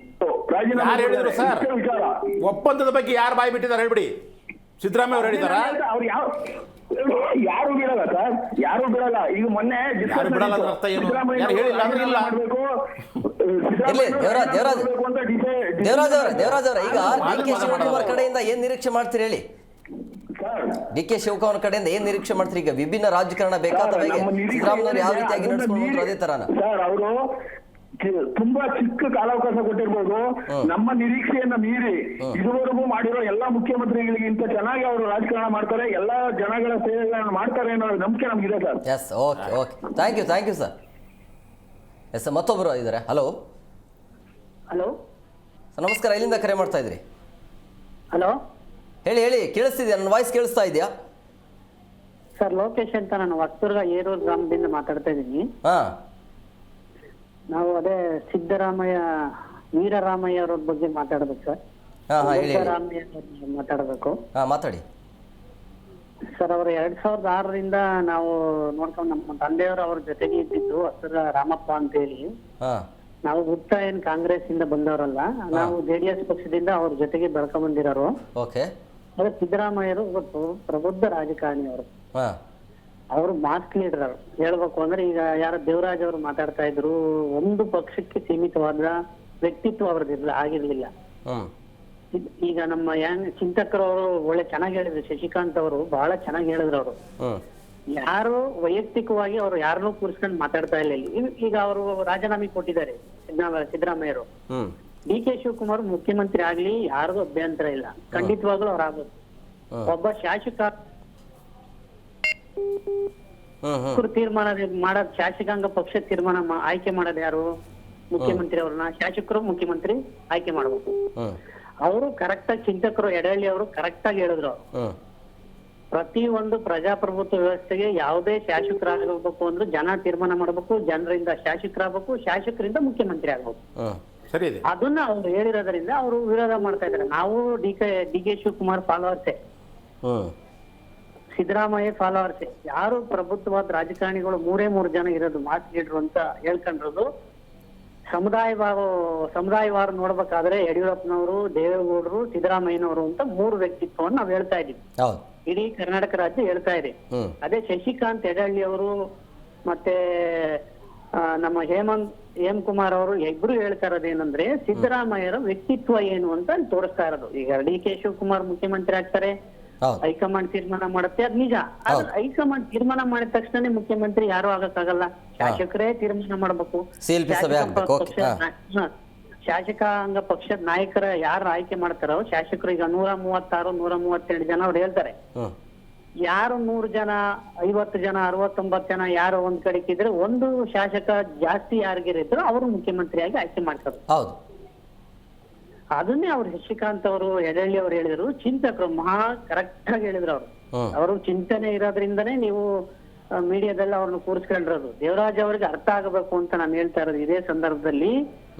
ಯಾರು ಹೇಳಿದ್ರು ಸರ್? ಒಪ್ಪಂದದ ಬಗ್ಗೆ ಯಾರು ಬಾಯಿ ಬಿಟ್ಟಿದ್ದಾರೆ ಹೇಳ್ಬಿಡಿ. ಸಿದ್ದರಾಮಯ್ಯ ಅವರು ಹೇಳಿದಾರ? ಅವ್ರು ಯಾರು ಬಿಡಲ್ಲ ಸರ್, ಯಾರು ಬಿಡಲ್ಲ. ಈಗ ಮೊನ್ನೆ ಯಾರು ಬಿಡಲ್ಲ ಅರ್ಥ ಏನು? ಯಾರು ಹೇಳಿಲ್ಲ ಅಂದ್ರೆ ಇಲ್ಲ. ದೇವರಾಜ್ ಅವರ ಈಗ ಡಿ ಕೆ ಶಿವಕುಮಾರ್ ಕಡೆಯಿಂದ ಏನ್ ನಿರೀಕ್ಷೆ ಮಾಡ್ತೀರಿ ಹೇಳಿ? ಡಿ ಕೆ ಶಿವಕುಮಾರ್ ಕಡೆಯಿಂದ ಏನ್ ನಿರೀಕ್ಷೆ ಮಾಡ್ತೀರಿ? ಈಗ ವಿಭಿನ್ನ ರಾಜಕಾರಣ ಬೇಕಾದ ಸಿದ್ದರಾಮಯ್ಯ ಯಾವ ರೀತಿಯಾಗಿ ನಡೆಸ್ಕೊಂಡು ಅದೇ ತರನ ಸರ್ ಅವರು ತುಂಬಾ ಚಿಕ್ಕ ಕಾಲಾವಕಾಶ ಕೊಟ್ಟಿರ್ಬೋದು. ನಮ್ಮ ನಿರೀಕ್ಷೆಯನ್ನ ಮೀರಿ ಇದುವರೆಗೂ ಮಾಡಿರೋ ಎಲ್ಲಾ ಮುಖ್ಯಮಂತ್ರಿಗಳಿಗಿಂತ ಚೆನ್ನಾಗಿ ಅವರು ರಾಜಕಾರಣ ಮಾಡ್ತಾರೆ, ಎಲ್ಲಾ ಜನಗಳ ಸೇವೆಗಳನ್ನು ಮಾಡ್ತಾರೆ ಅನ್ನೋ ನಂಬಿಕೆ ನಮ್ಗಿದೆ sir. Yes, okay, thank you sir. Yes, ಮತ್ತೊಬ್ಬರು ಇದ್ದಾರೆ. ಹಲೋ ನಮಸ್ಕಾರ, ಎಲ್ಲಿಂದ ಕರೆ ಮಾಡ್ತಾ ಇದ್ರಿ? ಹಲೋ ಹೇಳಿ, ಕೇಳಿಸ್ತಿದ್ಯಾ? ನನ್ನ ವಾಯ್ಸ್ ಕೇಳಿಸ್ತಾ ಇದೆಯಾ? ಸರ್ ಲೋಕೇಶ್ ಅಂತ ನಾನು ಹೊಸದುರ್ಗ ಏರೂರು ಗ್ರಾಮದಿಂದ ಮಾತಾಡ್ತಾ ಇದ್ದೀನಿ. ಹಾಂ ನಾವು ಅದೇ ಸಿದ್ದರಾಮಯ್ಯ ವೀರರಾಮಯ್ಯ ಅವ್ರ ಬಗ್ಗೆ ಮಾತಾಡ್ಬೇಕು ಸರ್. ಹಾಂ ಹೇಳಿ ಸಿದ್ದರಾಮಯ್ಯ ಅವ್ರ ಮಾತಾಡಬೇಕು ಮಾತಾಡಿ. ಸರ್. ಅವರು 2006ರಿಂದ ನಾವು ನೋಡ್ಕೊಂಡು ನಮ್ಮ ತಂದೆಯವರು ಅವ್ರ ಜೊತೆಗೆ ಇದ್ದಿದ್ದು ಹೊಸದುರ್ಗ ರಾಮಪ್ಪ ಅಂತ ಹೇಳಿ. ಹಾಂ ನಾವು ಹುಟ್ಟ ಏನ್ ಕಾಂಗ್ರೆಸ್ ಇಂದ ಬಂದವರಲ್ಲ, ನಾವು JDS ಪಕ್ಷದಿಂದ ಅವ್ರ ಜೊತೆಗೆ ಬೆಳ್ಕೊಂಡ್ ಬಂದಿರೋರು. ಓಕೆ. ಅದೇ ಸಿದ್ದರಾಮಯ್ಯರು ಇವತ್ತು ಪ್ರಬುದ್ಧ ರಾಜಕಾರಣಿ ಅವರು. ಹಾಂ ಅವರು ಮಾಸ್ ಲೀಡರ್ ಅವರು. ಹೇಳ್ಬೇಕು ಅಂದ್ರೆ ಈಗ ಯಾರೋ ದೇವರಾಜ್ ಅವರು ಮಾತಾಡ್ತಾ ಇದ್ರು, ಒಂದು ಪಕ್ಷಕ್ಕೆ ಸೀಮಿತವಾದ ವ್ಯಕ್ತಿತ್ವ ಅವ್ರದ್ದಿಲ್ಲ, ಆಗಿರ್ಲಿಲ್ಲ. ಈಗ ನಮ್ಮ ಚಿಂತಕರು ಅವರು ಒಳ್ಳೆ ಚೆನ್ನಾಗಿ ಹೇಳಿದ್ರು. ಶಶಿಕಾಂತ್ ಅವರು ಬಹಳ ಚೆನ್ನಾಗಿ ಹೇಳಿದ್ರು. ಅವರು ಯಾರು ವೈಯಕ್ತಿಕವಾಗಿ ಅವರು ಯಾರನ್ನೂ ಕೂರಿಸ್ಕೊಂಡು ಮಾತಾಡ್ತಾ ಇಲ್ಲ. ಈಗ ಅವರು ರಾಜೀನಾಮೆ ಕೊಟ್ಟಿದ್ದಾರೆ ಸಿದ್ದರಾಮಯ್ಯರು. DK ಶಿವಕುಮಾರ್ ಮುಖ್ಯಮಂತ್ರಿ ಆಗ್ಲಿ ಯಾರಿಗೂ ಅಭ್ಯಂತರ ಇಲ್ಲ, ಖಂಡಿತವಾಗ್ಲೂ ಅವ್ರು ಆಗೋದು. ಒಬ್ಬ ಶಾಸಕ ತೀರ್ಮಾನ ಮಾಡೋದ್, ಶಾಸಕಾಂಗ ಪಕ್ಷ ತೀರ್ಮಾನ ಆಯ್ಕೆ ಮಾಡೋದು ಯಾರು? ಮುಖ್ಯಮಂತ್ರಿ ಅವ್ರನ್ನ ಶಾಸಕರು ಮುಖ್ಯಮಂತ್ರಿ ಆಯ್ಕೆ ಮಾಡ್ಬೇಕು. ಅವರು ಕರೆಕ್ಟ್ ಆಗಿ ಚಿಂತಕರು ಯಡಹಳ್ಳಿ ಅವರು ಕರೆಕ್ಟ್ ಆಗಿ ಹೇಳಿದ್ರು. ಪ್ರತಿ ಒಂದು ಪ್ರಜಾಪ್ರಭುತ್ವ ವ್ಯವಸ್ಥೆಗೆ ಯಾವುದೇ ಶಾಸಕರಾಗಬೇಕು ಅಂದ್ರೆ ಜನ ತೀರ್ಮಾನ ಮಾಡ್ಬೇಕು, ಜನರಿಂದ ಶಾಸಕರಾಗಬೇಕು, ಶಾಸಕರಿಂದ ಮುಖ್ಯಮಂತ್ರಿ ಆಗ್ಬೇಕು. ಸರಿ ಇದೆ. ಅದನ್ನ ಅವ್ರು ಹೇಳಿರೋದ್ರಿಂದ ಅವರು ವಿರೋಧ ಮಾಡ್ತಾ ಇದ್ದಾರೆ. ನಾವು DK ಶಿವಕುಮಾರ್ ಫಾಲೋವರ್ಸೆ, ಸಿದ್ದರಾಮಯ್ಯ ಫಾಲೋವರ್ಸೆ. ಯಾರು ಪ್ರಬುದ್ಧವಾದ ರಾಜಕಾರಣಿಗಳು 3 ಜನ ಇರೋದು ಮಾಸ್ ಲೀಡರ್ ಅಂತ ಹೇಳ್ಕೊಂಡಿರೋದು. ಸಮುದಾಯವಾರು ನೋಡ್ಬೇಕಾದ್ರೆ ಯಡಿಯೂರಪ್ಪನವರು, ದೇವೇಗೌಡರು, ಸಿದ್ದರಾಮಯ್ಯನವರು ಅಂತ 3 ವ್ಯಕ್ತಿತ್ವವನ್ನು ನಾವು ಹೇಳ್ತಾ ಇದೀವಿ. ಇಡೀ ಕರ್ನಾಟಕ ರಾಜ್ಯ ಹೇಳ್ತಾ ಇದೆ. ಅದೇ ಶಶಿಕಾಂತ್ ಯಡಹಳ್ಳಿ ಅವರು ಮತ್ತೆ ನಮ್ಮ ಹೇಮ್ ಕುಮಾರ್ ಅವರು ಇಬ್ರು ಹೇಳ್ತಾ ಇರೋದೇನಂದ್ರೆ ಸಿದ್ದರಾಮಯ್ಯರ ವ್ಯಕ್ತಿತ್ವ ಏನು ಅಂತ ತೋರಿಸ್ತಾ ಇರೋದು. ಈಗ DK ಶಿವಕುಮಾರ್ ಮುಖ್ಯಮಂತ್ರಿ ಆಗ್ತಾರೆ, ಹೈಕಮಾಂಡ್ ತೀರ್ಮಾನ ಮಾಡುತ್ತೆ, ಅದ್ ನಿಜ. ಆದ್ರೆ ಹೈಕಮಾಂಡ್ ತೀರ್ಮಾನ ಮಾಡಿದ ತಕ್ಷಣ ಮುಖ್ಯಮಂತ್ರಿ ಯಾರು ಆಗಕ್ಕಾಗಲ್ಲ, ಶಾಸಕರೇ ತೀರ್ಮಾನ ಮಾಡ್ಬೇಕು. ಶಾಸಕಾಂಗ ಪಕ್ಷದ ನಾಯಕರ ಯಾರು ಆಯ್ಕೆ ಮಾಡ್ತಾರೋ ಶಾಸಕರು, ಈಗ 136, 132 ಜನ ಅವ್ರು ಹೇಳ್ತಾರೆ. ಯಾರು 100 ಜನ, 50 ಜನ, 69 ಜನ ಯಾರು ಒಂದ್ ಕಡೆಗೆ ಇದ್ರೆ, ಒಂದು ಶಾಸಕ ಜಾಸ್ತಿ ಯಾರಿಗಿರಿದ್ರು ಅವರು ಮುಖ್ಯಮಂತ್ರಿಯಾಗಿ ಆಯ್ಕೆ ಮಾಡ್ತಾರೆ. ಅದನ್ನೇ ಅವ್ರು ಶಶಿಕಾಂತ್ ಅವರು, ಯಡಹಳ್ಳಿ ಅವರು ಹೇಳಿದ್ರು. ಚಿಂತಕರು ಮಹಾ ಕರೆಕ್ಟ್ ಆಗಿ ಹೇಳಿದ್ರು. ಅವರು ಚಿಂತನೆ ಇರೋದ್ರಿಂದನೇ ನೀವು ಮೀಡಿಯಾದಲ್ಲಿ ಅವ್ರನ್ನ ಕೂರಿಸ್ಕೊಂಡಿರೋದು. ದೇವರಾಜ್ ಅವ್ರಿಗೆ ಅರ್ಥ ಆಗಬೇಕು ಅಂತ ನಾನು ಹೇಳ್ತಾ ಇರೋದು. ಇದೇ ಸಂದರ್ಭದಲ್ಲಿ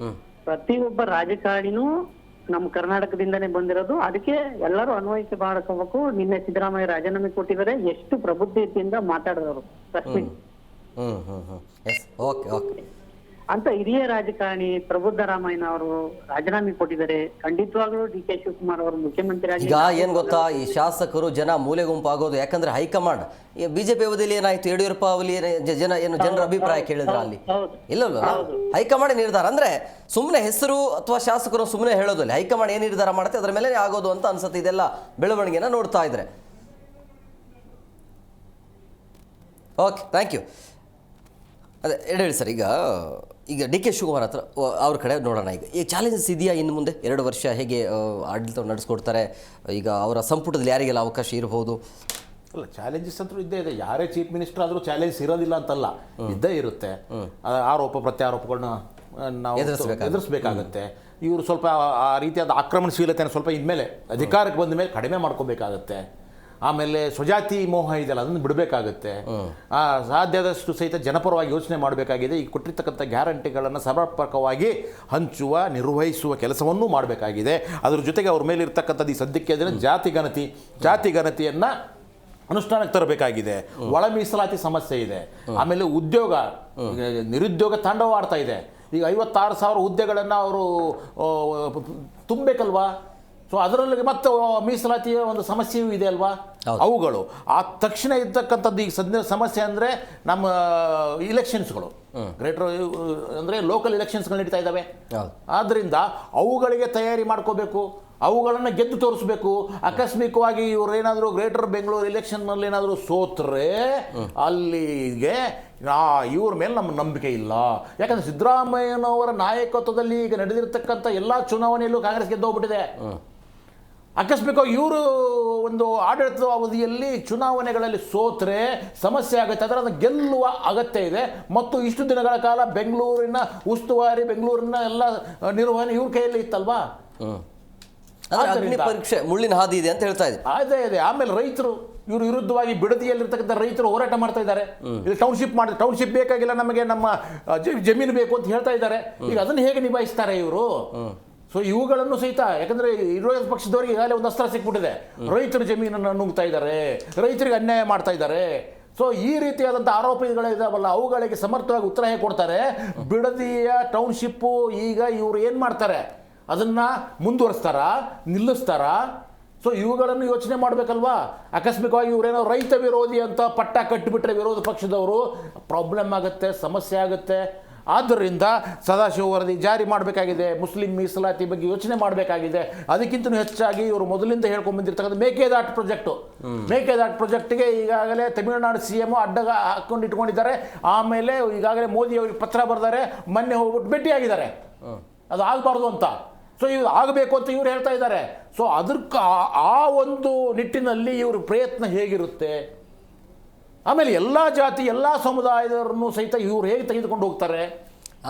ಪ್ರತಿಯೊಬ್ಬ ರಾಜಕಾರಣಿನೂ ನಮ್ಮ ಕರ್ನಾಟಕದಿಂದನೇ ಬಂದಿರೋದು. ಅದಕ್ಕೆ ಎಲ್ಲರೂ ಅನ್ವಯಿಕೆ ಮಾಡ್ಕೋಬೇಕು. ನಿನ್ನೆ ಸಿದ್ದರಾಮಯ್ಯ ರಾಜೀನಾಮೆ ಕೊಟ್ಟಿದ್ದಾರೆ, ಎಷ್ಟು ಪ್ರಬುದ್ಧತೆಯಿಂದ ಮಾತಾಡಿದವರು ಅಂತ ಹಿರಿಯ ರಾಜಕಾರಣಿ ಪ್ರಬುದ್ಧ ರಾಮಯ್ಯನ ಅವರು ರಾಜೀನಾಮೆ ಕೊಟ್ಟಿದ್ದಾರೆ. ಖಂಡಿತವಾಗ್ಲೂ DK ಶಿವಕುಮಾರ್ ಅವರು ಮುಖ್ಯಮಂತ್ರಿ ಆಗಿ. ಈಗ ಏನ್ ಗೊತ್ತಾ, ಈ ಶಾಸಕರು ಜನ ಮೂಲೆ ಗುಂಪಾಗೋದು ಯಾಕಂದ್ರೆ ಹೈಕಮಾಂಡ್ BJP ಅವಧಿಯಲ್ಲಿ ಏನಾಯ್ತು, ಯಡಿಯೂರಪ್ಪ ಅವಧಿಯಲ್ಲಿ ಜನರ ಅಭಿಪ್ರಾಯ ಕೇಳಿದ್ರ ಅಲ್ಲಿ ಇಲ್ಲಲ್ಲ, ಹೈಕಮಾಂಡ್ ನಿರ್ಧಾರ ಅಂದ್ರೆ ಸುಮ್ಮನೆ ಹೆಸರು ಅಥವಾ ಶಾಸಕರು ಸುಮ್ಮನೆ ಹೇಳೋದಿಲ್ಲ. ಹೈಕಮಾಂಡ್ ಏನ್ ನಿರ್ಧಾರ ಮಾಡುತ್ತೆ ಅದರ ಮೇಲೆ ಆಗೋದು ಅಂತ ಅನ್ಸುತ್ತೆ. ಇದೆಲ್ಲ ಬೆಳವಣಿಗೆನ ನೋಡ್ತಾ ಇದ್ರೆ. Okay, thank you. ಅದೇ ಹೇಳಿ ಸರ್. ಈಗ DK ಶಿವಕುಮಾರ್ ಹತ್ರ ಅವ್ರ ಕಡೆ ನೋಡೋಣ. ಈಗ ಚಾಲೆಂಜಸ್ ಇದೆಯಾ ಇನ್ನು ಮುಂದೆ? 2 ವರ್ಷ ಹೇಗೆ ಆಡಳಿತ ನಡೆಸ್ಕೊಡ್ತಾರೆ? ಈಗ ಅವರ ಸಂಪುಟದಲ್ಲಿ ಯಾರಿಗೆಲ್ಲ ಅವಕಾಶ ಇರಬಹುದು? ಅಲ್ಲ, ಚಾಲೆಂಜಸ್ ಅಂತೂ ಇದ್ದೇ ಇದೆ. ಯಾರೇ ಚೀಫ್ ಮಿನಿಸ್ಟರ್ ಆದರೂ ಚಾಲೆಂಜ್ ಇರೋದಿಲ್ಲ ಅಂತಲ್ಲ, ಇದ್ದೇ ಇರುತ್ತೆ. ಆರೋಪ ಪ್ರತ್ಯಾರೋಪಗಳನ್ನ ನಾವು ಎದುರಿಸಬೇಕಾಗತ್ತೆ. ಇವರು ಸ್ವಲ್ಪ ಆ ರೀತಿಯಾದ ಆಕ್ರಮಣಶೀಲತೆಯನ್ನು ಸ್ವಲ್ಪ ಇನ್ಮೇಲೆ ಅಧಿಕಾರಕ್ಕೆ ಬಂದ ಮೇಲೆ ಕಡಿಮೆ ಮಾಡ್ಕೋಬೇಕಾಗತ್ತೆ. ಆಮೇಲೆ ಸ್ವಜಾತಿ ಮೋಹ ಇದೆಯಲ್ಲ, ಅದನ್ನು ಬಿಡಬೇಕಾಗುತ್ತೆ. ಸಾಧ್ಯದಷ್ಟು ಸಹಿತ ಜನಪರವಾಗಿ ಯೋಚನೆ ಮಾಡಬೇಕಾಗಿದೆ. ಈಗ ಕೊಟ್ಟಿರ್ತಕ್ಕಂಥ ಗ್ಯಾರಂಟಿಗಳನ್ನು ಸಮರ್ಪಕವಾಗಿ ಹಂಚುವ, ನಿರ್ವಹಿಸುವ ಕೆಲಸವನ್ನೂ ಮಾಡಬೇಕಾಗಿದೆ. ಅದ್ರ ಜೊತೆಗೆ ಅವ್ರ ಮೇಲೆ ಇರ್ತಕ್ಕಂಥದ್ದು ಈ ಸದ್ಯಕ್ಕೆ ಅದನ್ನು ಜಾತಿ ಗಣತಿಯನ್ನು ಅನುಷ್ಠಾನಕ್ಕೆ ತರಬೇಕಾಗಿದೆ. ಒಳ ಮೀಸಲಾತಿ ಸಮಸ್ಯೆ ಇದೆ. ಆಮೇಲೆ ನಿರುದ್ಯೋಗ ತಾಂಡವವಾಡ್ತಾ ಇದೆ. ಈಗ 56,000 ಹುದ್ದೆಗಳನ್ನು ಅವರು ತುಂಬಬೇಕಲ್ವಾ? ಸೊ ಅದರಲ್ಲಿ ಮತ್ತೆ ಮೀಸಲಾತಿಯ ಒಂದು ಸಮಸ್ಯೆಯೂ ಇದೆ ಅಲ್ವಾ? ಅವುಗಳು ಆ ತಕ್ಷಣ ಇರ್ತಕ್ಕಂಥದ್ದು ಈಗ ಸದ್ಯ ಸಮಸ್ಯೆ ಅಂದರೆ ನಮ್ಮ ಇಲೆಕ್ಷನ್ಸ್ಗಳು, ಗ್ರೇಟರ್ ಅಂದರೆ ಲೋಕಲ್ ಇಲೆಕ್ಷನ್ಸ್ಗಳು ನಡೀತಾ ಇದ್ದಾವೆ. ಆದ್ದರಿಂದ ಅವುಗಳಿಗೆ ತಯಾರಿ ಮಾಡ್ಕೋಬೇಕು, ಅವುಗಳನ್ನು ಗೆದ್ದು ತೋರಿಸ್ಬೇಕು. ಆಕಸ್ಮಿಕವಾಗಿ ಇವರೇನಾದರೂ ಗ್ರೇಟರ್ ಬೆಂಗಳೂರು ಇಲೆಕ್ಷನ್ನಲ್ಲಿ ಏನಾದರೂ ಸೋತ್ರೆ ಅಲ್ಲಿಗೆ ಇವ್ರ ಮೇಲೆ ನಮ್ಮ ನಂಬಿಕೆ ಇಲ್ಲ. ಯಾಕಂದರೆ ಸಿದ್ದರಾಮಯ್ಯನವರ ನಾಯಕತ್ವದಲ್ಲಿ ಈಗ ನಡೆದಿರ್ತಕ್ಕಂಥ ಎಲ್ಲ ಚುನಾವಣೆಯಲ್ಲೂ ಕಾಂಗ್ರೆಸ್ ಗೆದ್ದೋಗ್ಬಿಟ್ಟಿದೆ. ಆಕಸ್ಮಿಕವಾಗಿ ಇವರು ಒಂದು ಆಡಳಿತ ಅವಧಿಯಲ್ಲಿ ಚುನಾವಣೆಗಳಲ್ಲಿ ಸೋತ್ರೆ ಸಮಸ್ಯೆ ಆಗುತ್ತೆ. ಅದನ್ನು ಗೆಲ್ಲುವ ಅಗತ್ಯ ಇದೆ. ಮತ್ತು ಇಷ್ಟು ದಿನಗಳ ಕಾಲ ಬೆಂಗಳೂರಿನ ಉಸ್ತುವಾರಿ, ಬೆಂಗಳೂರಿನ ಎಲ್ಲ ನಿರ್ವಹಣೆ ಇವ್ರ ಕೈಯಲ್ಲಿ ಇತ್ತಲ್ವಾ? ಅಂದ್ರೆ ಅಗ್ನಿ ಪರೀಕ್ಷೆ ಮುಳ್ಳಿನ ಹಾದಿ ಇದೆ ಅಂತ ಹೇಳ್ತಾ ಇದ್ದೀವಿ. ಅದೇ ಇದೆ. ಆಮೇಲೆ ರೈತರು ಇವರು ವಿರುದ್ಧವಾಗಿ ಬಿಡದಿಯಲ್ಲಿರ್ತಕ್ಕಂಥ ರೈತರು ಹೋರಾಟ ಮಾಡ್ತಾ ಇದ್ದಾರೆ. ಇಲ್ಲಿ ಟೌನ್ಶಿಪ್ ಬೇಕಾಗಿಲ್ಲ, ನಮಗೆ ನಮ್ಮ ಜಮೀನು ಬೇಕು ಅಂತ ಹೇಳ್ತಾ ಇದ್ದಾರೆ. ಈಗ ಅದನ್ನು ಹೇಗೆ ನಿಭಾಯಿಸ್ತಾರೆ ಇವರು? ಸೊ ಇವುಗಳನ್ನು ಸಹಿತ, ಯಾಕಂದ್ರೆ ವಿರೋಧ ಪಕ್ಷದವರಿಗೆ ಈಗಾಗಲೇ ಒಂದು ಅಸ್ತ್ರ ಸಿಕ್ಬಿಟ್ಟಿದೆ. ರೈತರ ಜಮೀನನ್ನು ನುಗ್ತಾ ಇದ್ದಾರೆ, ರೈತರಿಗೆ ಅನ್ಯಾಯ ಮಾಡ್ತಾ ಇದ್ದಾರೆ. ಸೊ ಈ ರೀತಿಯಾದಂಥ ಆರೋಪಗಳಿದಾವಲ್ಲ, ಅವುಗಳಿಗೆ ಸಮರ್ಥವಾಗಿ ಉತ್ತರ ಹೇಗೆ ಕೊಡ್ತಾರೆ? ಬಿಡದಿಯ ಟೌನ್ಶಿಪ್ಪು ಈಗ ಇವರು ಏನು ಮಾಡ್ತಾರೆ, ಅದನ್ನ ಮುಂದುವರಿಸ್ತಾರಾ, ನಿಲ್ಲಿಸ್ತಾರಾ? ಸೊ ಇವುಗಳನ್ನು ಯೋಚನೆ ಮಾಡಬೇಕಲ್ವಾ? ಆಕಸ್ಮಿಕವಾಗಿ ಇವರೇನೋ ರೈತ ವಿರೋಧಿ ಅಂತ ಪಟ್ಟ ಕಟ್ಟಿಬಿಟ್ರೆ ವಿರೋಧ ಪಕ್ಷದವರು ಪ್ರಾಬ್ಲಮ್ ಆಗುತ್ತೆ, ಸಮಸ್ಯೆ ಆಗುತ್ತೆ. ಆದ್ದರಿಂದ ಸದಾಶಿವ ವರದಿ ಜಾರಿ ಮಾಡಬೇಕಾಗಿದೆ, ಮುಸ್ಲಿಂ ಮೀಸಲಾತಿ ಬಗ್ಗೆ ಯೋಚನೆ ಮಾಡಬೇಕಾಗಿದೆ. ಅದಕ್ಕಿಂತ ಹೆಚ್ಚಾಗಿ ಇವರು ಮೊದಲಿಂದ ಹೇಳ್ಕೊಂಡು ಬಂದಿರ್ತಕ್ಕಂಥ ಮೇಕೆದಾಟು ಪ್ರಾಜೆಕ್ಟ್ಗೆ ಈಗಾಗಲೇ ತಮಿಳುನಾಡು CM ಅಡ್ಡ ಹಾಕೊಂಡು ಇಟ್ಕೊಂಡಿದ್ದಾರೆ. ಆಮೇಲೆ ಈಗಾಗಲೇ ಮೋದಿ ಅವರಿಗೆ ಪತ್ರ ಬರೆದಾರೆ, ಮೊನ್ನೆ ಹೋಗ್ಬಿಟ್ಟು ಭೇಟಿಯಾಗಿದ್ದಾರೆ ಅದು ಆಗಬಾರ್ದು ಅಂತ. ಸೊ ಇದು ಆಗಬೇಕು ಅಂತ ಇವ್ರು ಹೇಳ್ತಾ ಇದ್ದಾರೆ. ಸೊ ಅದಕ್ಕೆ ಆ ಒಂದು ನಿಟ್ಟಿನಲ್ಲಿ ಇವ್ರ ಪ್ರಯತ್ನ ಹೇಗಿರುತ್ತೆ? ಆಮೇಲೆ ಎಲ್ಲ ಜಾತಿ ಎಲ್ಲ ಸಮುದಾಯದವರನ್ನು ಸಹಿತ ಇವರು ಹೇಗೆ ತೆಗೆದುಕೊಂಡು ಹೋಗ್ತಾರೆ?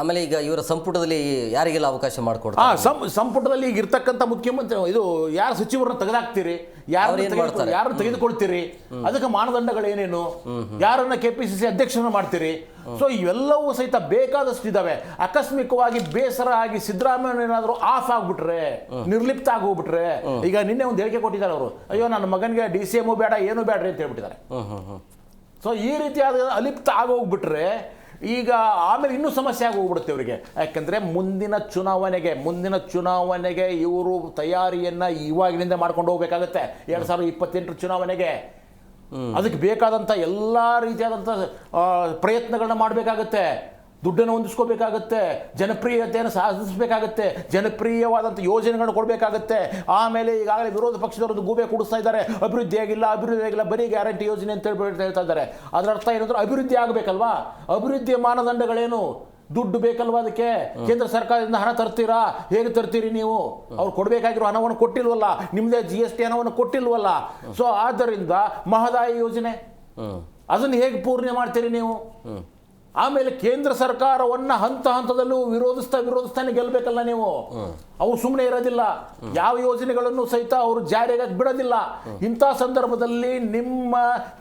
ಆಮೇಲೆ ಈಗ ಇವರ ಸಂಪುಟದಲ್ಲಿ ಯಾರಿಗೆಲ್ಲ ಅವಕಾಶ ಮಾಡಿಕೊಡ್ತಾರೆ? ಸಂಪುಟದಲ್ಲಿ ಈಗ ಇರ್ತಕ್ಕಂಥ ಮುಖ್ಯಮಂತ್ರಿ ಇದು ಯಾರು ಸಚಿವರನ್ನ ತೆಗೆದಾಕ್ತೀರಿ, ಯಾರನ್ನ ತೆಗೆದುಕೊಳ್ತೀರಿ, ಅದಕ್ಕೆ ಮಾನದಂಡಗಳು ಏನೇನು, ಯಾರನ್ನ KPCC ಅಧ್ಯಕ್ಷರನ್ನ ಮಾಡ್ತೀರಿ? ಸೊ ಇವೆಲ್ಲವೂ ಸಹಿತ ಬೇಕಾದಷ್ಟು ಇದಾವೆ. ಆಕಸ್ಮಿಕವಾಗಿ ಬೇಸರ ಆಗಿ ಸಿದ್ದರಾಮಯ್ಯ ಏನಾದರೂ ಆಫ್ ಆಗ್ಬಿಟ್ರೆ, ನಿರ್ಲಿಪ್ತ ಆಗೋಗ್ಬಿಟ್ರೆ, ಈಗ ನಿನ್ನೆ ಒಂದು ಹೇಳಿಕೆ ಕೊಟ್ಟಿದ್ದಾರೆ ಅವರು, ಅಯ್ಯೋ ನನ್ನ ಮಗನಿಗೆ DCM ಬೇಡ, ಏನು ಬೇಡ್ರಿ ಅಂತ ಹೇಳ್ಬಿಟ್ಟಿದ್ದಾರೆ. ಸೊ ಈ ರೀತಿಯಾದ ಅಲಿಪ್ತ ಆಗೋಗ್ಬಿಟ್ರೆ ಈಗ ಆಮೇಲೆ ಇನ್ನೂ ಸಮಸ್ಯೆ ಆಗೋಗ್ಬಿಡುತ್ತೆ ಇವರಿಗೆ. ಯಾಕಂದರೆ ಮುಂದಿನ ಚುನಾವಣೆಗೆ ಇವರು ತಯಾರಿಯನ್ನು ಇವಾಗಿನಿಂದ ಮಾಡ್ಕೊಂಡು ಹೋಗ್ಬೇಕಾಗತ್ತೆ. 2028 ಚುನಾವಣೆಗೆ ಅದಕ್ಕೆ ಬೇಕಾದಂಥ ಎಲ್ಲ ರೀತಿಯಾದಂಥ ಪ್ರಯತ್ನಗಳನ್ನ ಮಾಡಬೇಕಾಗತ್ತೆ. ದುಡ್ಡನ್ನು ಹೊಂದಿಸ್ಕೋಬೇಕಾಗತ್ತೆ, ಜನಪ್ರಿಯತೆಯನ್ನು ಸಾಧಿಸಬೇಕಾಗತ್ತೆ, ಜನಪ್ರಿಯವಾದಂಥ ಯೋಜನೆಗಳನ್ನು ಕೊಡಬೇಕಾಗತ್ತೆ. ಆಮೇಲೆ ಈಗಾಗಲೇ ವಿರೋಧ ಪಕ್ಷದವರದ್ದು ಗೂಬೆ ಕೂಡಿಸ್ತಾ ಇದ್ದಾರೆ, ಅಭಿವೃದ್ಧಿ ಆಗಿಲ್ಲ, ಬರೀ ಗ್ಯಾರಂಟಿ ಯೋಜನೆ ಅಂತ ಹೇಳ್ತಾ ಇದ್ದಾರೆ. ಅದರ ಅರ್ಥ ಏನಂದ್ರೆ ಅಭಿವೃದ್ಧಿ ಆಗಬೇಕಲ್ವಾ? ಅಭಿವೃದ್ಧಿಯ ಮಾನದಂಡಗಳೇನು? ದುಡ್ಡು ಬೇಕಲ್ವಾ ಅದಕ್ಕೆ? ಕೇಂದ್ರ ಸರ್ಕಾರದಿಂದ ಹಣ ತರ್ತೀರಾ? ಹೇಗೆ ತರ್ತೀರಿ ನೀವು? ಅವ್ರು ಕೊಡಬೇಕಾಗಿರೋ ಹಣವನ್ನು ಕೊಟ್ಟಿಲ್ವಲ್ಲ, ನಿಮ್ಮದೇ GST ಹಣವನ್ನು ಕೊಟ್ಟಿಲ್ವಲ್ಲ. ಸೊ ಆದ್ದರಿಂದ ಮಹದಾಯಿ ಯೋಜನೆ ಅದನ್ನು ಹೇಗೆ ಪೂರ್ಣ ಮಾಡ್ತೀರಿ ನೀವು? ಆಮೇಲೆ ಕೇಂದ್ರ ಸರ್ಕಾರವನ್ನು ಹಂತದಲ್ಲೂ ವಿರೋಧಿಸ್ತಾನೆ ಗೆಲ್ಲಬೇಕಲ್ಲ ನೀವು. ಅವು ಸುಮ್ಮನೆ ಇರೋದಿಲ್ಲ, ಯಾವ ಯೋಜನೆಗಳನ್ನು ಸಹಿತ ಅವರು ಜಾರಿಗೆ ಬಿಡೋದಿಲ್ಲ. ಇಂಥ ಸಂದರ್ಭದಲ್ಲಿ ನಿಮ್ಮ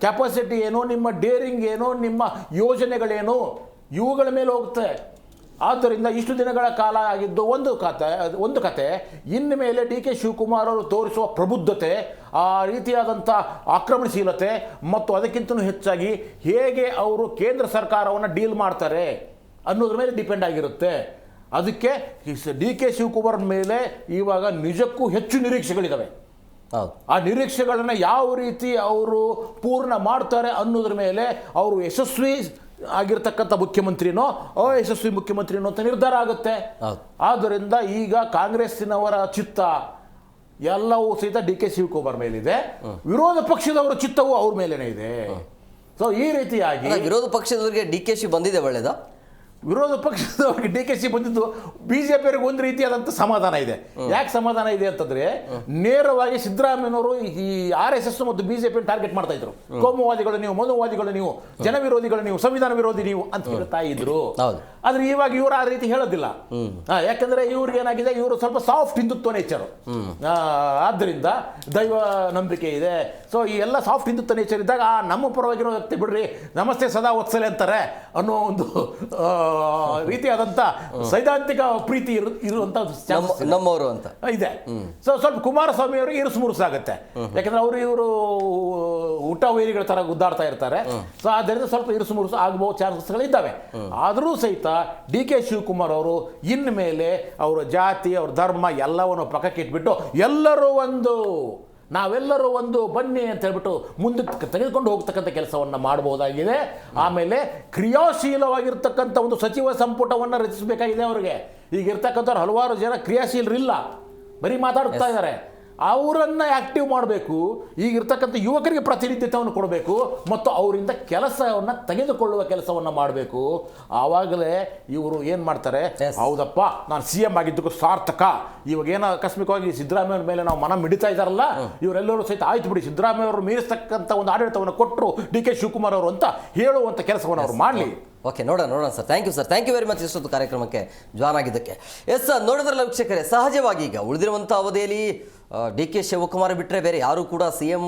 ಕೆಪಾಸಿಟಿ ಏನು, ನಿಮ್ಮ ಡೇರಿಂಗ್ ಏನು, ನಿಮ್ಮ ಯೋಜನೆಗಳೇನು, ಇವುಗಳ ಮೇಲೆ ಹೋಗುತ್ತೆ. ಆದ್ದರಿಂದ ಇಷ್ಟು ದಿನಗಳ ಕಾಲ ಆಗಿದ್ದು ಒಂದು ಕತೆ. ಇನ್ನು ಮೇಲೆ DK ಶಿವಕುಮಾರ್ ಅವರು ತೋರಿಸುವ ಪ್ರಬುದ್ಧತೆ, ಆ ರೀತಿಯಾದಂಥ ಆಕ್ರಮಣಶೀಲತೆ ಮತ್ತು ಅದಕ್ಕಿಂತಲೂ ಹೆಚ್ಚಾಗಿ ಹೇಗೆ ಅವರು ಕೇಂದ್ರ ಸರ್ಕಾರವನ್ನು ಡೀಲ್ ಮಾಡ್ತಾರೆ ಅನ್ನೋದ್ರ ಮೇಲೆ ಡಿಪೆಂಡ್ ಆಗಿರುತ್ತೆ. ಅದಕ್ಕೆ DK ಶಿವಕುಮಾರ್ ಮೇಲೆ ಇವಾಗ ನಿಜಕ್ಕೂ ಹೆಚ್ಚು ನಿರೀಕ್ಷೆಗಳಿದ್ದಾವೆ. ಆ ನಿರೀಕ್ಷೆಗಳನ್ನು ಯಾವ ರೀತಿ ಅವರು ಪೂರ್ಣ ಮಾಡ್ತಾರೆ ಅನ್ನೋದ್ರ ಮೇಲೆ ಅವರು ಯಶಸ್ವಿ ಆಗಿರ್ತಕ್ಕಂಥ ಮುಖ್ಯಮಂತ್ರಿನೋ ಅಯಶಸ್ವಿ ಮುಖ್ಯಮಂತ್ರಿನೋ ಅಂತ ನಿರ್ಧಾರ ಆಗುತ್ತೆ. ಆದ್ದರಿಂದ ಈಗ ಕಾಂಗ್ರೆಸ್ಸಿನವರ ಚಿತ್ತ ಎಲ್ಲವೂ ಸಹಿತ DK ಶಿವಕುಮಾರ್ ಮೇಲಿದೆ, ವಿರೋಧ ಪಕ್ಷದವರ ಚಿತ್ತವೂ ಅವ್ರ ಮೇಲೇನೆ ಇದೆ. ಸೊ ಈ ರೀತಿಯಾಗಿ ವಿರೋಧ ಪಕ್ಷದವರಿಗೆ DKC ಬಂದಿದೆ, ಒಳ್ಳೇದಾ? ವಿರೋಧ ಪಕ್ಷದವರಿಗೆ DKC ಬಂದಿದ್ದು BJಪಿಯವರಿಗೆ ಒಂದು ರೀತಿಯಾದಂಥ ಸಮಾಧಾನ ಇದೆ. ಯಾಕೆ ಸಮಾಧಾನ ಇದೆ ಅಂತಂದ್ರೆ, ನೇರವಾಗಿ ಸಿದ್ದರಾಮಯ್ಯನವರು ಈ RSS ಮತ್ತು BJಪಿ ಟಾರ್ಗೆಟ್ ಮಾಡ್ತಾ ಇದ್ರು. ಕೋಮುವಾದಿಗಳು ನೀವು, ಮನುವಾದಿಗಳು ನೀವು, ಜನ ವಿರೋಧಿಗಳು ನೀವು, ಸಂವಿಧಾನ ವಿರೋಧಿ ನೀವು ಅಂತ ಹೇಳ್ತಾ ಇದ್ರು. ಆದ್ರೆ ಇವಾಗ ಇವರು ಆ ರೀತಿ ಹೇಳೋದಿಲ್ಲ. ಯಾಕಂದ್ರೆ ಇವ್ರಿಗೆ ಏನಾಗಿದೆ, ಇವರು ಸ್ವಲ್ಪ ಸಾಫ್ಟ್ ಹಿಂದುತ್ವ ನೇಚರು. ಆದ್ದರಿಂದ ದೈವ ನಂಬಿಕೆ ಇದೆ. ಸೊ ಈ ಎಲ್ಲ ಸಾಫ್ಟ್ ಹಿಂದುತ್ವ ನೇಚರ್ ಇದ್ದಾಗ ನಮ್ಮ ಪರವಾಗಿರೋ ವ್ಯಕ್ತಿ ಬಿಡ್ರಿ, ನಮಸ್ತೆ ಸದಾ ವತ್ಸಲೆ ಅಂತಾರೆ ಅನ್ನೋ ಒಂದು ರೀತಿಯಾದಂಥ ಸೈದ್ಧಾಂತಿಕ ಪ್ರೀತಿ ಇರುವಂತ ನಮ್ಮವರು ಅಂತ ಇದೆ. ಸೊ ಸ್ವಲ್ಪ ಕುಮಾರಸ್ವಾಮಿ ಅವರಿಗೆ ಇರುಸು ಮುರುಸಾಗುತ್ತೆ, ಯಾಕಂದ್ರೆ ಇವರು ಊಟ ವೈರಿಗಳ ತರ ಗುದ್ದಾಡ್ತಾ ಇರ್ತಾರೆ. ಸೊ ಆದ್ದರಿಂದ ಸ್ವಲ್ಪ ಇರುಸು ಮುರುಸು ಆಗಬಹುದು ಚಾನ್ಸಸ್ಗಳಿದ್ದಾವೆ. ಆದರೂ ಸಹಿತ DK ಶಿವಕುಮಾರ್ ಅವರು ಇನ್ನು ಮೇಲೆ ಅವರ ಜಾತಿ, ಅವ್ರ ಧರ್ಮ ಎಲ್ಲವನ್ನು ಪಕ್ಕಕ್ಕೆ ಇಟ್ಬಿಟ್ಟು ನಾವೆಲ್ಲರೂ ಒಂದು ಬನ್ನಿ ಅಂತ ಹೇಳ್ಬಿಟ್ಟು ಮುಂದಕ್ಕೆ ತೆಗೆದುಕೊಂಡು ಹೋಗ್ತಕ್ಕಂಥ ಕೆಲಸವನ್ನು ಮಾಡಬಹುದಾಗಿದೆ. ಆಮೇಲೆ ಕ್ರಿಯಾಶೀಲವಾಗಿರ್ತಕ್ಕಂಥ ಒಂದು ಸಚಿವ ಸಂಪುಟವನ್ನು ರಚಿಸಬೇಕಾಗಿದೆ ಅವರಿಗೆ. ಈಗ ಇರ್ತಕ್ಕಂಥವ್ರು ಹಲವಾರು ಜನ ಕ್ರಿಯಾಶೀಲರಿಲ್ಲ, ಬರೀ ಮಾತಾಡ್ತಾ ಇದ್ದಾರೆ. ಅವರನ್ನ ಆಕ್ಟಿವ್ ಮಾಡಬೇಕು. ಈಗಿರ್ತಕ್ಕಂಥ ಯುವಕರಿಗೆ ಪ್ರಾತಿನಿಧ್ಯತೆಯನ್ನು ಕೊಡಬೇಕು ಮತ್ತು ಅವರಿಂದ ಕೆಲಸವನ್ನು ತೆಗೆದುಕೊಳ್ಳುವ ಕೆಲಸವನ್ನು ಮಾಡಬೇಕು. ಆವಾಗಲೇ ಇವರು ಏನು ಮಾಡ್ತಾರೆ, ಹೌದಪ್ಪ ನಾನು CM ಆಗಿದ್ದಕ್ಕೂ ಸಾರ್ಥಕ. ಇವಾಗ ಏನೋ ಆಕಸ್ಮಿಕವಾಗಿ ಸಿದ್ದರಾಮಯ್ಯ ಮೇಲೆ ನಾವು ಮನ ಮಿಡಿತಾ ಇದ್ದಾರಲ್ಲ, ಇವರೆಲ್ಲರೂ ಸಹಿತ ಆಯ್ತು ಬಿಡಿ, ಸಿದ್ದರಾಮಯ್ಯ ಅವರು ಮೀರಿಸ್ತಕ್ಕಂಥ ಒಂದು ಆಡಳಿತವನ್ನು ಕೊಟ್ಟರು DK ಶಿವಕುಮಾರ್ ಅವರು ಅಂತ ಹೇಳುವಂಥ ಕೆಲಸವನ್ನು ಅವರು ಮಾಡಲಿ. ಓಕೆ, ನೋಡೋಣ sir. Thank you very much ಇಷ್ಟೊತ್ತು ಕಾರ್ಯಕ್ರಮಕ್ಕೆ ಜಾಯ್ನ್ ಆಗಿದ್ದಕ್ಕೆ. ಎಸ್ ಸರ್, ನೋಡಿದ್ರಲ್ಲ ವೀಕ್ಷಕರೇ, ಸಹಜವಾಗಿ ಈಗ ಉಳಿದಿರುವಂಥ ಅವಧಿಯಲ್ಲಿ ಡಿ ಕೆ ಶಿವಕುಮಾರ್ ಬಿಟ್ಟರೆ ಬೇರೆ ಯಾರೂ ಕೂಡ ಸಿ ಎಂ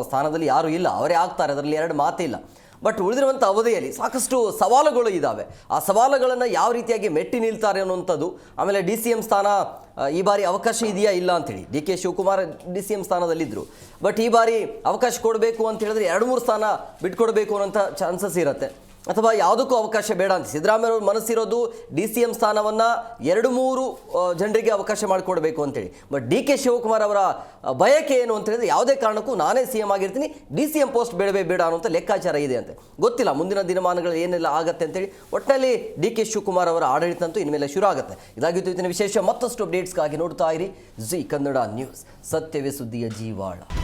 ಸ್ಥಾನದಲ್ಲಿ ಯಾರೂ ಇಲ್ಲ, ಅವರೇ ಆಗ್ತಾರೆ, ಅದರಲ್ಲಿ ಎರಡು ಮಾತಿಲ್ಲ. ಬಟ್ ಉಳಿದಿರುವಂಥ ಅವಧಿಯಲ್ಲಿ ಸಾಕಷ್ಟು ಸವಾಲುಗಳು ಇದ್ದಾವೆ. ಆ ಸವಾಲುಗಳನ್ನು ಯಾವ ರೀತಿಯಾಗಿ ಮೆಟ್ಟಿ ನಿಲ್ತಾರೆ ಅನ್ನುವಂಥದ್ದು. ಆಮೇಲೆ ಡಿ ಸಿ ಎಂ ಸ್ಥಾನ ಈ ಬಾರಿ ಅವಕಾಶ ಇದೆಯಾ ಇಲ್ಲ ಅಂತೇಳಿ, D K Shivakumar D C M ಸ್ಥಾನದಲ್ಲಿದ್ದರು. ಬಟ್ ಈ ಬಾರಿ ಅವಕಾಶ ಕೊಡಬೇಕು ಅಂತ ಹೇಳಿದ್ರೆ 2-3 ಸ್ಥಾನ ಬಿಟ್ಕೊಡ್ಬೇಕು ಅನ್ನೋಂಥ ಚಾನ್ಸಸ್ ಇರುತ್ತೆ, ಅಥವಾ ಯಾವುದಕ್ಕೂ ಅವಕಾಶ ಬೇಡ ಅಂತ ಸಿದ್ದರಾಮಯ್ಯ ಅವ್ರ ಮನಸ್ಸಿರೋದು ಡಿ ಸಿ ಎಂ ಸ್ಥಾನವನ್ನು 2-3 ಜನರಿಗೆ ಅವಕಾಶ ಮಾಡಿಕೊಡ್ಬೇಕು ಅಂತೇಳಿ. ಬಟ್ ಡಿ ಕೆ ಶಿವಕುಮಾರ್ ಅವರ ಬಯಕೆ ಏನು ಅಂತ ಹೇಳಿದ್ರೆ ಯಾವುದೇ ಕಾರಣಕ್ಕೂ ನಾನೇ ಸಿ ಎಂ ಆಗಿರ್ತೀನಿ, ಡಿ ಸಿ ಎಂ ಪೋಸ್ಟ್ ಬೇಡವೇ ಬೇಡ ಅನ್ನೋಂಥ ಲೆಕ್ಕಾಚಾರ ಇದೆ ಅಂತೆ. ಗೊತ್ತಿಲ್ಲ ಮುಂದಿನ ದಿನಮಾನಗಳು ಏನೆಲ್ಲ ಆಗತ್ತೆ ಅಂತೇಳಿ. ಒಟ್ಟಿನಲ್ಲಿ ಡಿ ಕೆ ಶಿವಕುಮಾರ್ ಅವರ ಆಡಳಿತ ಅಂತೂ ಇನ್ಮೇಲೆ ಶುರು ಆಗುತ್ತೆ. ಇದಾಗಿತ್ತು ಇವತ್ತಿನ ವಿಶೇಷ. ಮತ್ತಷ್ಟು ಅಪ್ಡೇಟ್ಸ್ಗಾಗಿ ನೋಡ್ತಾ ಇರಿ ಜಿ ಕನ್ನಡ ನ್ಯೂಸ್, ಸತ್ಯವೇ ಸುದ್ದಿಯ ಜೀವಾಳ.